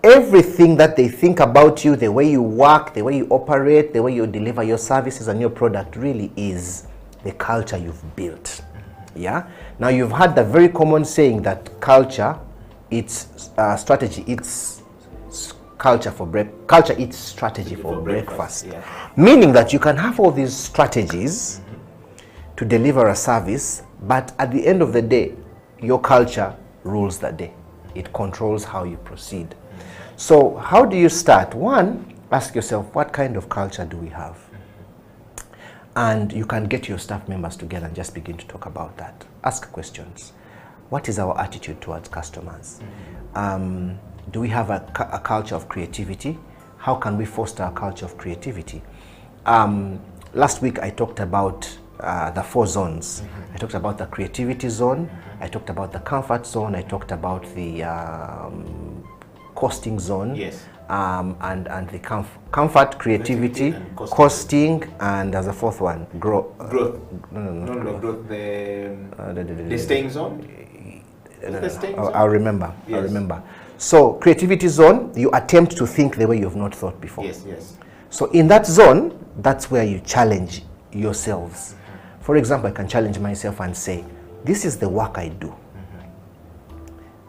Everything that they think about you, the way you work, the way you operate, the way you deliver your services and your product really is the culture you've built. Yeah? Now you've had the very common saying that culture, it's strategy, it's culture eats strategy for breakfast. Meaning that you can have all these strategies to deliver a service, but at the end of the day, your culture rules the day. It controls how you proceed. So how do you start? One, ask yourself, what kind of culture do we have? And you can get your staff members together and just begin to talk about that. Ask questions. What is our attitude towards customers? Do we have a culture of creativity? How can we foster a culture of creativity? Last week I talked about the 4 zones. I talked about the creativity zone, I talked about the comfort zone, I talked about the costing zone, and the comfort, creativity, costing, and there's a 4th one, growth. The staying zone? I'll remember. I'll remember. So creativity zone, you attempt to think the way you've not thought before. So in that zone, that's where you challenge yourselves. For example, I can challenge myself and say, this is the work I do.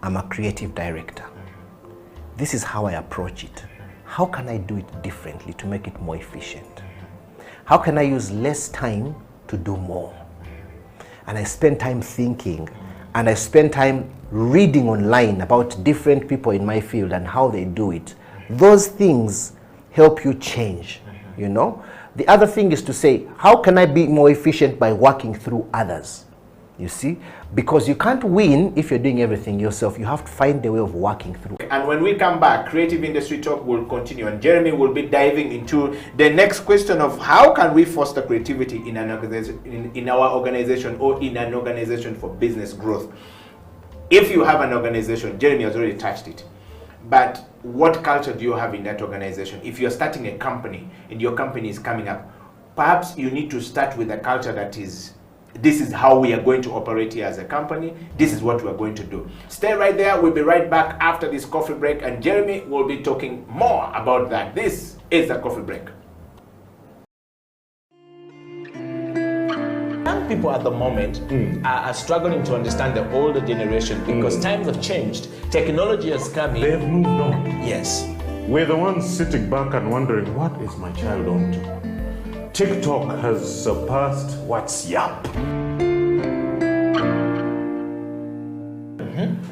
I'm a creative director. This is how I approach it. How can I do it differently to make it more efficient? How can I use less time to do more? And I spend time thinking, and I spend time reading online about different people in my field and how they do it. Those things help you change, you know? The other thing is to say, how can I be more efficient by working through others? You see? Because you can't win if you're doing everything yourself. You have to find a way of working through. And when we come back, Creative Industry Talk will continue, and Jeremy will be diving into the next question of how can we foster creativity in an organization, in our organization, or in an organization for business growth. If you have an organization, Jeremy has already touched it, but what culture do you have in that organization? If you're starting a company and your company is coming up, perhaps you need to start with a culture that is, this is how we are going to operate here as a company. This is what we're going to do. Stay right there. We'll be right back after this coffee break, and Jeremy will be talking more about that. This is the coffee break. Young people at the moment are struggling to understand the older generation because times have changed. Technology has come in. They've moved on. Yes. We're the ones sitting back and wondering, what is my child on to? TikTok has surpassed WhatsApp.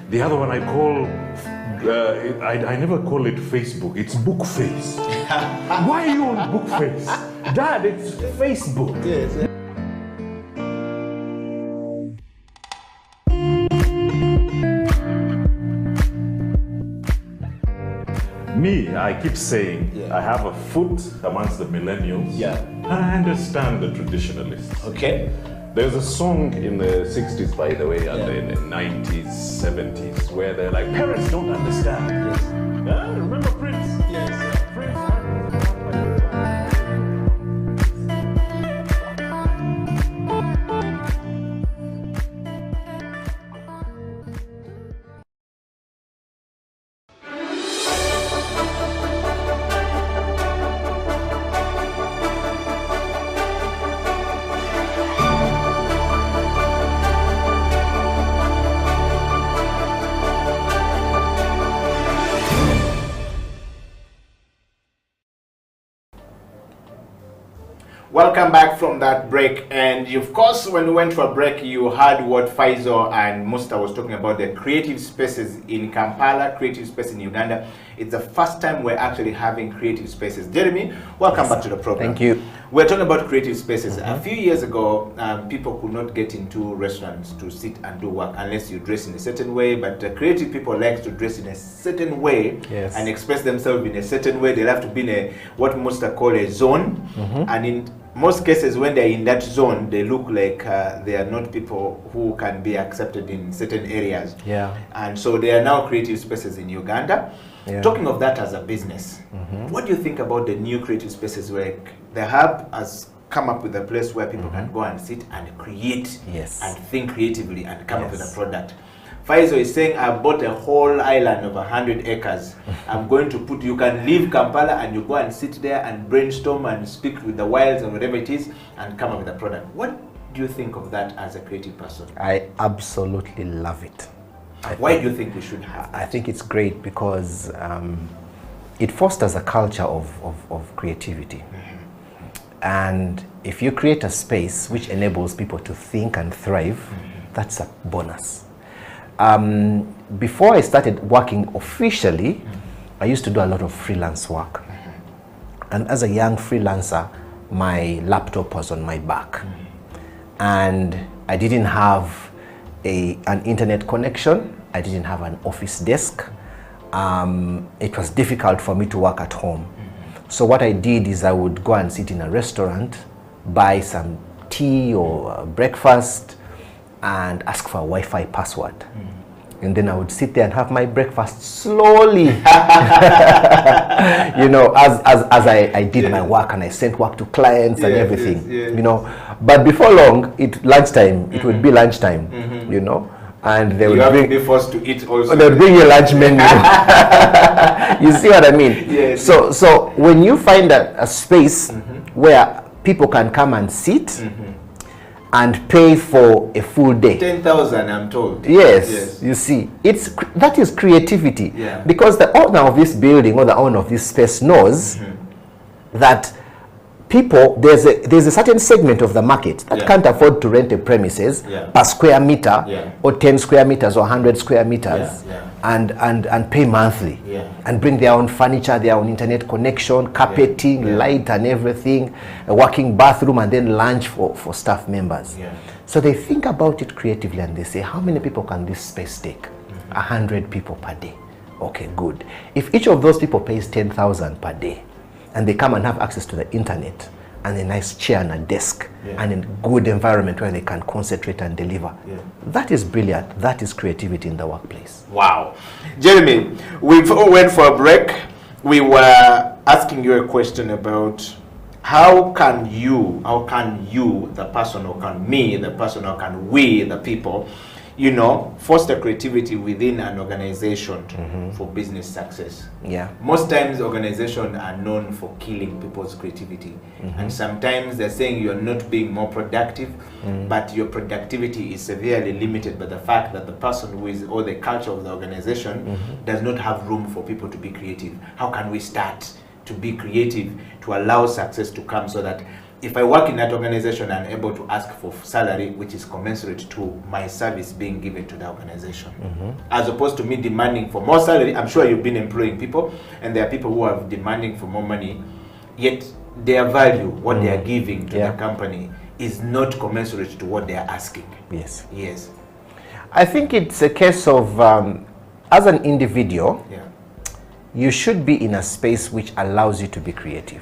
The other one I call, I never call it Facebook, it's Bookface. Why are you on Bookface? Dad, it's Facebook. Yes. Me, I keep saying, I have a foot amongst the millennials. Yeah. And I understand the traditionalists. Okay. There's a song in the 60s, by the way, and in the 90s, 70s, where they're like, parents don't understand. Yes. Remember Prince? Yes. Prince. Welcome back from that break, and of course when we went for a break you heard what Faizo and Musta was talking about, the creative spaces in Kampala, creative space in Uganda. It's the first time we're actually having creative spaces. Jeremy, welcome back to the program. Thank you. We're talking about creative spaces. A few years ago, people could not get into restaurants to sit and do work unless you dress in a certain way, but creative people like to dress in a certain way and express themselves in a certain way. They have to be in a, what Musta call a zone, and in most cases when they're in that zone, they look like they are not people who can be accepted in certain areas. Yeah. And so there are now creative spaces in Uganda. Yeah. Talking of that as a business, what do you think about the new creative spaces where the hub has come up with a place where people can go and sit and create and think creatively and come up with a product? Faizo is saying, I bought a whole island of 100 acres. I'm going to put, you can leave Kampala and you go and sit there and brainstorm and speak with the wilds and whatever it is and come up with a product. What do you think of that as a creative person? I absolutely love it. Why do you think we should have that? I think it's great because it fosters a culture of creativity. And if you create a space which enables people to think and thrive, that's a bonus. Before I started working officially, I used to do a lot of freelance work. And as a young freelancer, my laptop was on my back. And I didn't have an internet connection. I didn't have an office desk. It was difficult for me to work at home. So what I did is I would go and sit in a restaurant, buy some tea or breakfast, and ask for a Wi-Fi password. And then I would sit there and have my breakfast slowly, you know, as I did my work and I sent work to clients and everything, you know. But before long, lunchtime, it would be lunchtime, you know. And they would be forced to eat also. They would bring you lunch menu. You see what I mean? Yes. So when you find a space where people can come and sit, and pay for a full day. 10,000, I'm told. Yes, you see, that is creativity. Yeah. Because the owner of this building or the owner of this space knows that people, there's a certain segment of the market that can't afford to rent a premises per square meter or 10 square meters or 100 square meters and pay monthly and bring their own furniture, their own internet connection, carpeting, light and everything, a working bathroom, and then lunch for staff members. So they think about it creatively and they say, how many people can this space take? 100 people per day. Okay, good. If each of those people pays 10,000 per day, and they come and have access to the internet and a nice chair and a desk and a good environment where they can concentrate and deliver. That is brilliant. That is creativity in the workplace. Wow. Jeremy, we went for a break. We were asking you a question about how can you, the person, or can me, the person, or can we, the people, you know, foster creativity within an organization for business success. Most times organizations are known for killing people's creativity. And sometimes they're saying you're not being more productive, but your productivity is severely limited by the fact that the person who is, or the culture of the organization does not have room for people to be creative. How can we start to be creative to allow success to come, so that if I work in that organization, I'm able to ask for salary which is commensurate to my service being given to the organization, as opposed to me demanding for more salary? I'm sure you've been employing people, and there are people who are demanding for more money, yet their value, what they are giving to the company, is not commensurate to what they are asking. Yes. Yes. I think it's a case of, as an individual, you should be in a space which allows you to be creative.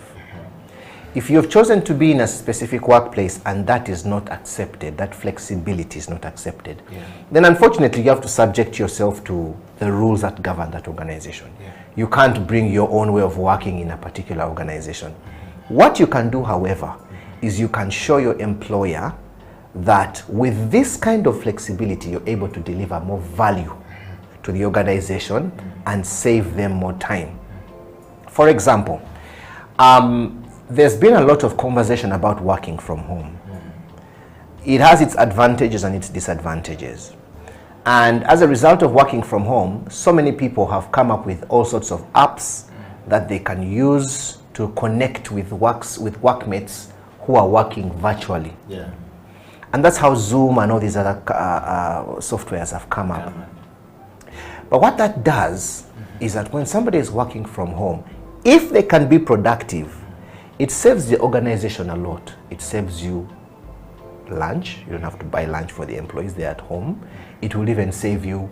If you have chosen to be in a specific workplace and that is not accepted, that flexibility is not accepted, then unfortunately you have to subject yourself to the rules that govern that organization. You can't bring your own way of working in a particular organization. What you can do, however, is you can show your employer that with this kind of flexibility, you're able to deliver more value to the organization and save them more time. For example, there's been a lot of conversation about working from home. It has its advantages and its disadvantages. And as a result of working from home, so many people have come up with all sorts of apps that they can use to connect with workmates who are working virtually. And that's how Zoom and all these other softwares have come up. But what that does is that when somebody is working from home, if they can be productive, it saves the organization a lot. It saves you lunch. You don't have to buy lunch for the employees. They're at home. It will even save you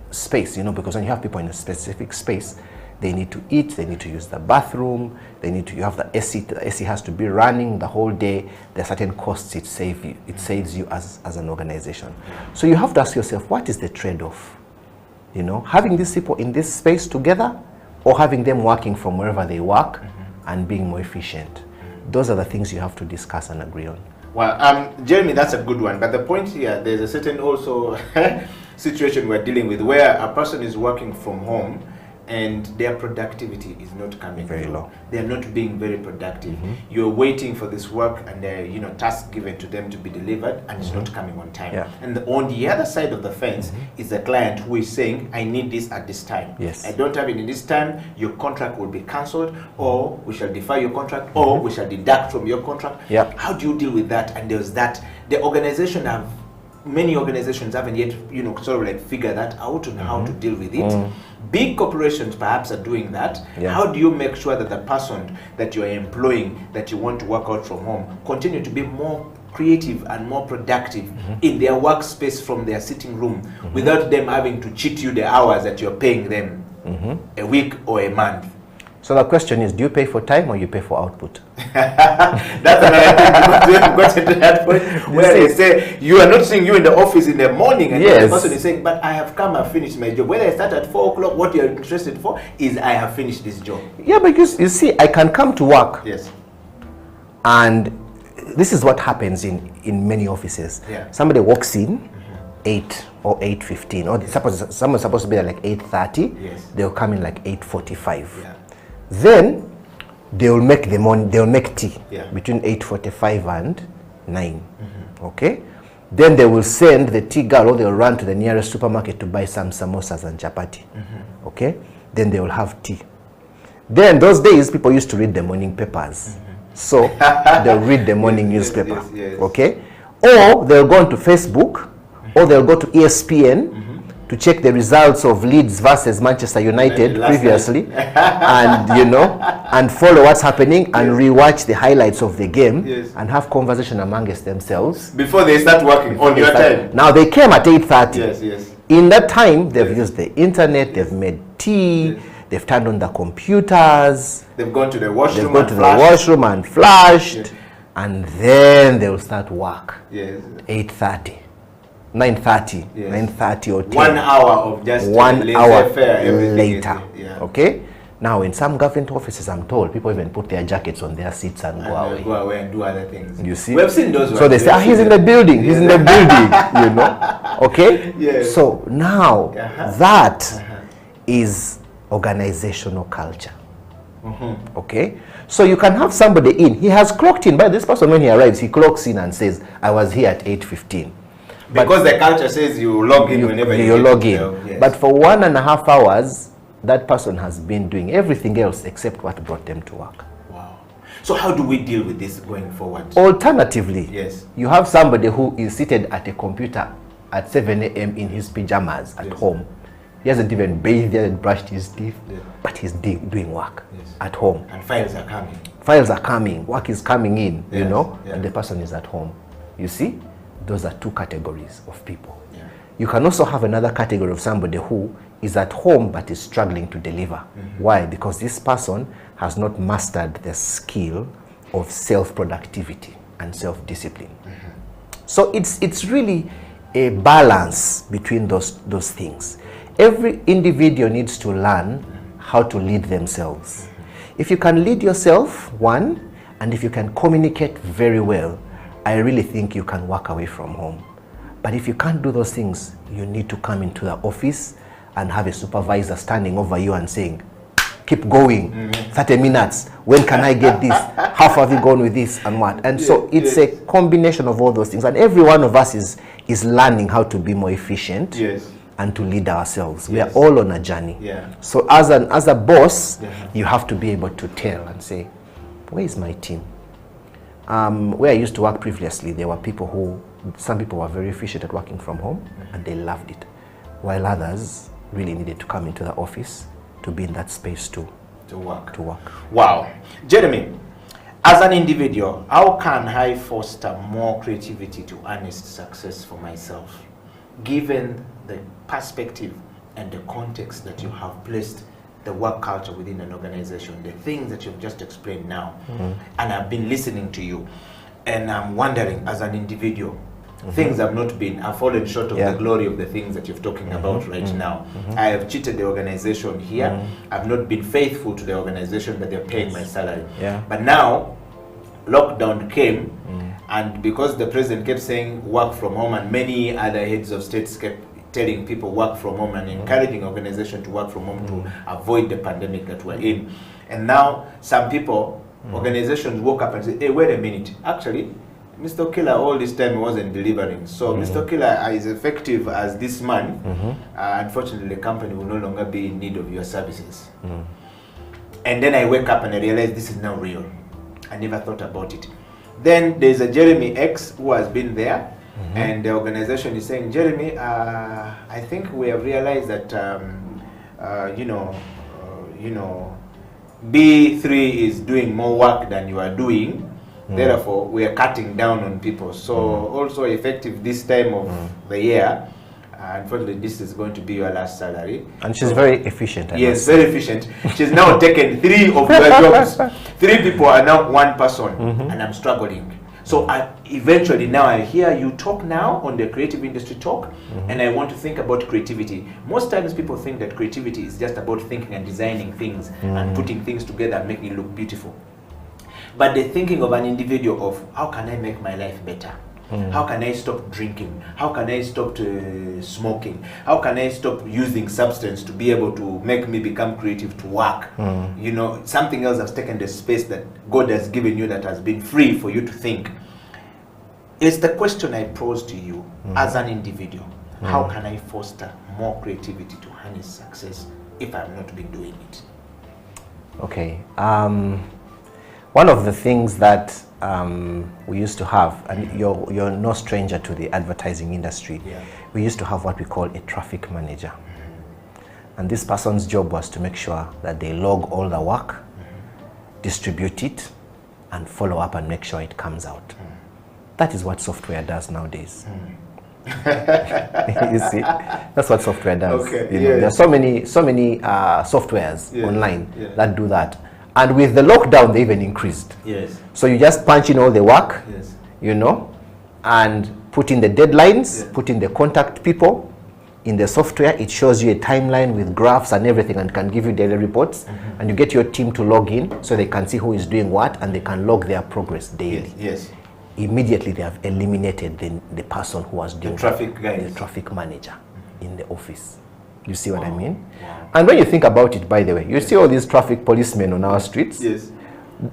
space, you know, because when you have people in a specific space, they need to eat, they need to use the bathroom, you have the AC. The AC has to be running the whole day. There are certain costs it saves you as an organization. So you have to ask yourself, what is the trade-off? You know, having these people in this space together, or having them working from wherever they work and being more efficient. Those are the things you have to discuss and agree on. Well, Jeremy, that's a good one. But the point here, there's a certain also situation we're dealing with where a person is working from home and their productivity is not coming very low. They're not being very productive. You're waiting for this work and there are tasks given to them to be delivered, and it's not coming on time. And on the other side of the fence is the client who is saying, I need this at this time. I don't have it in this time. Your contract will be cancelled, or we shall defer your contract, or we shall deduct from your contract. How do you deal with that? And there's that. Many organizations haven't yet, sort of like figure that out and how to deal with it. Big corporations perhaps are doing that. How do you make sure that the person that you are employing, that you want to work out from home, continue to be more creative and more productive in their workspace from their sitting room, without them having to cheat you the hours that you're paying them a week or a month? So the question is, do you pay for time or you pay for output? That's another thing, because we have gotten to that point where they say, you are not seeing you in the office in the morning, and the person is saying, but I have come and finished my job. Whether I start at 4 o'clock, what you're interested for is I have finished this job. Yeah, because you see, I can come to work. And this is what happens in many offices. Somebody walks in 8 or 8:15, or someone's supposed to be there like 8:30. They'll come in like 8:45. Then they'll make tea between 8:45 and 9. Okay? Then they will send the tea girl, or they'll run to the nearest supermarket to buy some samosas and chapati. Okay? Then they will have tea. Then those days, people used to read the morning papers. So they'll read the morning newspaper. Okay? Or they'll go onto Facebook, or they'll go to ESPN to check the results of Leeds versus Manchester United previously, and you know, and follow what's happening and rewatch the highlights of the game and have conversation amongst themselves before they start working on your time. Now they came at 8:30. Yes. In that time, they've used the internet, they've made tea, they've turned on the computers, they've gone to the washroom, they've gone to the washroom and flushed, and then they'll start work. 8:30. 9:30, 9:30 or 10. 1 hour of just 1 hour later. Okay? Now, in some government offices, I'm told, people even put their jackets on their seats and go away. Go away and do other things. You see? We've seen those ones. So they say, he's in the building, he's in the building, you know? Okay? Yes. So now, that is organizational culture. Okay? So you can have somebody in, he has clocked in, but this person when he arrives, he clocks in and says, I was here at 8:15. Because the culture says you log in whenever you log in. But for 1.5 hours, that person has been doing everything else except what brought them to work. Wow. So how do we deal with this going forward? Alternatively, yes, you have somebody who is seated at a computer at 7 a.m. in his pajamas at home. He hasn't even bathed, he hasn't brushed his teeth, but he's doing work at home. And files are coming. Files are coming, work is coming in, you know, and the person is at home. You see? Those are two categories of people. You can also have another category of somebody who is at home but is struggling to deliver. Why? Because this person has not mastered the skill of self-productivity and self-discipline. So it's really a balance between those things. Every individual needs to learn how to lead themselves. If you can lead yourself, one, and if you can communicate very well, I really think you can walk away from home. But if you can't do those things, you need to come into the office and have a supervisor standing over you and saying, keep going, 30 minutes, when can I get this? How far have you gone with this and what? And so it's a combination of all those things. And every one of us is learning how to be more efficient and to lead ourselves. We are all on a journey. So as a boss, you have to be able to tell and say, where is my team? Where I used to work previously, there were people some people were very efficient at working from home and they loved it, while others really needed to come into the office to be in that space to work. Wow. Jeremy, as an individual, how can I foster more creativity to honest success for myself, given the perspective and the context that you have placed the work culture within an organization, the things that you've just explained now, and I've been listening to you, and I'm wondering, as an individual, things have not been, I've fallen short of the glory of the things that you're talking about right now. I have cheated the organization here. I've not been faithful to the organization, but they're paying my salary. But now, lockdown came, and because the president kept saying work from home, and many other heads of states kept telling people work from home and encouraging organizations to work from home to avoid the pandemic that we're in. And now some people, organizations woke up and said, hey, wait a minute, actually, Mr. Killer all this time wasn't delivering. So Mr. Killer is effective as this man. Unfortunately, the company will no longer be in need of your services. And then I wake up and I realize this is now real. I never thought about it. Then there's a Jeremy X who has been there. And the organization is saying, Jeremy, I think we have realized that, B3 is doing more work than you are doing. Therefore, we are cutting down on people. So also effective this time of the year, unfortunately, this is going to be your last salary. And she's very efficient. Yes, very efficient. She's now taken 3 of your jobs. 3 people are now 1 person, and I'm struggling. So eventually now I hear you talk now on the Creative Industry Talk, and I want to think about creativity. Most times people think that creativity is just about thinking and designing things and putting things together and making it look beautiful. But the thinking of an individual of how can I make my life better? How can I stop drinking? How can I stop smoking? How can I stop using substance to be able to make me become creative to work? You know, something else has taken the space that God has given you that has been free for you to think. It's the question I pose to you as an individual. How can I foster more creativity to harness success if I've not been doing it? Okay. One of the things that we used to have, and you're no stranger to the advertising industry, we used to have what we call a traffic manager. And this person's job was to make sure that they log all the work, distribute it, and follow up and make sure it comes out. That is what software does nowadays. You see, that's what software does. Okay. You know, there are so many softwares online that do that. And with the lockdown, they even increased. Yes. So you just punch in all the work, you know, and put in the deadlines, put in the contact people. In the software, it shows you a timeline with graphs and everything and can give you daily reports. And you get your team to log in so they can see who is doing what and they can log their progress daily. Yes. Immediately they have eliminated the person who was doing the traffic guy, the traffic manager in the office. You see what I mean? Wow. And when you think about it, by the way, you see all these traffic policemen on our streets. Yes.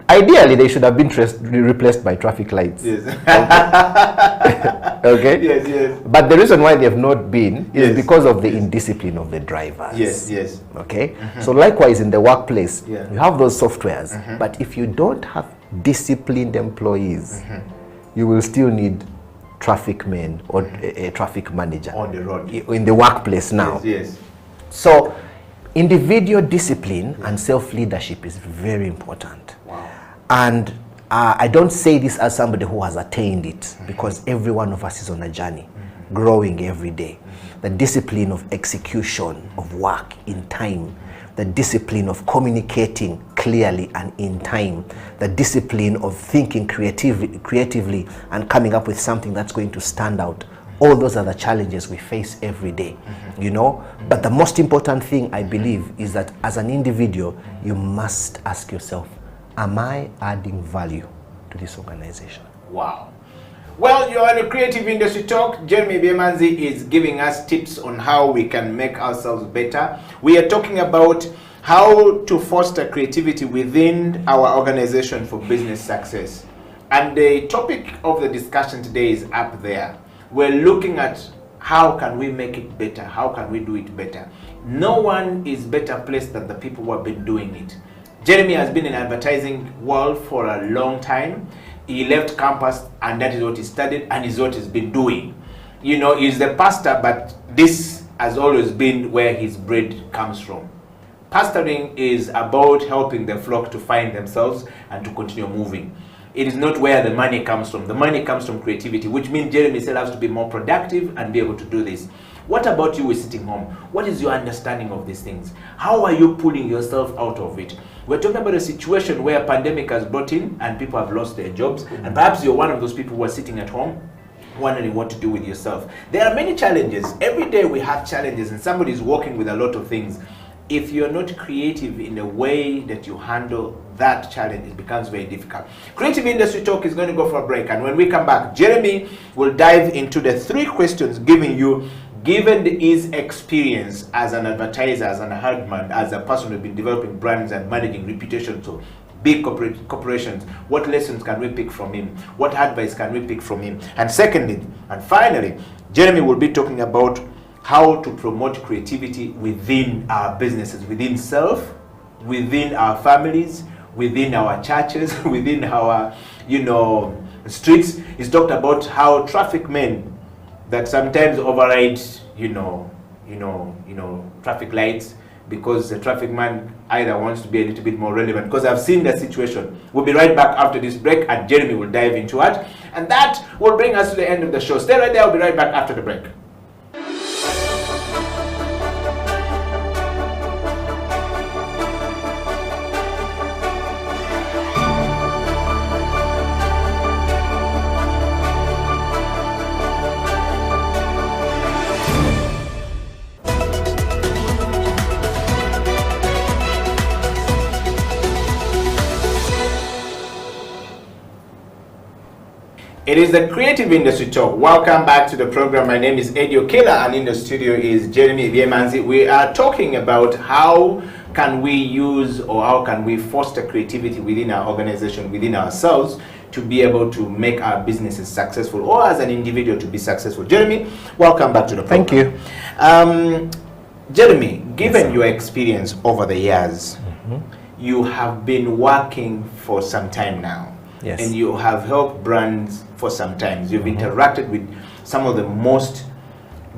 Ideally, they should have been replaced by traffic lights. Yes. Okay? Yes, yes. But the reason why they have not been is because of the indiscipline of the drivers. Yes, yes. Okay? So likewise in the workplace, you have those softwares, but if you don't have disciplined employees, you will still need traffic men or a traffic manager on the road in the workplace now. Yes. So individual discipline and self-leadership is very important. Wow. And I don't say this as somebody who has attained it, because every one of us is on a journey, growing every day. The discipline of execution of work in time, the discipline of communicating clearly and in time, the discipline of thinking creatively and coming up with something that's going to stand out. All those are the challenges we face every day, you know. But the most important thing, I believe, is that as an individual, you must ask yourself, am I adding value to this organization? Wow. Well, you're on a Creative Industry Talk. Jeremy Byemanzi is giving us tips on how we can make ourselves better. We are talking about how to foster creativity within our organization for business success. And the topic of the discussion today is up there. We're looking at how can we make it better? How can we do it better? No one is better placed than the people who have been doing it. Jeremy has been in the advertising world for a long time. He left campus and that is what he studied and is what he's been doing. You know, he's the pastor, but this has always been where his bread comes from. Pastoring is about helping the flock to find themselves and to continue moving. It is not where the money comes from. The money comes from creativity, which means Jeremy still has to be more productive and be able to do this. What about you sitting home? What is your understanding of these things? How are you pulling yourself out of it? We're talking about a situation where a pandemic has brought in and people have lost their jobs, and perhaps you're one of those people who are sitting at home wondering what to do with yourself. There are many challenges. Every day we have challenges and somebody is working with a lot of things. If you're not creative in the way that you handle that challenge, it becomes very difficult. Creative Industry Talk is going to go for a break, and when we come back, Jeremy will dive into the 3 questions given his experience as an advertiser, as an hardman, as a person who's been developing brands and managing reputation to big corporations. What lessons can we pick from him? What advice can we pick from him? And secondly, and finally, Jeremy will be talking about how to promote creativity within our businesses, within self, within our families, within our churches, within our, streets. He's talked about how traffic men that sometimes override, traffic lights because the traffic man either wants to be a little bit more relevant. Because I've seen that situation. We'll be right back after this break, and Jeremy will dive into it. And that will bring us to the end of the show. Stay right there. I'll be right back after the break. It is the Creative Industry Talk. Welcome back to the program. My name is Eddie Okela, and in the studio is Jeremy Byemanzi. We are talking about how can we use, or how can we foster creativity within our organization, within ourselves, to be able to make our businesses successful, or as an individual to be successful? Jeremy, welcome back to the program. Thank you. Jeremy, given your experience over the years, you have been working for some time now. Yes. And you have helped brands for some time. You've interacted with some of the most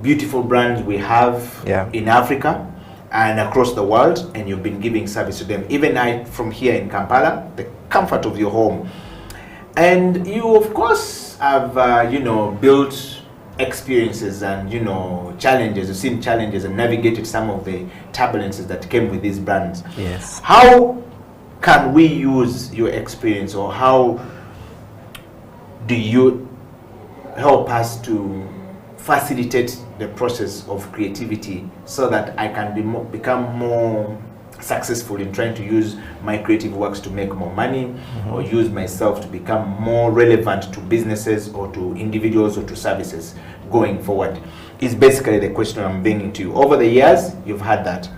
beautiful brands we have in Africa and across the world, and you've been giving service to them. Even from here in Kampala, the comfort of your home. And you, of course, have, built experiences and, challenges. You've seen challenges and navigated some of the turbulences that came with these brands. Yes. How can we use your experience, or how do you help us to facilitate the process of creativity so that I can become more successful in trying to use my creative works to make more money, or use myself to become more relevant to businesses or to individuals or to services going forward? Is basically the question I'm bringing to you. Over the years, you've had that,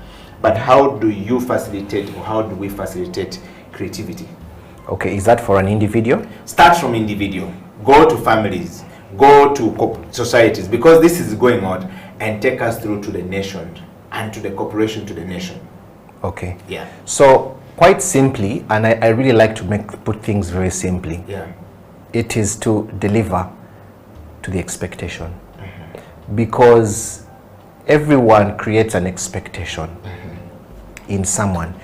but how do you facilitate, or how do we facilitate creativity? Okay, is that for an individual? Start from individual, go to families, go to societies, because this is going on, and take us through to the nation and to the corporation, to the nation. Okay. Yeah. So quite simply, and I really like to put things very simply. Yeah. It is to deliver to the expectation, because everyone creates an expectation in someone.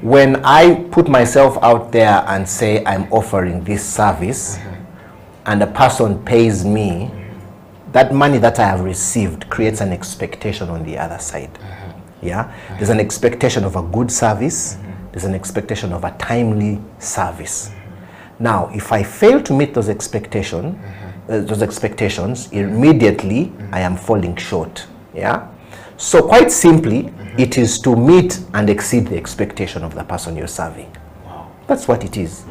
When I put myself out there and say I'm offering this service, and a person pays me, that money that I have received creates an expectation on the other side. Yeah, there's an expectation of a good service. There's an expectation of a timely service. Now, if I fail to meet those expectations, immediately I am falling short. Yeah. So quite simply, it is to meet and exceed the expectation of the person you're serving. Wow. That's what it is.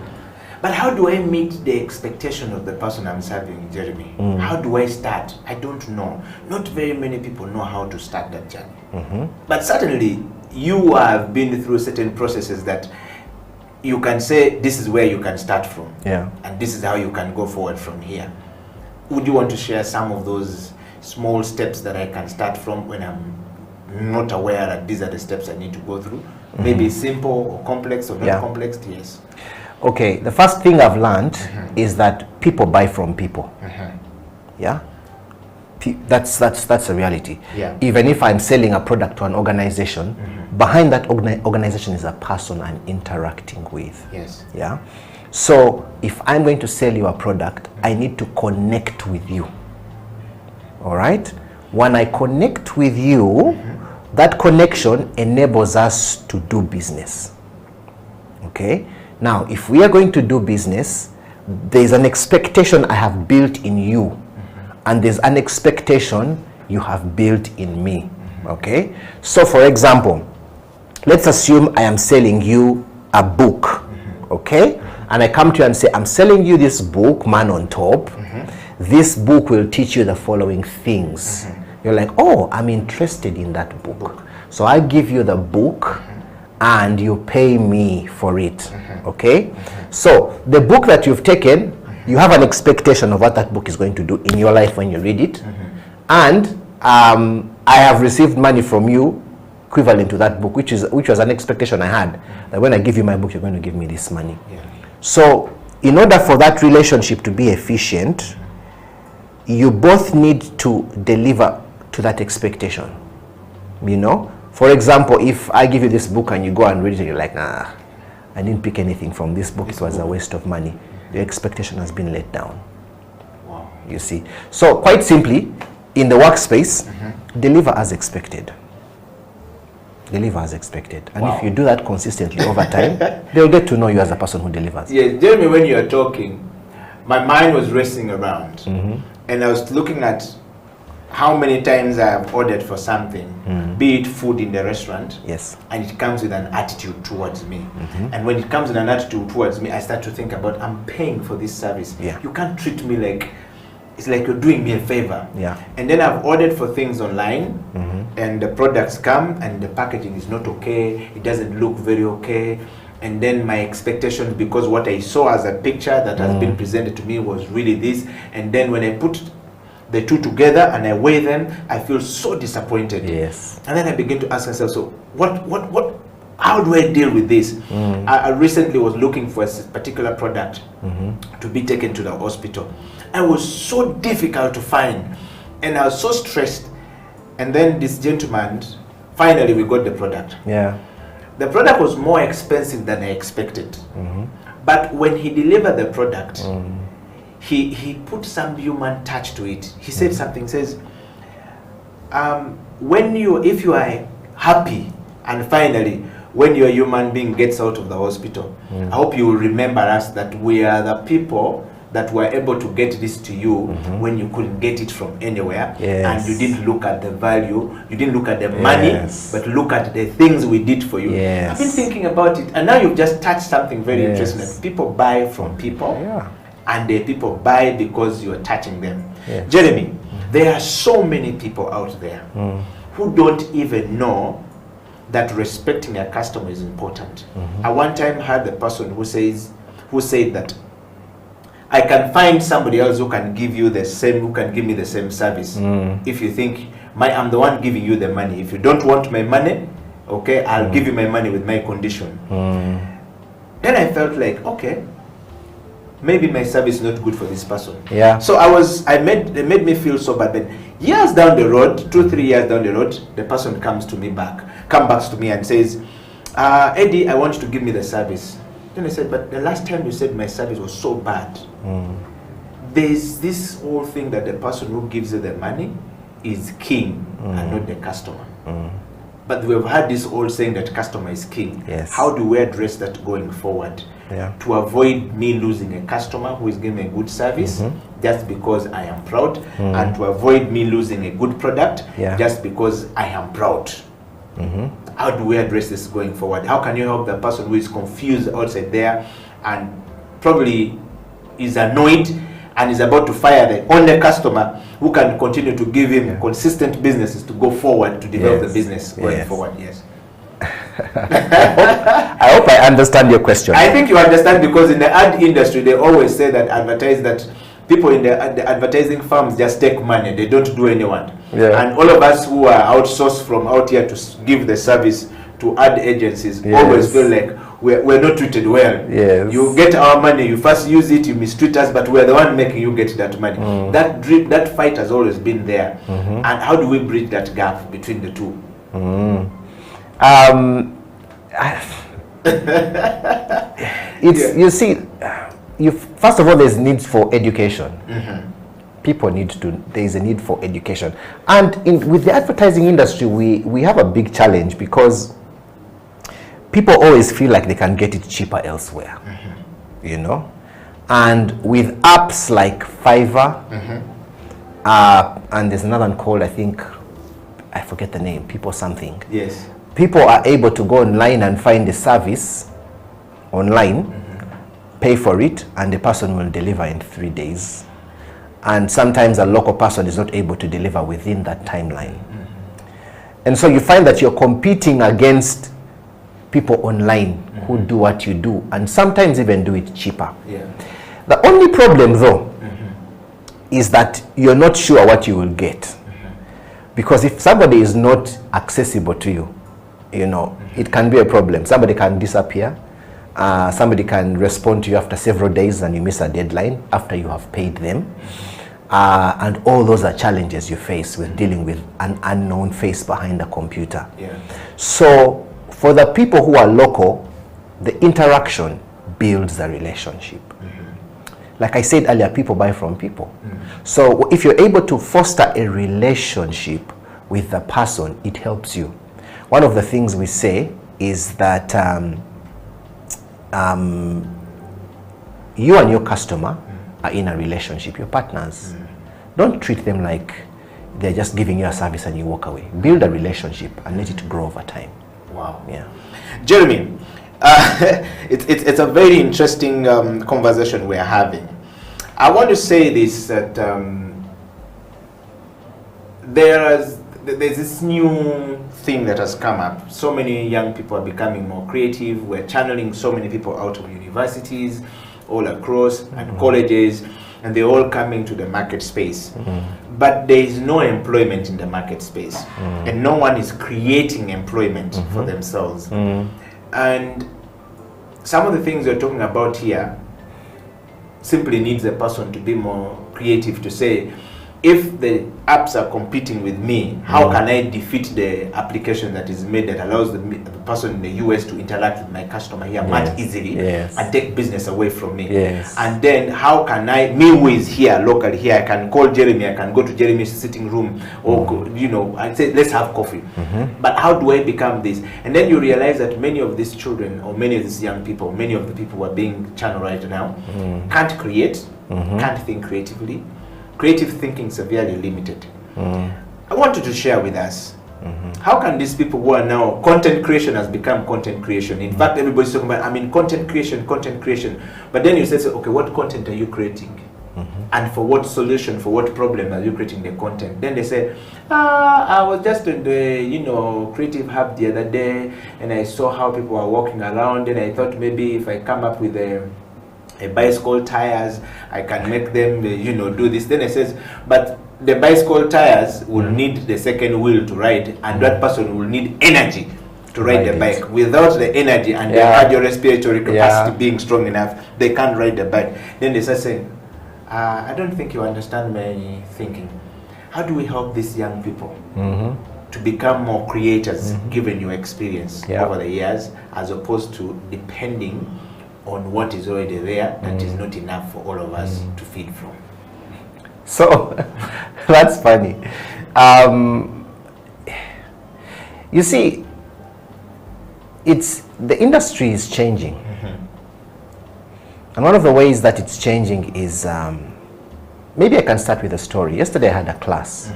But how do I meet the expectation of the person I'm serving, Jeremy? How do I start? I don't know. Not very many people know how to start that journey. But certainly, you have been through certain processes that you can say, this is where you can start from. Yeah. And this is how you can go forward from here. Would you want to share some of those small steps that I can start from when I'm not aware that these are the steps I need to go through? Maybe simple or complex or not complex? Yes. Okay, the first thing I've learned is that people buy from people. Yeah, that's a reality. Yeah. Even if I'm selling a product to an organization, behind that organization is a person I'm interacting with. Yes. Yeah. So if I'm going to sell you a product, I need to connect with you. All right. When I connect with you, that connection enables us to do business. Okay. Now, if we are going to do business, there's an expectation I have built in you, and there's an expectation you have built in me. Okay? So, for example, let's assume I am selling you a book. Okay? And I come to you and say, I'm selling you this book, Man on Top. This book will teach you the following things. You're like, oh, I'm interested in that book. So I give you the book, and you pay me for it. Okay? So the book that you've taken, you have an expectation of what that book is going to do in your life when you read it. And I have received money from you equivalent to that book, which was an expectation I had, that when I give you my book, you're going to give me this money. So in order for that relationship to be efficient, you both need to deliver to that expectation. You know? For example, if I give you this book and you go and read it, and you're like, nah, I didn't pick anything from this book, it was a waste of money. The expectation has been let down. Wow. You see. So quite simply, in the workspace, deliver as expected. Deliver as expected. And if you do that consistently over time, they'll get to know you as a person who delivers. Yes, Jeremy, when you are talking, my mind was racing around. And I was looking at how many times I have ordered for something, be it food in the restaurant, and it comes with an attitude towards me. And when it comes with an attitude towards me, I start to think about, I'm paying for this service. You can't treat me like it's like you're doing me a favor. Yeah. And then I've ordered for things online, and the products come, and the packaging is not okay. It doesn't look very okay. And then my expectations, because what I saw as a picture that has been presented to me was really this. And then when I put the two together and I weigh them, I feel so disappointed. Yes. And then I begin to ask myself, so how do I deal with this? I recently was looking for a particular product to be taken to the hospital. It was so difficult to find, and I was so stressed. And then this gentleman, finally we got the product. Yeah. The product was more expensive than I expected. But when he delivered the product, he put some human touch to it. He said something, says, if you are happy, and finally, when your human being gets out of the hospital, I hope you will remember us, that we are the people that were able to get this to you when you couldn't get it from anywhere. And you didn't look at the value, you didn't look at the money, but look at the things we did for you. I've been thinking about it, and now you've just touched something very interesting. That people buy from people, and the people buy because you're touching them. Jeremy, there are so many people out there who don't even know that respecting a customer is important. I one time had a person who said that I can find somebody else who can give you the same, who can give me the same service. If you think I'm the one giving you the money. If you don't want my money, okay, I'll give you my money with my condition. Then I felt like, okay, maybe my service is not good for this person. So it made me feel so bad. Then years down the road, 2-3 years down the road, the person comes to me and says, Eddie, I want you to give me the service. Then I said, but the last time you said my service was so bad. There's this whole thing that the person who gives you the money is king and not the customer. But we've had this old saying that customer is king. How do we address that going forward? To avoid me losing a customer who is giving me a good service just because I am proud, and to avoid me losing a good product just because I am proud. How do we address this going forward? How can you help the person who is confused outside there and probably is annoyed and is about to fire the only customer who can continue to give him consistent businesses to go forward, to develop the business going forward? I hope I understand your question. I think you understand, because in the ad industry they always say that people in the advertising firms just take money, they don't do anyone. And all of us who are outsourced from out here to give the service to ad agencies always feel like we're not treated well. You get our money, you first use it, you mistreat us, but we're the one making you get that money. That fight has always been there. And how do we bridge that gap between the two? You see, first of all, there's needs for education. There is a need for education. And with the advertising industry, we have a big challenge, because people always feel like they can get it cheaper elsewhere, you know? And with apps like Fiverr, and there's another one called, I forget the name, People something. People are able to go online and find a service online, pay for it, and the person will deliver in 3 days. And sometimes a local person is not able to deliver within that timeline. And so you find that you're competing against people online who do what you do, and sometimes even do it cheaper. The only problem though is that you're not sure what you will get. Because if somebody is not accessible to you, you know, it can be a problem. Somebody can disappear. Somebody can respond to you after several days and you miss a deadline after you have paid them. And all those are challenges you face with dealing with an unknown face behind the computer. So for the people who are local, the interaction builds a relationship. Like I said earlier, people buy from people. So if you're able to foster a relationship with the person, it helps you. One of the things we say is that you and your customer are in a relationship, you're partners. Don't treat them like they're just giving you a service and you walk away. Build a relationship and let it grow over time. Wow. Jeremy, it's a very interesting conversation we're having. I want to say this, that there's this new thing that has come up. So many young people are becoming more creative. We're channeling so many people out of universities, all across, and colleges, and they're all coming to the market space. But there is no employment in the market space, and no one is creating employment for themselves. And some of the things we're talking about here simply needs a person to be more creative, to say, if the apps are competing with me, how can I defeat the application that is made that allows the person in the US to interact with my customer here much easily and take business away from me? And then how can I, me who is here, locally here, I can call Jeremy, I can go to Jeremy's sitting room, or and say, let's have coffee. But how do I become this? And then you realize that many of these children, or many of these young people, many of the people who are being channeled right now, can't create, can't think creatively. Creative thinking severely limited. I want you to share with us, how can these people who are now, content creation has become content creation. In fact, everybody's talking about, I mean, content creation. But then you say, okay, what content are you creating? And for what solution, for what problem are you creating the content? Then they say, I was just in the, Creative Hub the other day, and I saw how people are walking around, and I thought maybe if I come up with a bicycle tires, I can make them, do this. Then it says, but the bicycle tires will need the second wheel to ride, and that person will need energy to ride the bike. Without the energy and the cardiorespiratory capacity being strong enough, they can't ride the bike. Then they start saying, I don't think you understand my thinking. How do we help these young people to become more creators, given your experience over the years, as opposed to depending on what is already there that is not enough for all of us to feed from? So that's funny. You see, the industry is changing, and one of the ways that it's changing is, maybe I can start with a story. Yesterday I had a class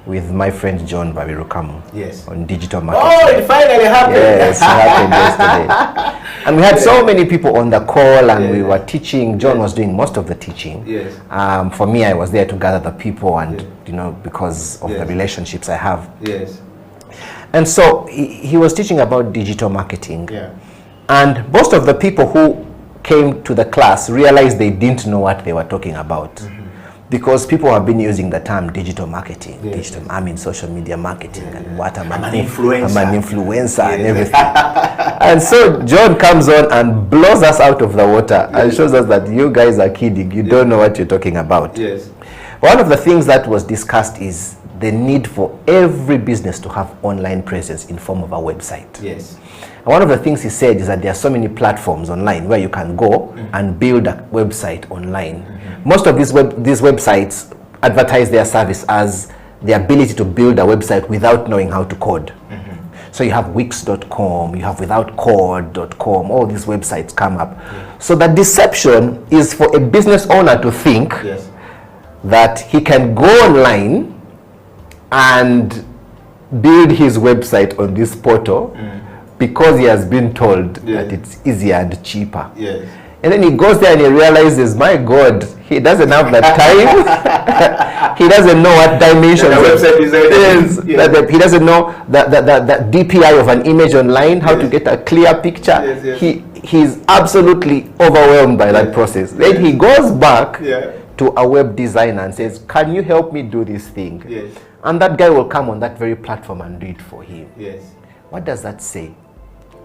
with my friend John Babirukamu on digital marketing. Oh, it finally happened! Yes, it happened yesterday. And we had so many people on the call, and we were teaching. John was doing most of the teaching. For me, I was there to gather the people, and because of the relationships I have. And so he was teaching about digital marketing. And most of the people who came to the class realized they didn't know what they were talking about. Because people have been using the term digital marketing, I mean social media marketing, and what I'm an influencer and everything. And so John comes on and blows us out of the water and shows us that you guys are kidding, you don't know what you're talking about. One of the things that was discussed is the need for every business to have online presence in form of a website. And one of the things he said is that there are so many platforms online where you can go and build a website online. Most of these websites advertise their service as the ability to build a website without knowing how to code. So you have Wix.com, you have withoutcode.com, all these websites come up. So the deception is for a business owner to think that he can go online and build his website on this portal because he has been told that it's easier and cheaper. And then he goes there and he realizes, my God, he doesn't have the time. He doesn't know what dimensions. He doesn't know the DPI of an image online, how to get a clear picture. He's absolutely overwhelmed by that process. Then he goes back to a web designer and says, can you help me do this thing? And that guy will come on that very platform and do it for him. What does that say?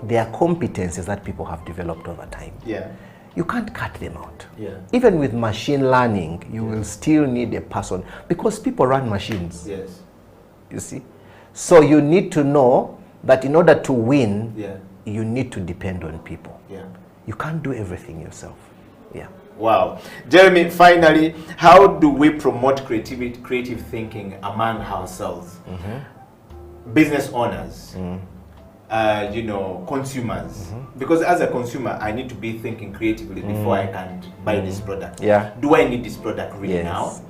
There are competencies that people have developed over time. You can't cut them out. Even with machine learning, you will still need a person, because people run machines. You see? So you need to know that in order to win, you need to depend on people. You can't do everything yourself. Wow. Jeremy, finally, how do we promote creative thinking among ourselves? Business owners, consumers. Because as a consumer, I need to be thinking creatively before I can buy this product. Do I need this product really now?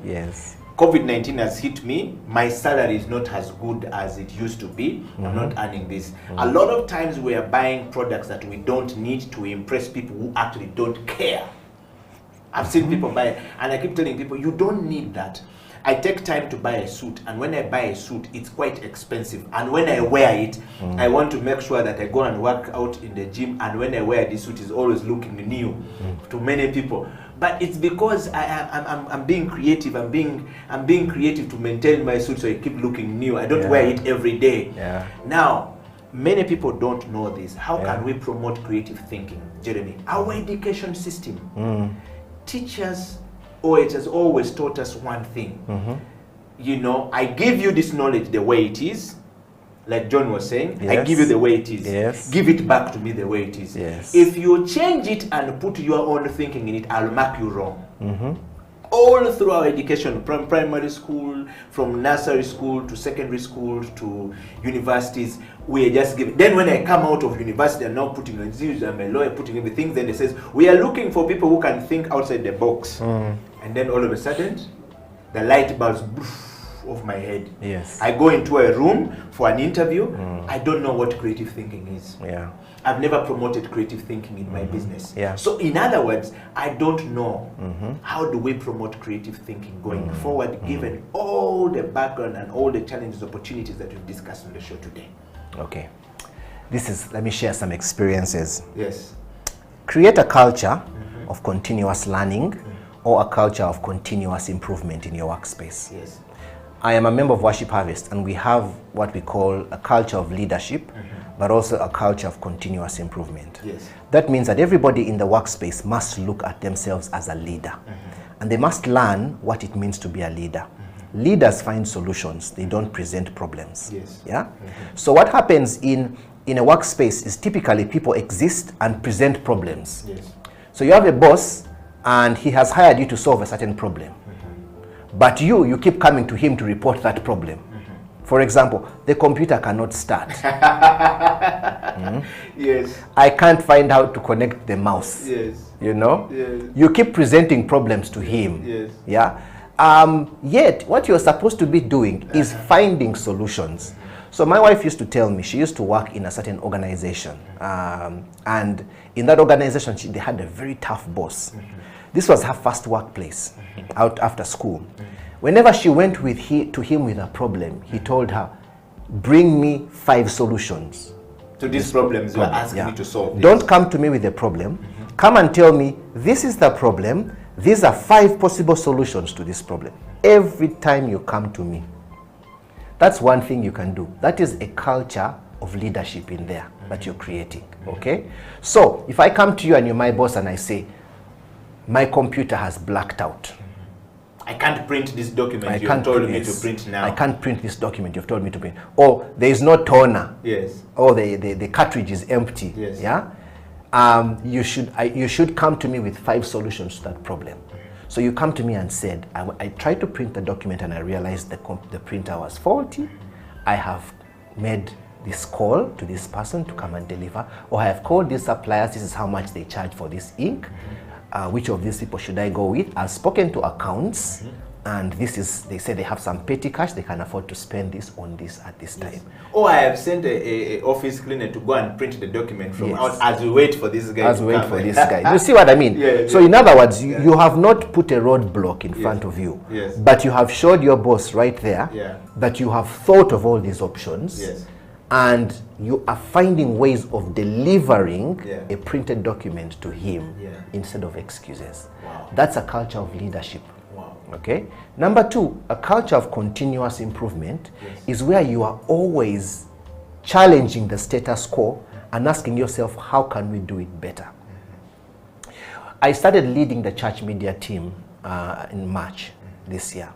COVID-19 has hit me. My salary is not as good as it used to be. I'm not earning this. A lot of times we are buying products that we don't need to impress people who actually don't care. I've seen people buy, and I keep telling people, you don't need that. I take time to buy a suit, and when I buy a suit, it's quite expensive. And when I wear it, I want to make sure that I go and work out in the gym, and when I wear this suit, it's always looking new to many people. But it's because I'm being creative. I'm being creative to maintain my suit so I keep looking new. I don't wear it every day. Now, many people don't know this. How can we promote creative thinking, Jeremy? Our education system, teachers, it has always taught us one thing. You know, I give you this knowledge the way it is, like John was saying. I give you the way it is. Give it back to me the way it is. If you change it and put your own thinking in it, I'll mark you wrong. All through our education, from primary school, from nursery school to secondary school to universities, we are just giving. Then when I come out of university, I'm now putting I'm a lawyer, putting everything. Then it says, we are looking for people who can think outside the box. And then all of a sudden, the light bulbs off my head. I go into a room for an interview. I don't know what creative thinking is. I've never promoted creative thinking in my business. So in other words, I don't know how do we promote creative thinking going forward, given all the background and all the challenges, opportunities that we've discussed on the show today. Okay. Let me share some experiences. Create a culture of continuous learning or a culture of continuous improvement in your workspace. I am a member of Worship Harvest, and we have what we call a culture of leadership, but also a culture of continuous improvement. That means that everybody in the workspace must look at themselves as a leader, and they must learn what it means to be a leader. Leaders find solutions, they don't present problems. So what happens in a workspace is typically people exist and present problems. So you have a boss, and he has hired you to solve a certain problem. But you keep coming to him to report that problem. For example, the computer cannot start. I can't find how to connect the mouse. You know? You keep presenting problems to him. Yet, what you're supposed to be doing is finding solutions. So my wife used to tell me, she used to work in a certain organization. And in that organization, they had a very tough boss. This was her first workplace out after school. Whenever she went to him with a problem, he told her, bring me 5 solutions. To these problems you are asking me to solve. Don't come to me with a problem. Come and tell me, this is the problem. These are 5 possible solutions to this problem. Every time you come to me. That's one thing you can do. That is a culture of leadership in there that you're creating. Okay? So, if I come to you and you're my boss and I say, my computer has blacked out. I can't print this document you've told me to print now. I can't print this document you've told me to print. Or there is no toner. Or the cartridge is empty. You should come to me with 5 solutions to that problem. So you come to me and said, I tried to print the document and I realized the printer was faulty. I have made this call to this person to come and deliver. Or I have called these suppliers, this is how much they charge for this ink. Which of these people should I go with? I've spoken to accounts, and they say they have some petty cash, they can afford to spend this on this at this time. Or I have sent a office cleaner to go and print the document from out as we wait for this guy to come. You see what I mean? So in other words, you have not put a roadblock in front of you, but you have showed your boss right there that you have thought of all these options. And you are finding ways of delivering a printed document to him instead of excuses. That's a culture of leadership. Okay. Number 2, a culture of continuous improvement is where you are always challenging the status quo and asking yourself, how can we do it better? I started leading the church media team in March this year,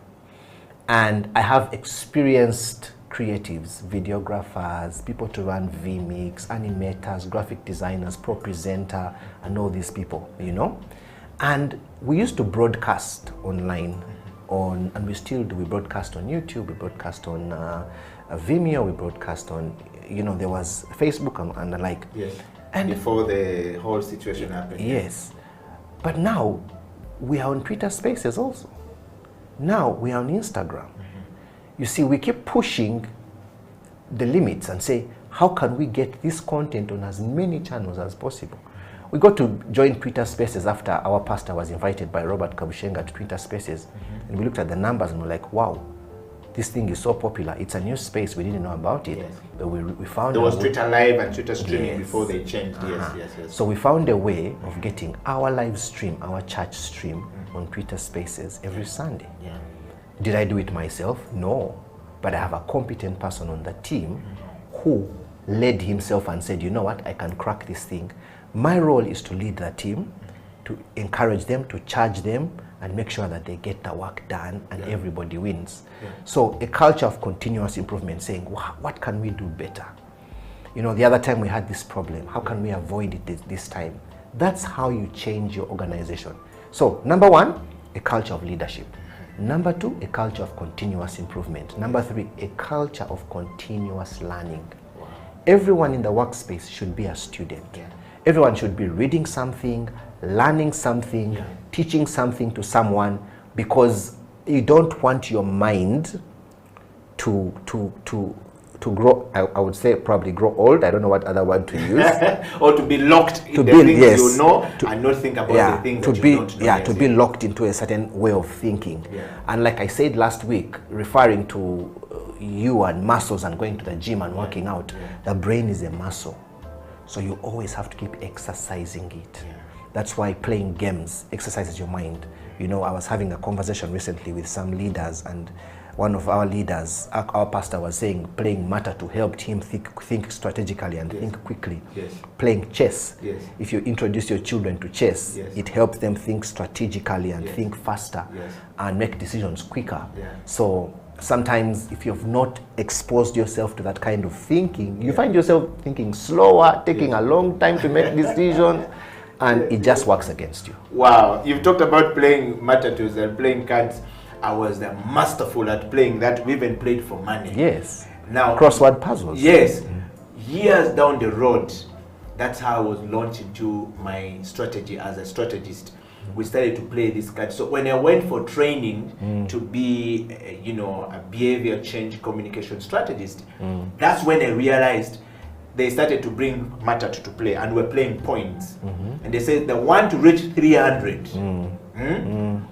and I have experienced creatives, videographers, people to run vMix, animators, graphic designers, pro presenter, and all these people, you know. And we used to broadcast online, and we still do. We broadcast on YouTube, we broadcast on Vimeo, we broadcast on, you know, there was Facebook and the like. And before the whole situation happened. But now we are on Twitter Spaces also. Now we are on Instagram. You see, we keep pushing the limits and say, how can we get this content on as many channels as possible? We got to join Twitter Spaces after our pastor was invited by Robert Kabushenga to Twitter Spaces. And we looked at the numbers and we're like, wow, this thing is so popular. It's a new space. We didn't know about it. Yes. But we found there was Twitter Live and Twitter streaming before they changed. Uh-huh. Yes. So we found a way of getting our live stream, our church stream on Twitter Spaces every Sunday. Yeah. Did I do it myself? No. But I have a competent person on the team who led himself and said, you know what, I can crack this thing. My role is to lead the team, to encourage them, to charge them, and make sure that they get the work done and everybody wins. Yeah. So a culture of continuous improvement, saying, what can we do better? You know, the other time we had this problem, how can we avoid it this time? That's how you change your organization. So number one, a culture of leadership. Number two, a culture of continuous improvement. Number three, a culture of continuous learning. Wow. Everyone in the workspace should be a student. Yeah. Everyone should be reading something, learning something, teaching something to someone, because you don't want your mind to grow, I would say probably grow old. I don't know what other word to use. Or to be locked in the things you know and not think about the things that you don't know. Yeah, to be locked into a certain way of thinking. Yeah. And like I said last week, referring to you and muscles and going to the gym and working out, the brain is a muscle. So you always have to keep exercising it. Yeah. That's why playing games exercises your mind. You know, I was having a conversation recently with some leaders, and one of our leaders, our pastor, was saying playing Matatu helped him think strategically and think quickly. Yes. Playing chess. Yes. If you introduce your children to chess, it helps them think strategically and think faster and make decisions quicker. Yeah. So sometimes if you've not exposed yourself to that kind of thinking, you find yourself thinking slower, taking a long time to make decisions, and it just works against you. Wow, you've talked about playing matatus and playing cards. I was masterful at playing that. We even played for money. Yes. Now, crossword puzzles. Yes. Years down the road, that's how I was launched into my strategy as a strategist. We started to play this card. So when I went for training to be, a behavior change communication strategist, that's when I realized they started to bring Matatu to play, and we're playing points. And they said the one to reach 300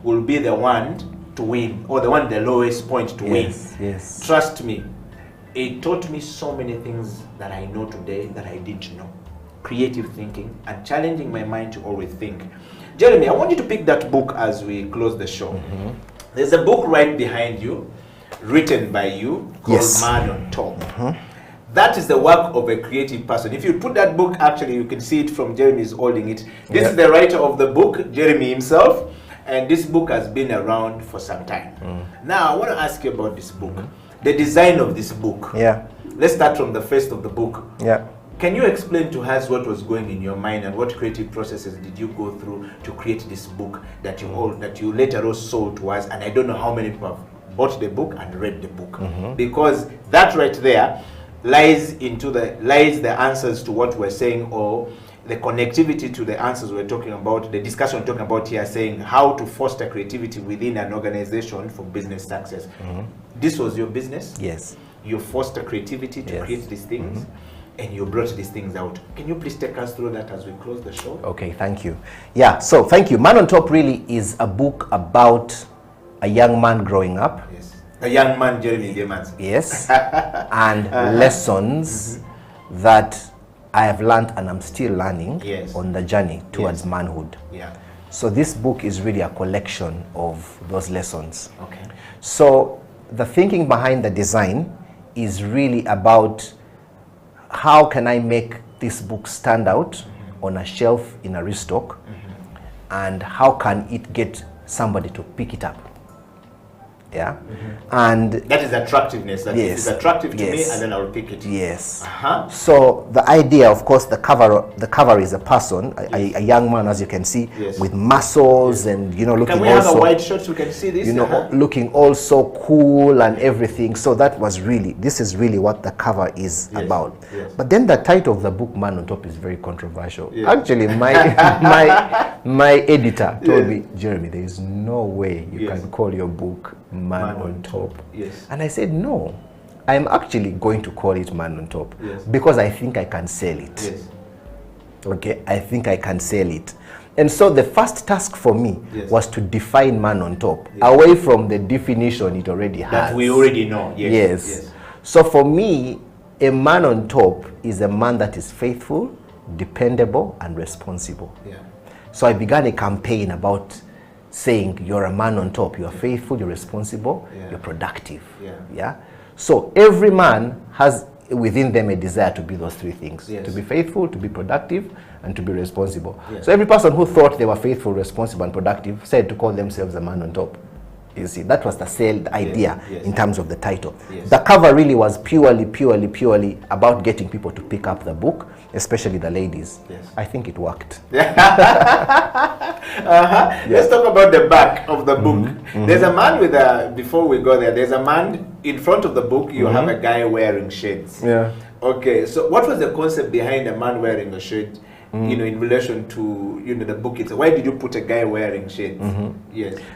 will be the one to win, or the one the lowest point to win. Yes. Trust me, it taught me so many things that I know today that I didn't know. Creative thinking and challenging my mind to always think. Jeremy, I want you to pick that book as we close the show. There's a book right behind you, written by you, called Man on Top. That is the work of a creative person. If you put that book, actually, you can see it from Jeremy's holding it. This is the writer of the book, Jeremy himself, and this book has been around for some time. Now, I want to ask you about this book, the design of this book. Yeah. Let's start from the first of the book. Yeah. Can you explain to us what was going in your mind and what creative processes did you go through to create this book that you later on sold to us? And I don't know how many people have bought the book and read the book, because that right there lies the answers to what we're saying, or the connectivity to the answers we're talking about, the discussion we're talking about here, saying how to foster creativity within an organization for business success. This was your business. Yes. You foster creativity to create these things. And you brought these things out. Can you please take us through that as we close the show? Okay, thank you. Yeah, so thank you. Man on Top really is a book about a young man growing up. Yes. A young man, Jeremy Demans. Yes. And lessons that I have learned and I'm still learning on the journey towards manhood. Yeah. So this book is really a collection of those lessons. Okay. So the thinking behind the design is really about how can I make this book stand out on a shelf in a restock, and how can it get somebody to pick it up? Yeah. And that is attractiveness. That is attractive to me, and then I'll pick it. Yes. So the idea, of course, the cover is a person, a young man, as you can see, with muscles and looking. Can we have a wide shot so we can see this? Looking also cool and everything. So this is really what the cover is about. Yes. But then the title of the book, Man on Top, is very controversial. Yes. Actually, my editor told me, Jeremy, there is no way you can call your book Man on Top. Yes. And I said, no, I'm actually going to call it Man on Top because I think I can sell it. Yes. okay, I think I can sell it. And so the first task for me was to define man on top, away from the definition it already has. That we already know. Yes. So for me, a man on top is a man that is faithful, dependable, and responsible. So I began a campaign about saying you're a man on top, you're faithful, you're responsible, you're productive. So every man has within them a desire to be those three things, to be faithful, to be productive, and to be responsible. So every person who thought they were faithful, responsible, and productive said to call themselves a man on top. You see, that was the idea in terms of the title. The cover really was purely about getting people to pick up the book, especially the ladies. I think it worked. Let's talk about the back of the book. There's a man with a, before we go there, there's a man in front of the book, you have a guy wearing shades. Okay, so what was the concept behind a man wearing a shade? You know, in relation to, you know, the book itself. Why did you put a guy wearing shades?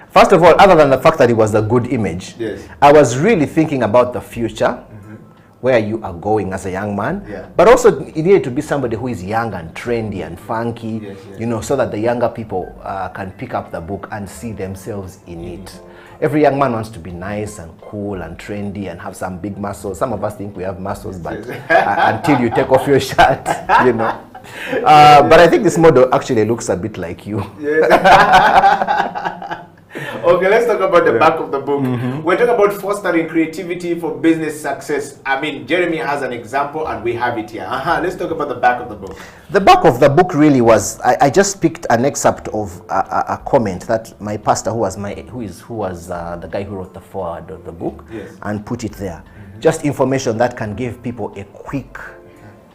First of all, other than the fact that it was a good image, I was really thinking about the future, where you are going as a young man, but also it needed to be somebody who is young and trendy and funky, you know, so that the younger people can pick up the book and see themselves in it. Every young man wants to be nice and cool and trendy and have some big muscles. Some of us think we have muscles, but until you take off your shirt, you know. But I think this model actually looks a bit like you. Okay, let's talk about the back of the book. We're talking about fostering creativity for business success. I mean, Jeremy has an example and we have it here. Let's talk about the back of the book. The back of the book really was, I just picked an excerpt of a comment that my pastor, who was the guy who wrote the foreword of the book, and put it there. Just information that can give people a quick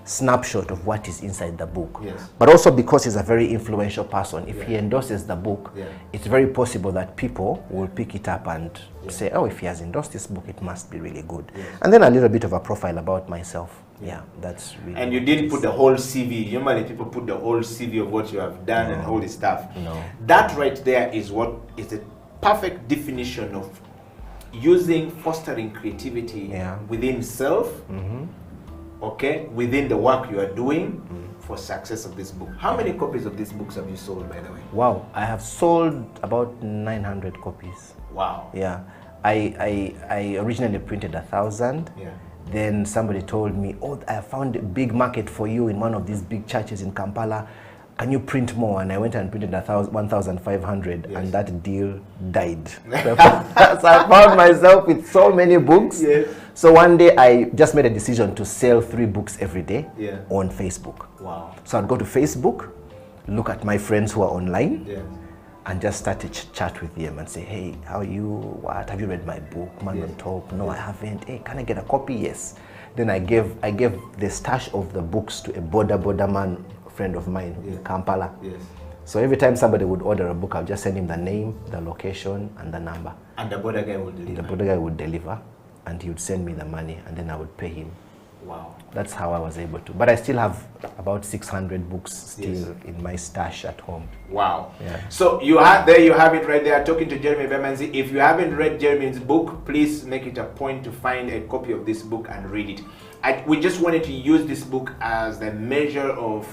snapshot of what is inside the book. But also because he's a very influential person, if he endorses the book, it's very possible that people will pick it up and say, oh, if he has endorsed this book, it must be really good. And then a little bit of a profile about myself. That's really. And you didn't put the whole CV. Normally people put the whole CV of what you have done and all this stuff. That right there is what is a perfect definition of using fostering creativity within self, okay, within the work you are doing for success of this book. How many copies of these books have you sold, by the way? Wow, I have sold about 900 copies. Wow. Yeah, I originally printed 1,000. Then somebody told me, oh, I found a big market for you in one of these big churches in Kampala. Can you print more? And I went and printed 1,500, and that deal died. So I found myself with so many books. So one day I just made a decision to sell 3 books every day on Facebook. Wow. So I'd go to Facebook, look at my friends who are online, and just start to chat with them and say, hey, how are you? What? Have you read my book, Man on Top? No, I haven't. Hey, can I get a copy? Yes. Then I gave the stash of the books to a border man friend of mine in Kampala. So every time somebody would order a book, I'll just send him the name, the location, and the number. And the border guy would deliver. The border guy would deliver, and he would send me the money, and then I would pay him. Wow. That's how I was able to. But I still have about 600 books still in my stash at home. Wow. So there you have it right there, talking to Jeremy Bemanzi. If you haven't read Jeremy's book, please make it a point to find a copy of this book and read it. We just wanted to use this book as the measure of,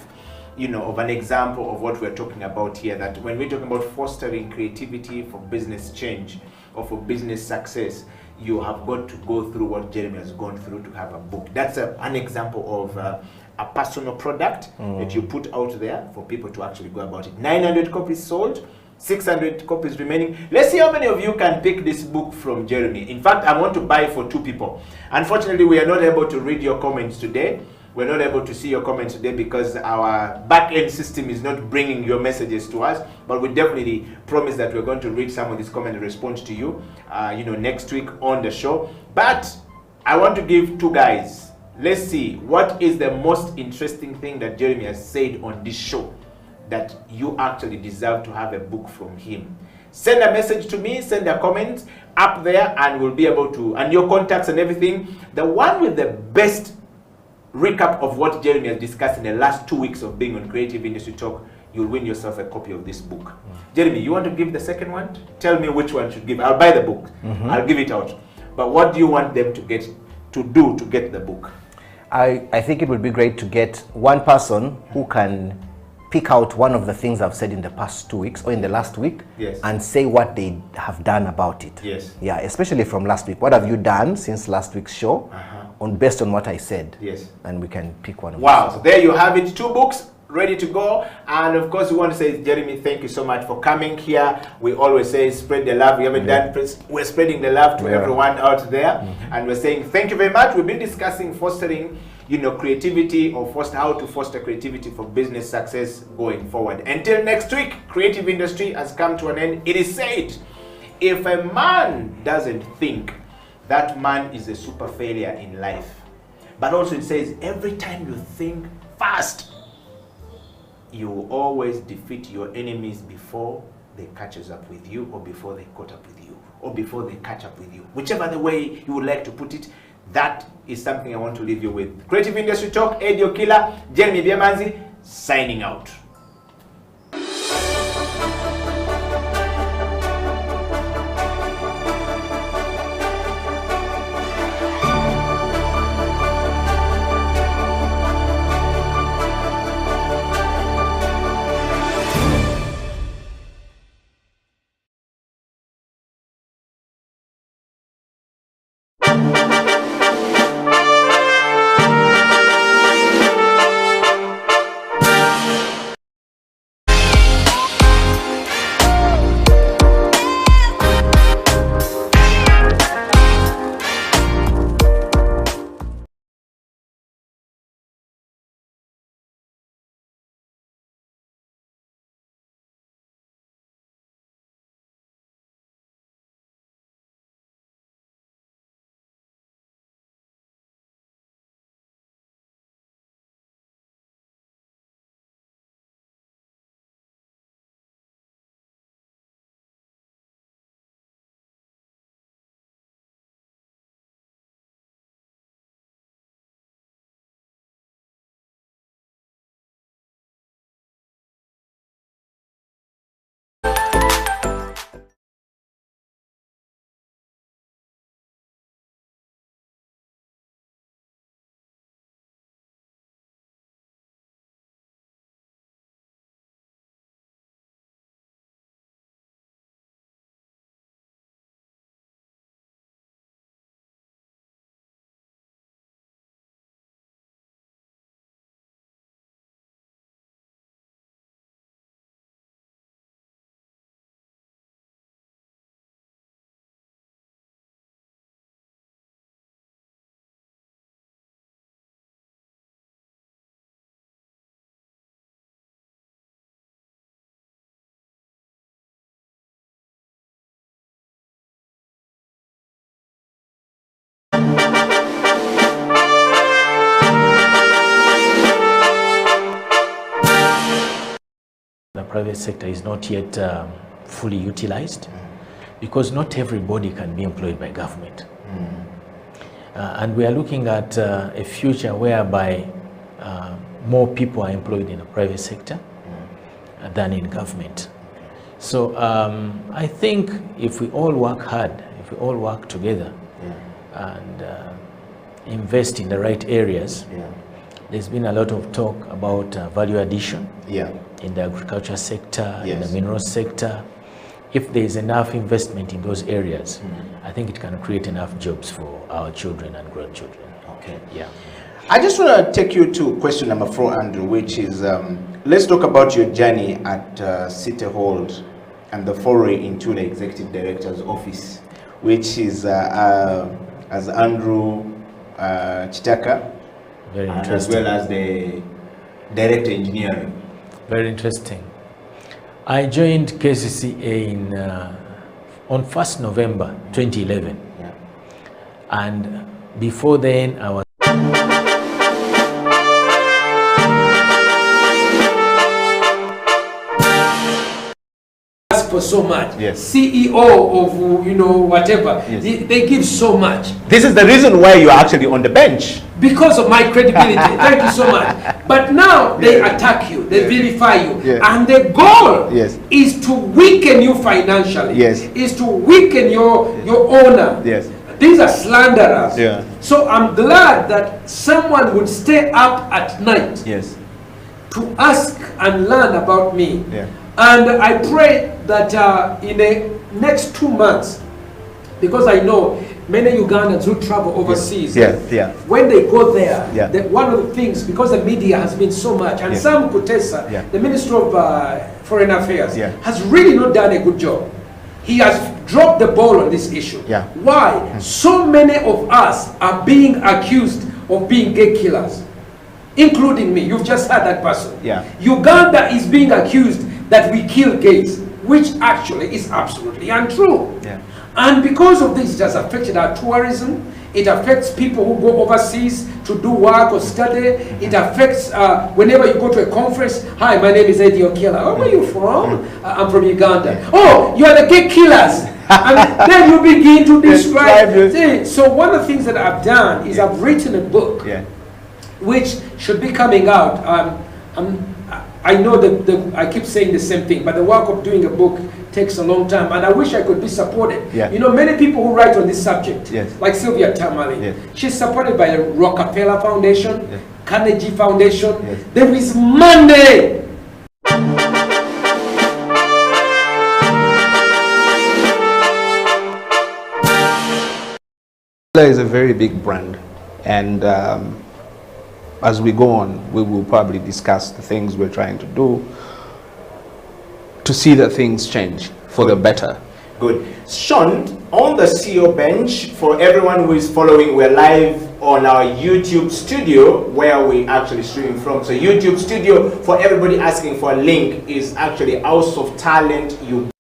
you know, of an example of what we're talking about here, that when we're talking about fostering creativity for business change or for business success, you have got to go through what Jeremy has gone through to have a book. That's an example of a personal product that you put out there for people to actually go about it. 900 copies sold, 600 copies remaining. Let's see how many of you can pick this book from Jeremy. In fact, I want to buy for 2 people. Unfortunately, we are not able to read your comments today. We're not able to see your comments today because our back-end system is not bringing your messages to us, but we definitely promise that we're going to read some of these comments and respond to you, you know, next week on the show. But I want to give 2 guys. Let's see, what is the most interesting thing that Jeremy has said on this show that you actually deserve to have a book from him? Send a message to me, send a comment up there, and we'll be able to, and your contacts and everything. The one with the best recap of what Jeremy has discussed in the last 2 weeks of being on Creative Industry Talk, you'll win yourself a copy of this book. Jeremy, you want to give the second one? Tell me which one should give. I'll buy the book. I'll give it out. But what do you want them to get the book? I think it would be great to get one person who can pick out one of the things I've said in the past 2 weeks or in the last week, yes, and say what they have done about it. Yes. Yeah, especially from last week. What have you done since last week's show, based on what I said? Yes. And we can pick one of Wow, so there you have it, 2 books ready to go. And of course, we want to say, Jeremy, thank you so much for coming here. We always say spread the love. We haven't done, we're spreading the love to everyone out there. And we're saying thank you very much. We've been discussing fostering, you know, creativity, or how to foster creativity for business success going forward. Until next week, creative industry has come to an end. It is said, if a man doesn't think, that man is a super failure in life. But also it says, every time you think fast, you will always defeat your enemies before they catches up with you, or before they caught up with you, or before they catch up with you. Whichever the way you would like to put it, that is something I want to leave you with. Creative Industry Talk, Eddie Okila, Jeremy Byamanzi, signing out. The private sector is not yet fully utilized because not everybody can be employed by government. And we are looking at a future whereby more people are employed in the private sector than in government. So I think if we all work hard, if we all work together and invest in the right areas, there's been a lot of talk about value addition in the agriculture sector, in the mineral sector. If there is enough investment in those areas, I think it can create enough jobs for our children and grandchildren. Okay. Yeah. I just want to take you to question number 4, Andrew, which is, let's talk about your journey at City Hall and the foray into the Executive Director's office, which is as Andrew Chitaka, Very as interesting. well as the Director Engineering. Very interesting. I joined KCCA on 1st November 2011. And before then, I was for so much. CEO of, you know, whatever. They give so much. This is the reason why you are actually on the bench. Because of my credibility. Thank you so much. But now they attack you, they vilify you. And the goal is to weaken you financially. Is to weaken your honor. These are slanderers. So I'm glad that someone would stay up at night to ask and learn about me. And I pray that in the next 2 months, because I know many Ugandans who travel overseas, when they go there, one of the things, because the media has been so much, and Sam Kutesa, the Minister of Foreign Affairs, has really not done a good job. He has dropped the ball on this issue. Why? So many of us are being accused of being gay killers, including me. You've just heard that person. Uganda is being accused that we kill gays, which actually is absolutely untrue. And because of this, it has affected our tourism. It affects people who go overseas to do work or study. It affects whenever you go to a conference. Hi, my name is Eddie Okello. Oh, where are you from? I'm from Uganda. Oh, you are the gay killers. And then you begin to describe. So one of the things that I've done is I've written a book, which should be coming out. I know that I keep saying the same thing, but the work of doing a book takes a long time, and I wish I could be supported. You know, many people who write on this subject, like Sylvia Tamale, she's supported by the Rockefeller Foundation, Carnegie Foundation. There is money. Is a very big brand, and as we go on, we will probably discuss the things we're trying to do to see that things change for the better. Good. Sean, on the CEO bench, for everyone who is following, we're live on our YouTube studio where we actually streaming from. So YouTube studio, for everybody asking for a link, is actually House of Talent Uganda.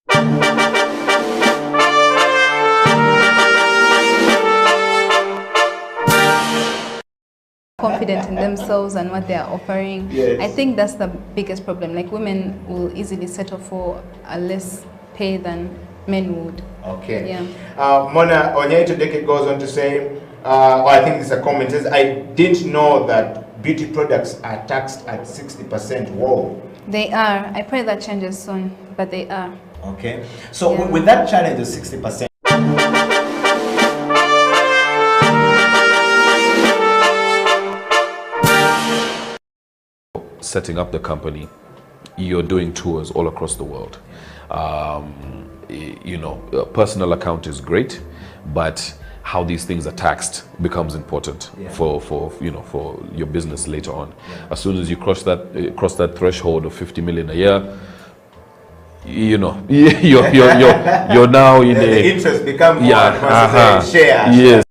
Confident in themselves and what they are offering. I think that's the biggest problem. Like, women will easily settle for a less pay than men would. Mona Onyeitodeke goes on to say, or I think it's a comment, says, I didn't know that beauty products are taxed at 60%. Whoa. They are. I pray that changes soon, but they are. So with that challenge of 60%, setting up the company, you're doing tours all across the world. You know, a personal account is great, but how these things are taxed becomes important for you know, for your business later on. As soon as you cross that threshold of 50 million a year, you know, you're now in the interest become more share. Yes.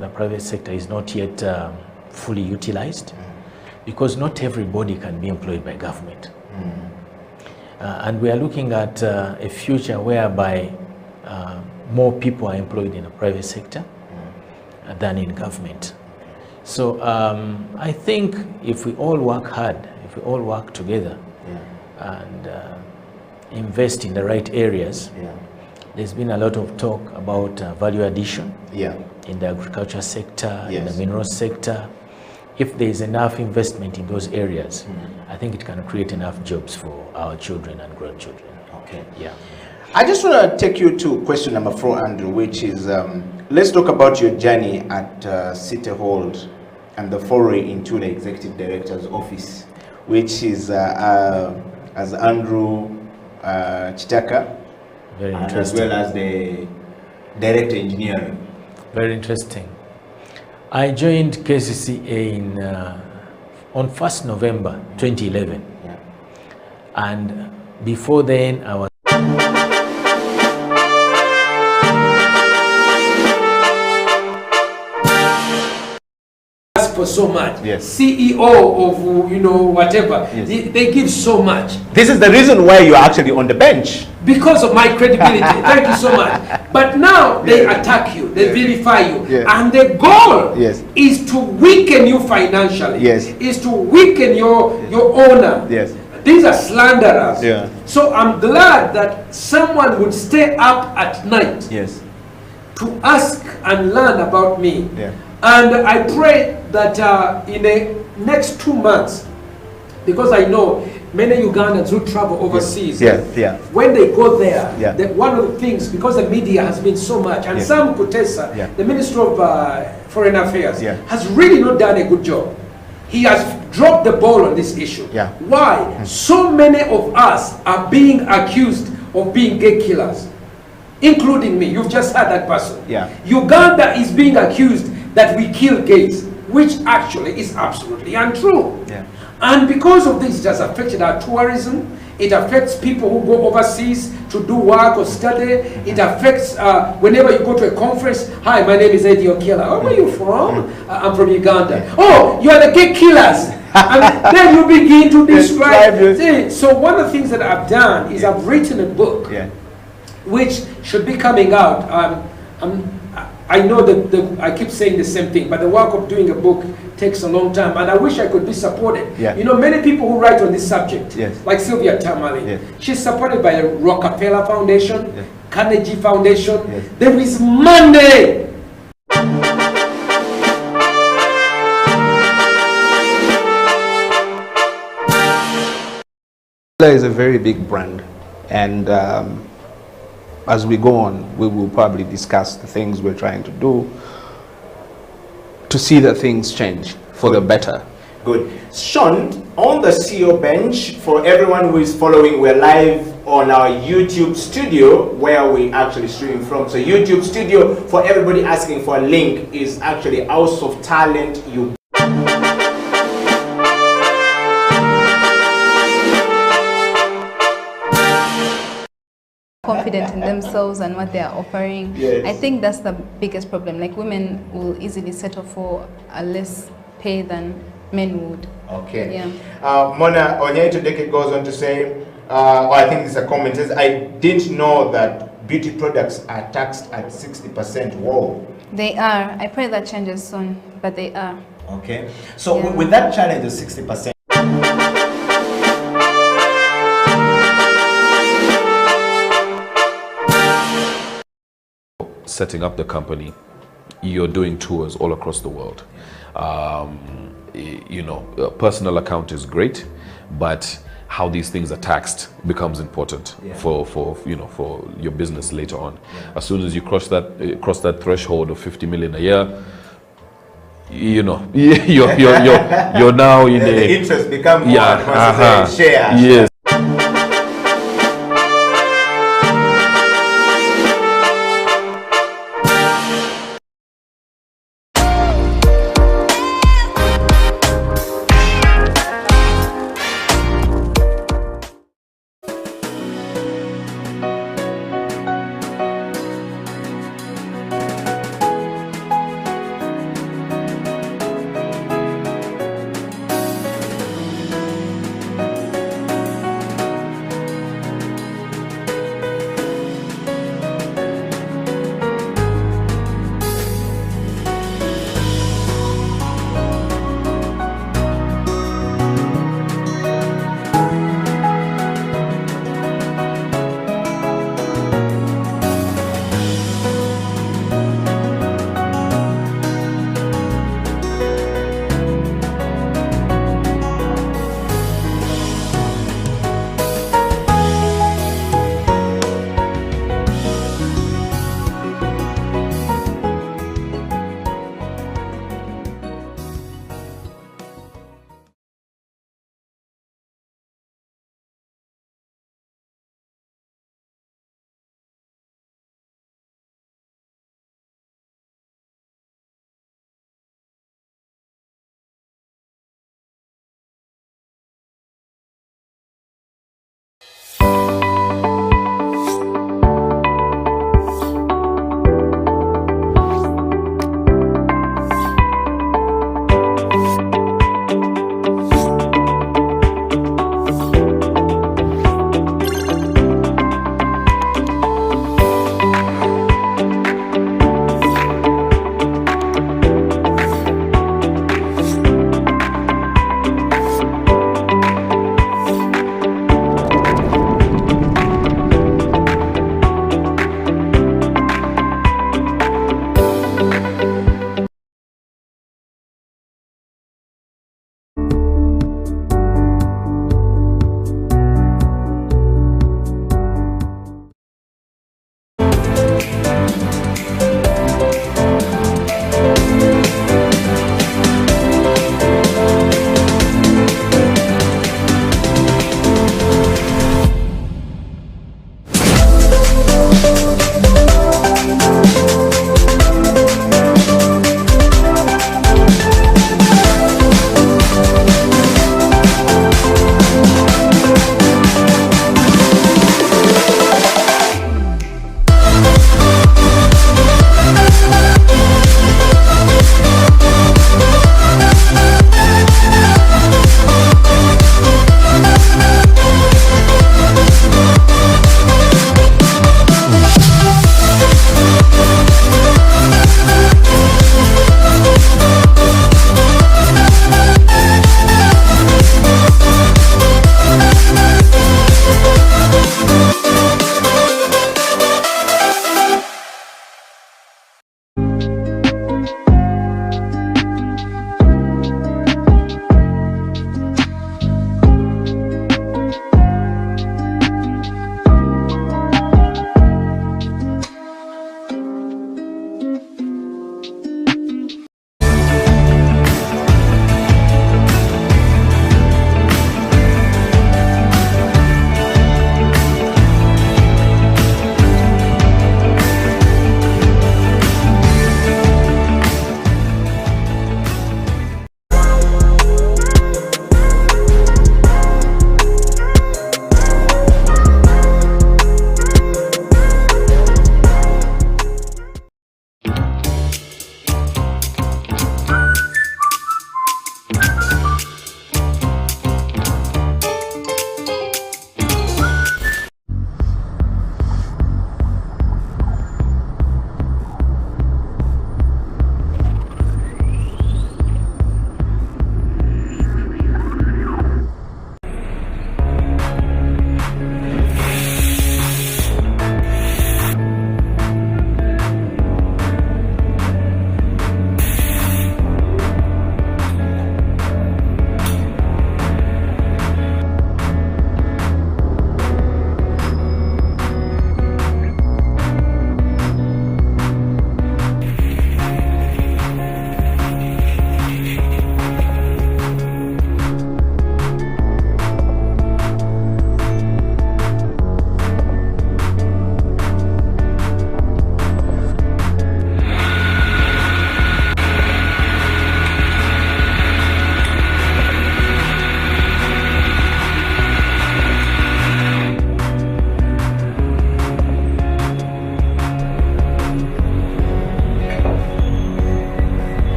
The private sector is not yet fully utilized because not everybody can be employed by government. And we are looking at a future whereby more people are employed in the private sector than in government. So I think if we all work hard, if we all work together and invest in the right areas, there's been a lot of talk about value addition in the agriculture sector, in the mineral sector. If there is enough investment in those areas, I think it can create enough jobs for our children and grandchildren. Okay. Yeah. I just want to take you to question number 4, Andrew, which is, let's talk about your journey at City Hall and the foray into the Executive Director's office, which is as Andrew Chitaka, Very and interesting. as well as the Director Engineering. Very interesting. I joined KCCA on 1st November 2011. And before then, I was for so much. CEO of, you know, whatever. They give so much. This is the reason why you're actually on the bench. Because of my credibility. Thank you so much. But now they attack you, they vilify you. And the goal is to weaken you financially. Is to weaken your owner. These are slanderers. So I'm glad that someone would stay up at night to ask and learn about me. And I pray that in the next 2 months, because I know many Ugandans who travel overseas, when they go there, one of the things, because the media has been so much, and Sam Kutesa, the Minister of Foreign Affairs, has really not done a good job. He has dropped the ball on this issue. Why? So many of us are being accused of being gay killers, including me. You've just heard that person. Uganda is being accused that we kill gays, which actually is absolutely untrue. And because of this, it has affected our tourism. It affects people who go overseas to do work or study. It affects whenever you go to a conference. Hi, my name is Eddie Okiela. Oh, where are you from? I'm from Uganda. Oh, you are the gay killers. And then you begin to describe. So one of the things that I've done is I've written a book, which should be coming out. I know that I keep saying the same thing, but the work of doing a book takes a long time, and I wish I could be supported. You know, many people who write on this subject, like Sylvia Tamale, she's supported by the Rockefeller Foundation, Carnegie Foundation. There is money. There is a very big brand, and as we go on, we will probably discuss the things we're trying to do to see that things change for the better. Good. Sean, on the CEO bench, for everyone who is following, we're live on our YouTube studio where we actually stream from. So YouTube studio, for everybody asking for a link, is actually House of Talent Uganda. Confident in themselves and what they are offering. I think that's the biggest problem. Like, women will easily settle for a less pay than men would. Mona Onyeto Deke goes on to say, I think this is a comment, says, I didn't know that beauty products are taxed at 60%. Whoa. They are. I pray that changes soon, but they are. Okay. So with that challenge of 60%, setting up the company, you're doing tours all across the world. You know, a personal account is great, but how these things are taxed becomes important for you know, for your business later on. As soon as you cross that threshold of 50 million a year, you know, you're now in the interest become more shares.